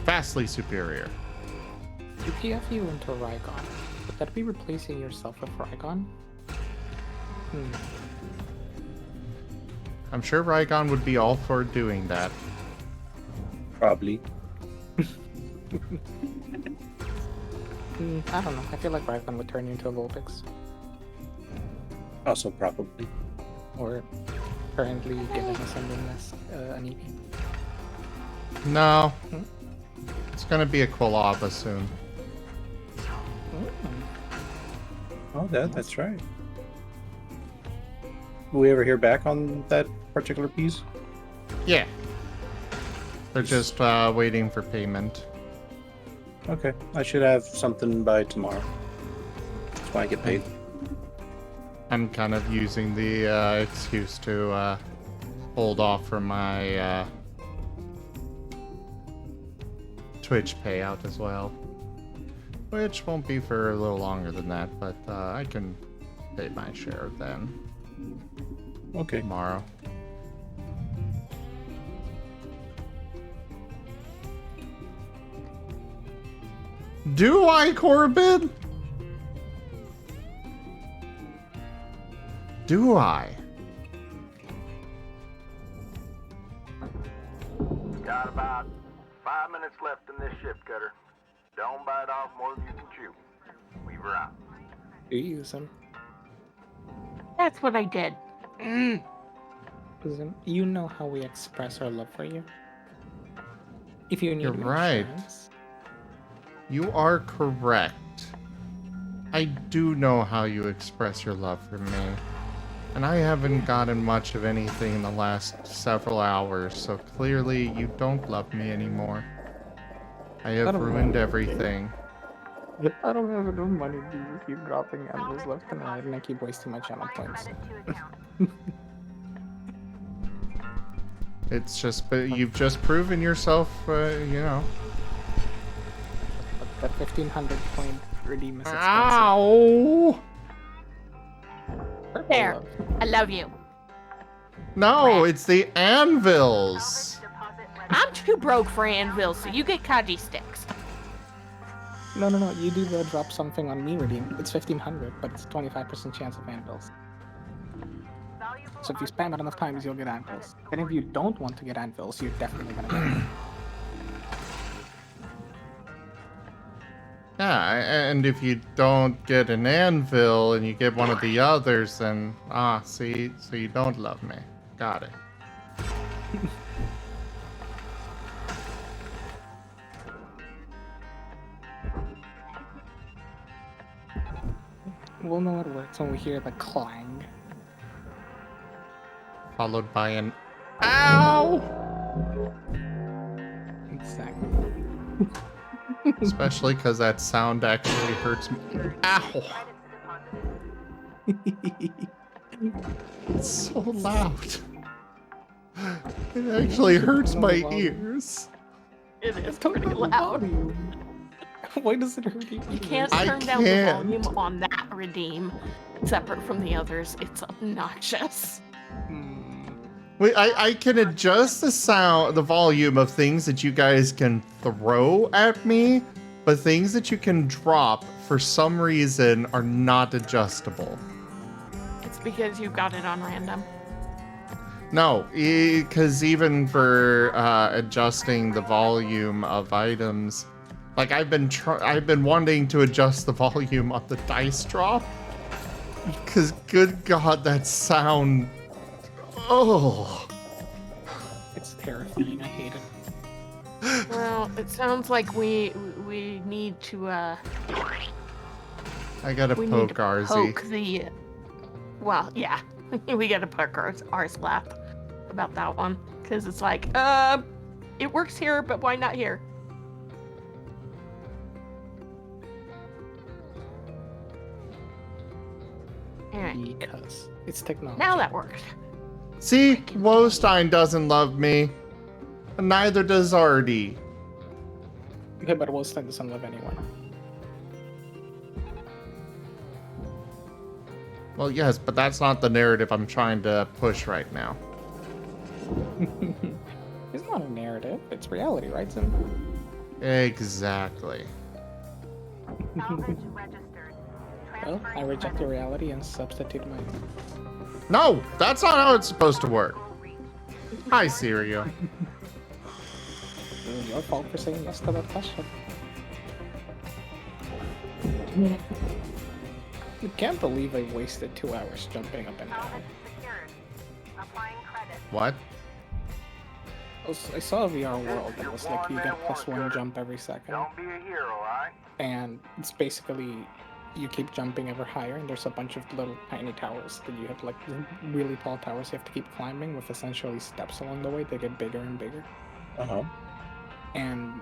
Vastly superior. If you FU into Rygon, would that be replacing yourself with Rygon? I'm sure Rygon would be all for doing that. Probably. I don't know. I feel like Rygon would turn you into a Vulpix. Also probably. Or currently given ascending as an EP. No. It's gonna be a Quilava soon. Oh, that's right. Will we ever hear back on that particular piece? Yeah. They're just waiting for payment. Okay, I should have something by tomorrow. That's why I get paid. I'm kind of using the excuse to hold off for my Twitch payout as well. Which won't be for a little longer than that, but I can pay my share then. Okay. Tomorrow. Do I, Corbin? Do I? Got about 5 minutes left in this ship cutter. Don't bite off more than you can chew. Weaver out. Do you use them? That's what I did. Listen, you know how we express our love for you. If you need You're right. reassurance, You are correct. I do know how you express your love for me. And I haven't gotten much of anything in the last several hours, so clearly you don't love me anymore. I have ruined everything. I don't have enough money to keep dropping embers left and right, and I keep wasting my channel points. It's just, but you've just proven yourself, you know. That 1500 point Redeem is expensive. Ow! There. I love you. No, it's the anvils. I'm too broke for anvils, so you get kaji sticks. No. You do the drop something on me redeem. It's 1500, but it's 25% chance of anvils. So if you spam it enough times, you'll get anvils. And if you don't want to get anvils, you're definitely gonna get them. Yeah, and if you don't get an anvil and you get one of the others, then see, so you don't love me. Got it. We'll know it works when we hear the clang. Followed by an ow! Exactly. Especially because that sound actually hurts me. Ow! It's so loud. It actually hurts my ears. It is pretty loud. Why does it hurt you? You can't turn down the volume on that redeem separate from the others. It's obnoxious. Wait, I can adjust the volume of things that you guys can throw at me, but things that you can drop for some reason are not adjustable. It's because you got it on random. No, because even for adjusting the volume of items, like I've been wanting to adjust the volume on the dice drop, because good God, that sound. Oh, it's terrifying. I hate it. Well, it sounds like we need to I gotta we poke need to Arzy. poke the. Well, yeah, we gotta poke our slap about that one because it's like, it works here, but why not here? Alright. Because it's technology. Now that worked. See, Wostein doesn't love me. And neither does Artie. Okay, but Wolstein doesn't love anyone. Well, yes, but that's not the narrative I'm trying to push right now. It's not a narrative. It's reality, right, Sim? Exactly. Well, I reject the reality and substitute my... No, that's not how it's supposed to work. Hi, Sirio. It was your fault for saying yes to that question. I can't believe I wasted 2 hours jumping up and down. What? I saw a VR world that was like you get +1 jump every second. Don't be a hero, alright? And it's basically you keep jumping ever higher, and there's a bunch of little tiny towers that you have, like really tall towers you have to keep climbing with essentially steps along the way. They get bigger and bigger. And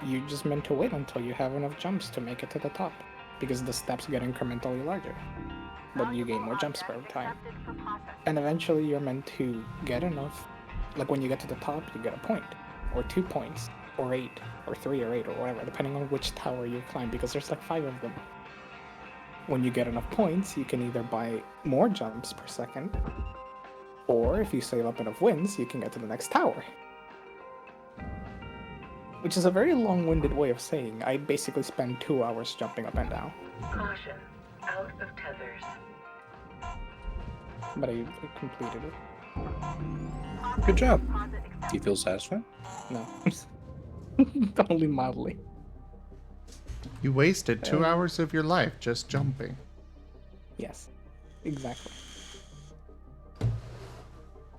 you just meant to wait until you have enough jumps to make it to the top, because the steps get incrementally larger, but you gain more jumps per time. And eventually you're meant to get enough, like when you get to the top, you get a point, or 2 points, or 8, or 3 or 8, or whatever, depending on which tower you climb, because there's like 5 of them. When you get enough points, you can either buy more jumps per second, or if you save up enough wins, you can get to the next tower. Which is a very long-winded way of saying I basically spend 2 hours jumping up and down. Caution, out of tethers. But I completed it. Good job. Do you feel satisfied? No. Only mildly. You wasted 2 hours of your life just jumping. Yes, exactly.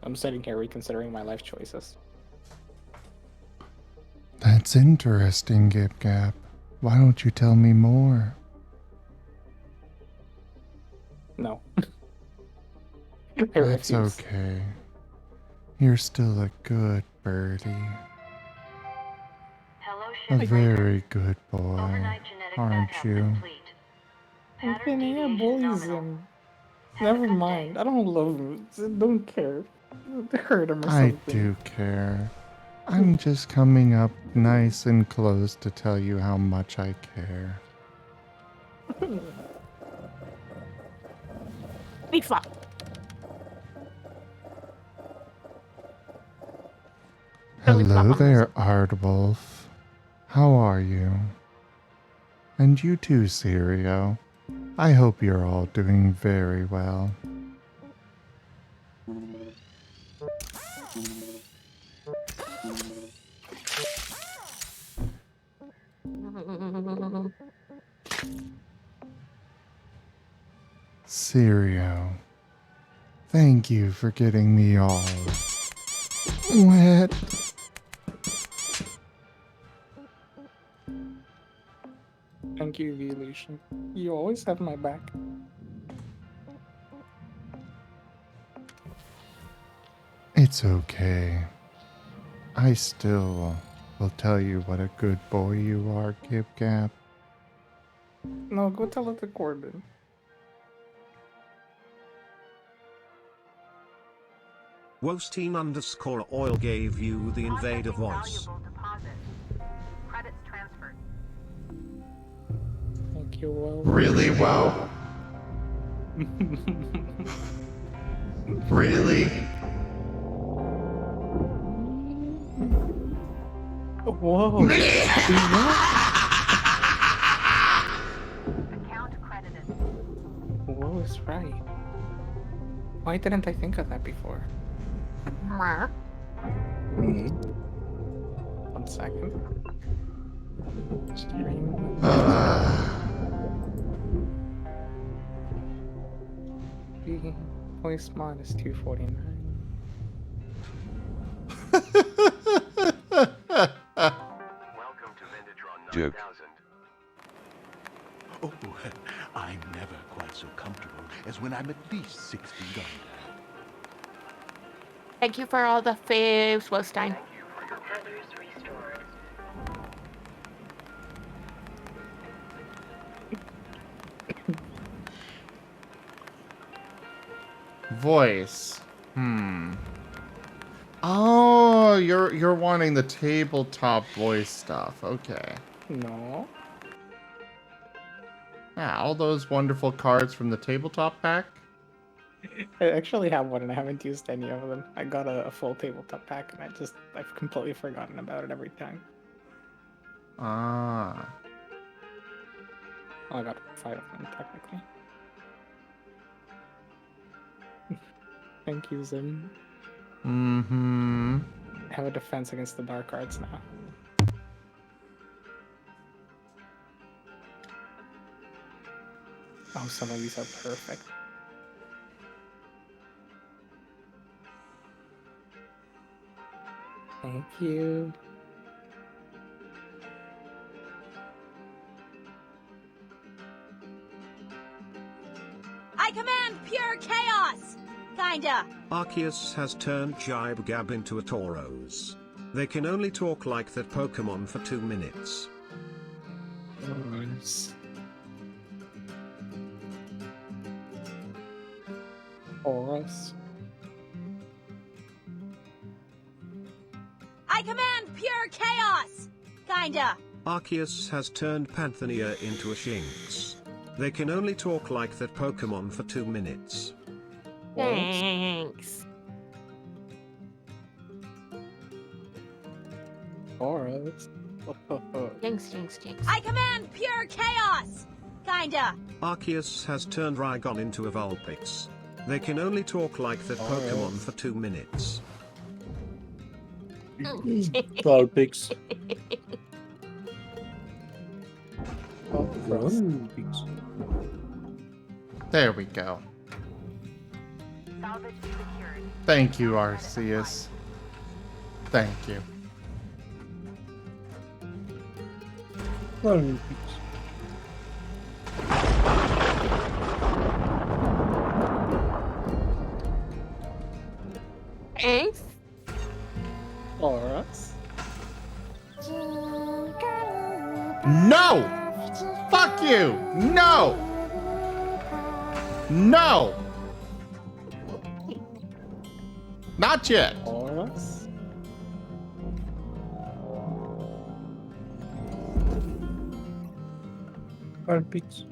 I'm sitting here reconsidering my life choices. That's interesting, Gip Gap. Why don't you tell me more? No. That's okay. You're still a good birdie. A very good boy, aren't you? Okay, bullies him. Never mind. I don't love him. I don't care. Hurt him or I something. do care. I'm just coming up nice and close to tell you how much I care. Be fun. Hello there, Aardwolf. How are you? And you too, Sirio. I hope you're all doing very well. Sirio, thank you for getting me all wet. Thank you, Evolution. You always have my back. It's okay. I still will tell you what a good boy you are, Gib-Gab. No, go tell it to Corbin. Wosteen_oil gave you the invader voice. Credits transferred. Thank you, Will. Really, wow? Really? Whoa. Account credited. Whoa is right. Why didn't I think of that before? 1 second. Stream. Voice mod is 249. Joke. Oh, I'm never quite so comfortable as when I'm at least 6 feet under. Thank you for all the faves, Wostein. Voice. Oh, you're wanting the tabletop voice stuff. Okay. No. Yeah, all those wonderful cards from the tabletop pack. I actually have one and I haven't used any of them. I got a full tabletop pack and I've completely forgotten about it every time. Ah. Oh, I got 5 of them technically. Thank you, Zim. Mm-hmm. I have a defense against the dark arts now. Oh, some of these are perfect. Thank you. I command pure chaos! Kinda. Arceus has turned Jibe-Gab into a Tauros. They can only talk like that Pokemon for 2 minutes. Nice. Taurus. I command pure chaos! Kinda. Arceus has turned Panthania into a Shinx. They can only talk like that Pokemon for 2 minutes. Thanks. Taurus. Jinx, jinx, jinx. I command pure chaos! Kinda. Arceus has turned Rhygon into a Vulpix. They can only talk like that Pokemon for 2 minutes. Vulpix. There we go. Thank you, Arceus. Thank you. Thanks. Taurus. No! Fuck you! No! No! Not yet. Taurus. Vulpix.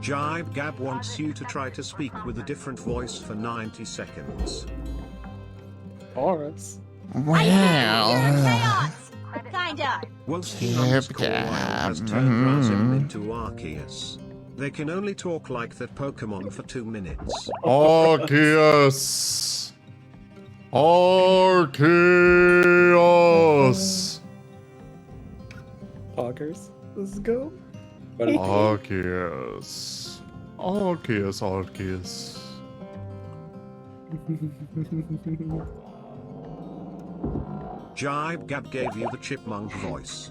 Jibe Gab wants you to try to speak with a different voice for 90 seconds. Boris. Well. Kinda. Wolfstein_Royal has turned Razin into Arceus. They can only talk like that Pokemon for 2 minutes. Arceus. Arceus. Poggers. Let's go. Arceus. Arceus, Arceus. Jibe Gab gave you the chipmunk voice.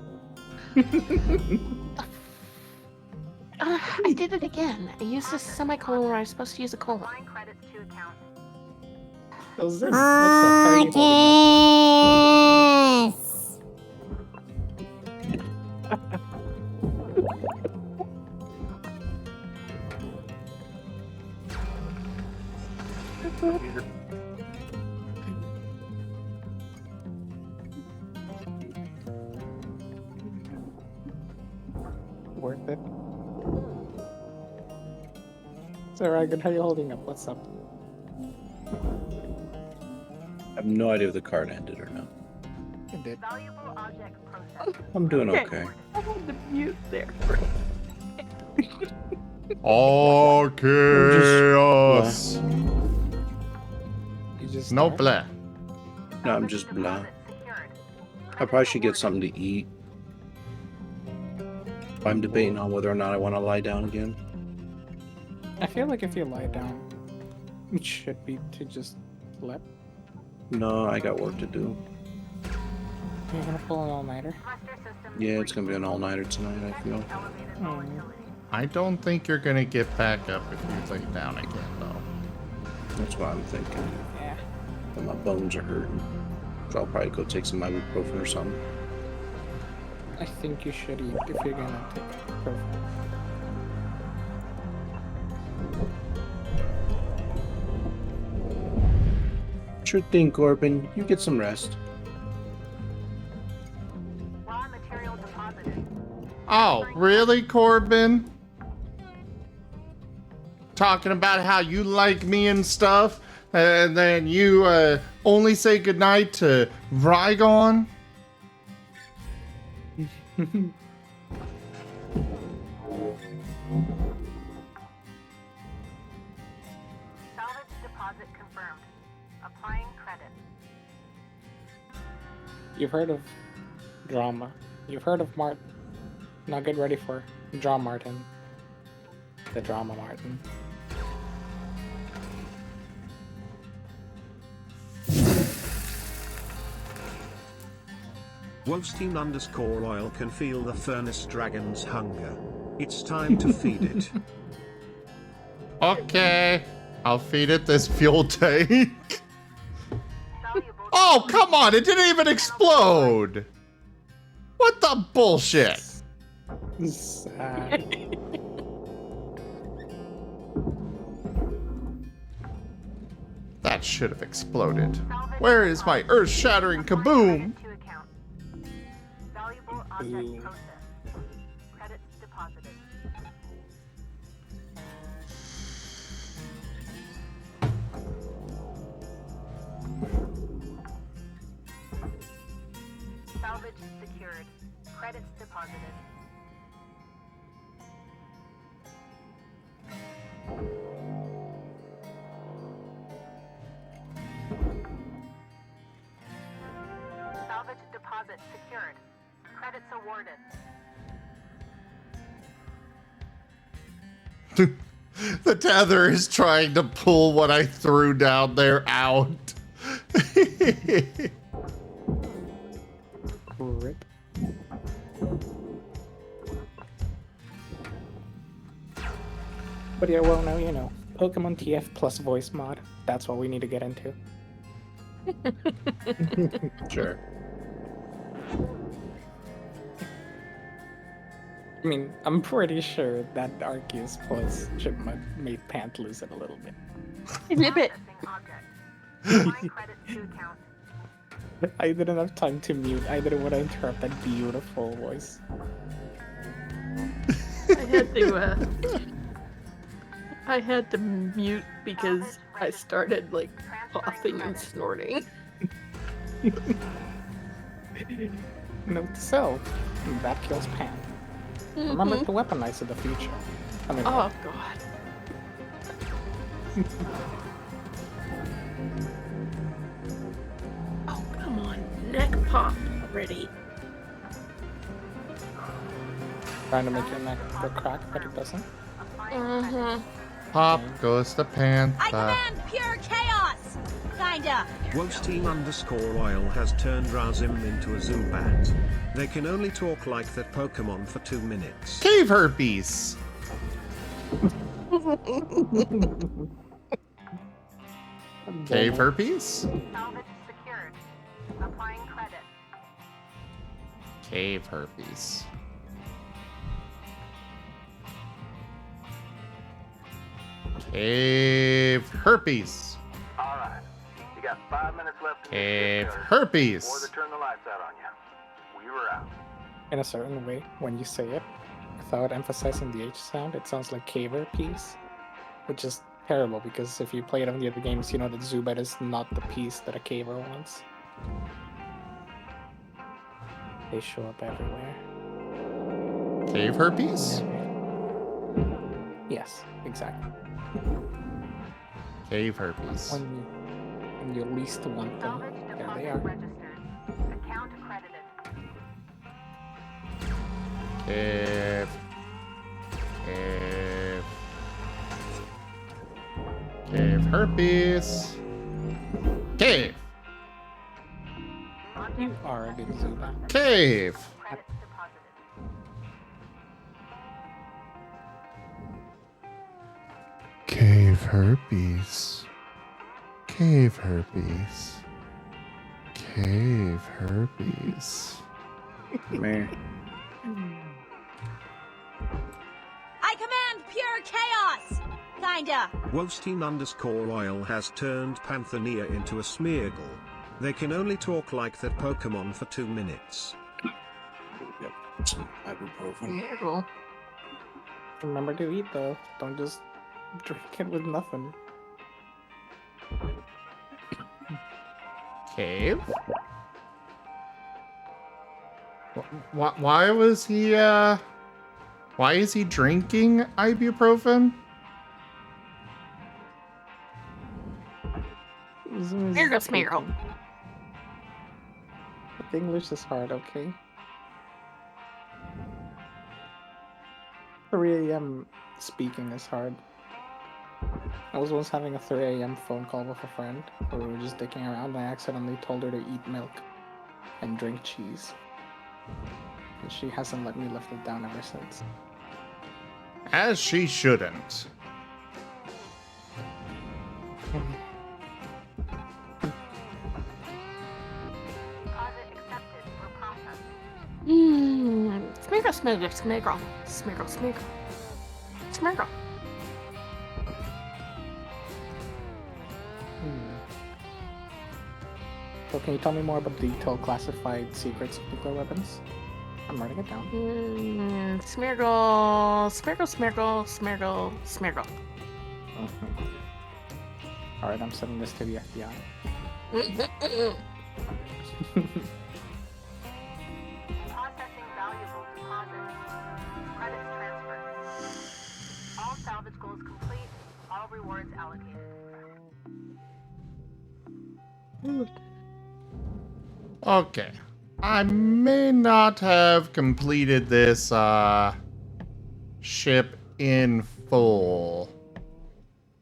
I did it again. I used a semicolon where I was supposed to use a colon. What's this? What's the party holding up? Worth it. So, Ryan, how are you holding up? What's up? I have no idea if the card ended or not. It did. I'm doing okay. I had to mute there. Arceus. You just No blah. No, I'm just blah. I probably should get something to eat. I'm debating on whether or not I want to lie down again. I feel like if you lie down, it should be to just sleep. No, I got work to do. You're gonna pull an all-nighter? Yeah, it's gonna be an all-nighter tonight, I feel. I don't think you're gonna get back up if you lay down again, though. That's what I'm thinking. Yeah. But my bones are hurting. So I'll probably go take some ibuprofen or something. I think you should eat if you're gonna take ibuprofen. Sure thing, Corbin. You get some rest. Oh, really, Corbin? Talking about how you like me and stuff, and then you only say goodnight to Rygon? Salvage deposit confirmed. Applying credit. You've heard of drama. You've heard of Marten. Now get ready for Draw Marten. The drama Marten. Wolfstein_Royal can feel the furnace dragon's hunger. It's time to feed it. Okay, I'll feed it this fuel tank. Oh, come on, it didn't even explode. What the bullshit? Sad. That should have exploded. Where is my earth-shattering kaboom? Valuable object processed. Credits deposited. Salvage secured. Credits deposited. Salvage deposit secured. Credits awarded. The tether is trying to pull what I threw down there out. Rip. But yeah, well, now you know. Pokemon TF plus voice mod. That's what we need to get into. Sure. I mean, I'm pretty sure that Arceus plus Chipmunk made Pant lose it a little bit. A little bit. I didn't have time to mute. I didn't want to interrupt that beautiful voice. I had to I had to mute because I started like coughing and snorting. Note to self: that kills Pan. Remember to weaponize in the future. I mean, Oh god. Oh come on, neck pop already. trying to make your neck go crack, but it doesn't. Pop goes the Panther. I command pure chaos! Kinda. Wosteam_oil has turned Razim into a Zubat. They can only talk like that Pokemon for 2 minutes. Cave herpes. Cave herpes? Salvage secured. Applying credit. Cave herpes. Cave herpes. All right. You got 5 minutes left. Cave herpes. Before they turn the lights out on you. We were out. In a certain way, when you say it, without emphasizing the H sound, it sounds like caver piece, which is terrible because if you play it on the other games, you know that Zubat is not the piece that a caver wants. They show up everywhere. Cave herpes? Yes, exactly. Cave herpes. When you least want them, there they are. Account accredited. Cave. Cave. Cave herpes. Cave. You are a good Zubat. Cave. Cave herpes. Cave herpes. Cave herpes. Man. I command pure chaos! Kinda. Wosteam_oil has turned Panthania into a Smeargle. They can only talk like that Pokemon for 2 minutes. Ibuprofen. Remember to eat though. Don't just drink it with nothing. Cave? Why was he, why is he drinking ibuprofen? There goes Meryl. The English is hard, okay? 3 a.m. speaking is hard. I was once having a 3 a.m. phone call with a friend where we were just dicking around and I accidentally told her to eat milk and drink cheese. And she hasn't let me lift it down ever since. As she shouldn't. Smeargle, Smeargle, Smeargle, Smeargle, Smeargle, Smeargle. So can you tell me more about detailed classified secrets of nuclear weapons? I'm writing it down. Smeargle, Smeargle, Smeargle, Smeargle, Smeargle. Alright, I'm sending this to the FBI. Processing valuable deposits. Credits transferred. All salvage goals complete. All rewards allocated. Okay. I may not have completed this, ship in full.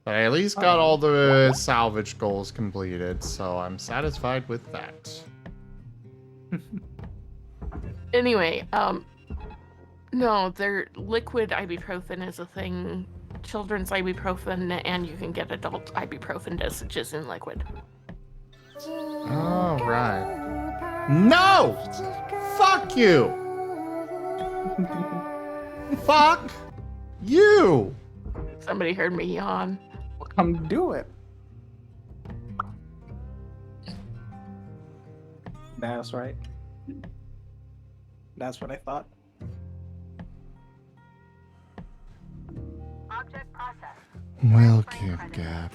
But I at least got all the salvage goals completed, so I'm satisfied with that. Anyway, no, their liquid ibuprofen is a thing. Children's ibuprofen, and you can get adult ibuprofen dosages in liquid. All right. No! Fuck you! Fuck you! Somebody heard me yawn. Well, come do it. That's right. That's what I thought. Object processed. Well, Kid Gap,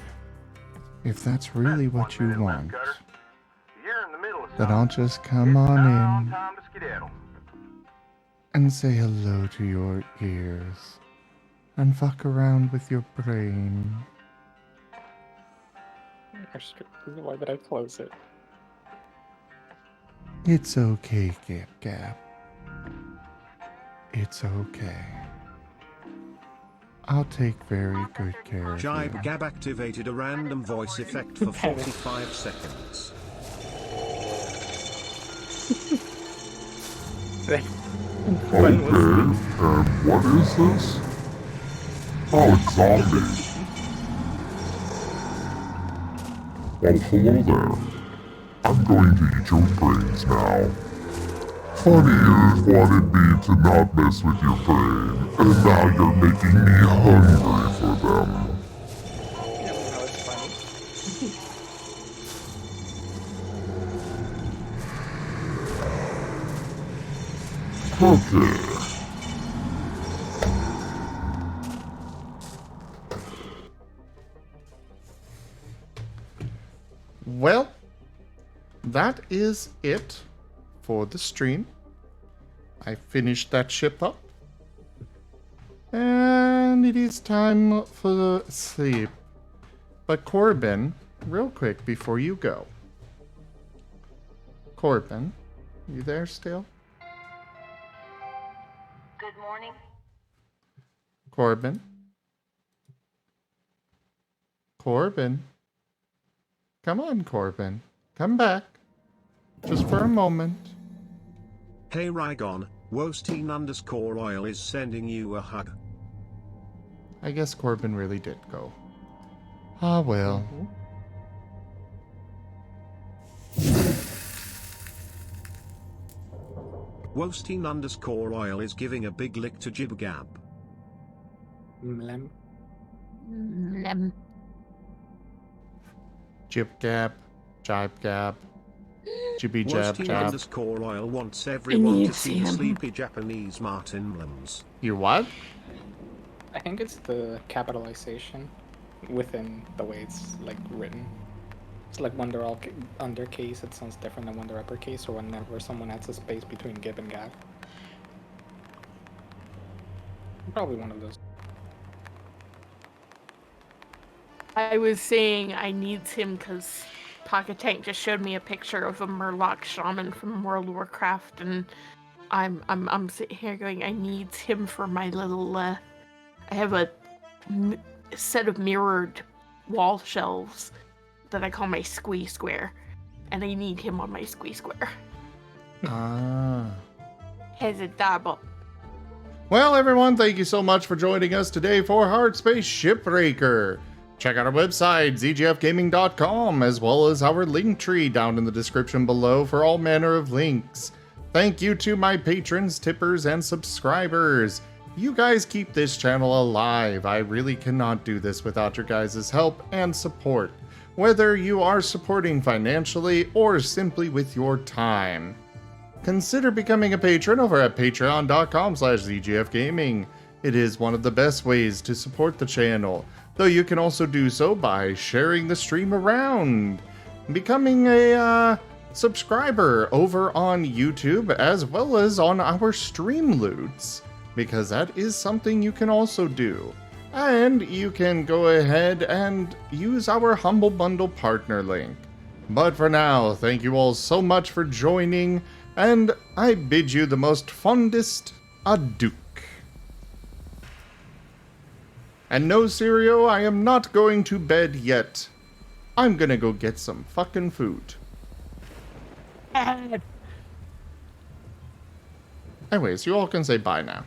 if that's really what you want, then I'll just come on in and say hello to your ears and fuck around with your brain. Why did I close it? It's okay, Kid Gap. It's okay. I'll take very good care of you. Jibe Gab activated a random voice effect for 45 seconds. Okay, and what is this? Oh, it's zombies. Well, hello there. I'm going to eat your brains now. Funny you wanted me to not mess with your brain, and now you're making me hungry for them. Yeah, no, it's funny. Okay. Well, that is it for the stream. I finished that ship up. And it is time for sleep. But Corbin, real quick before you go. Corbin, you there still? Good morning. Corbin? Corbin? Come on, Corbin. Come back. Just for a moment. Hey Rygon, Wosteen_oil is sending you a hug. I guess Corbin really did go. Ah, well. Wosteen_oil is giving a big lick to Jib Gab. Mlem. Mlem. Jib Gab. Jibe Gab. Jibby Jab Jab. Wosteen_oil wants everyone to see the sleepy Japanese Marten emblems. You what? I think it's the capitalization within the way it's like written. It's like when they're all undercase, it sounds different than when they're uppercase, or whenever someone adds a space between Gib and Gab. Probably one of those. I was saying I needs him because Pocket Tank just showed me a picture of a Murloc shaman from World of Warcraft, and I'm sitting here going, I needs him for my little. I have a set of mirrored wall shelves that I call my squee square, and I need him on my squee square. Ah. Has a double. Well, everyone, thank you so much for joining us today for Hardspace Shipbreaker. Check out our website, zgfgaming.com, as well as our link tree down in the description below for all manner of links. Thank you to my patrons, tippers, and subscribers. You guys keep this channel alive. I really cannot do this without your guys' help and support, whether you are supporting financially or simply with your time. Consider becoming a patron over at patreon.com/zgfgaming. It is one of the best ways to support the channel, though you can also do so by sharing the stream around, becoming a subscriber over on YouTube as well as on our Streamloots, because that is something you can also do. And you can go ahead and use our Humble Bundle partner link. But for now, thank you all so much for joining, and I bid you the most fondest adieu. And no, Sirio, I am not going to bed yet. I'm gonna go get some fucking food. Anyways, you all can say bye now.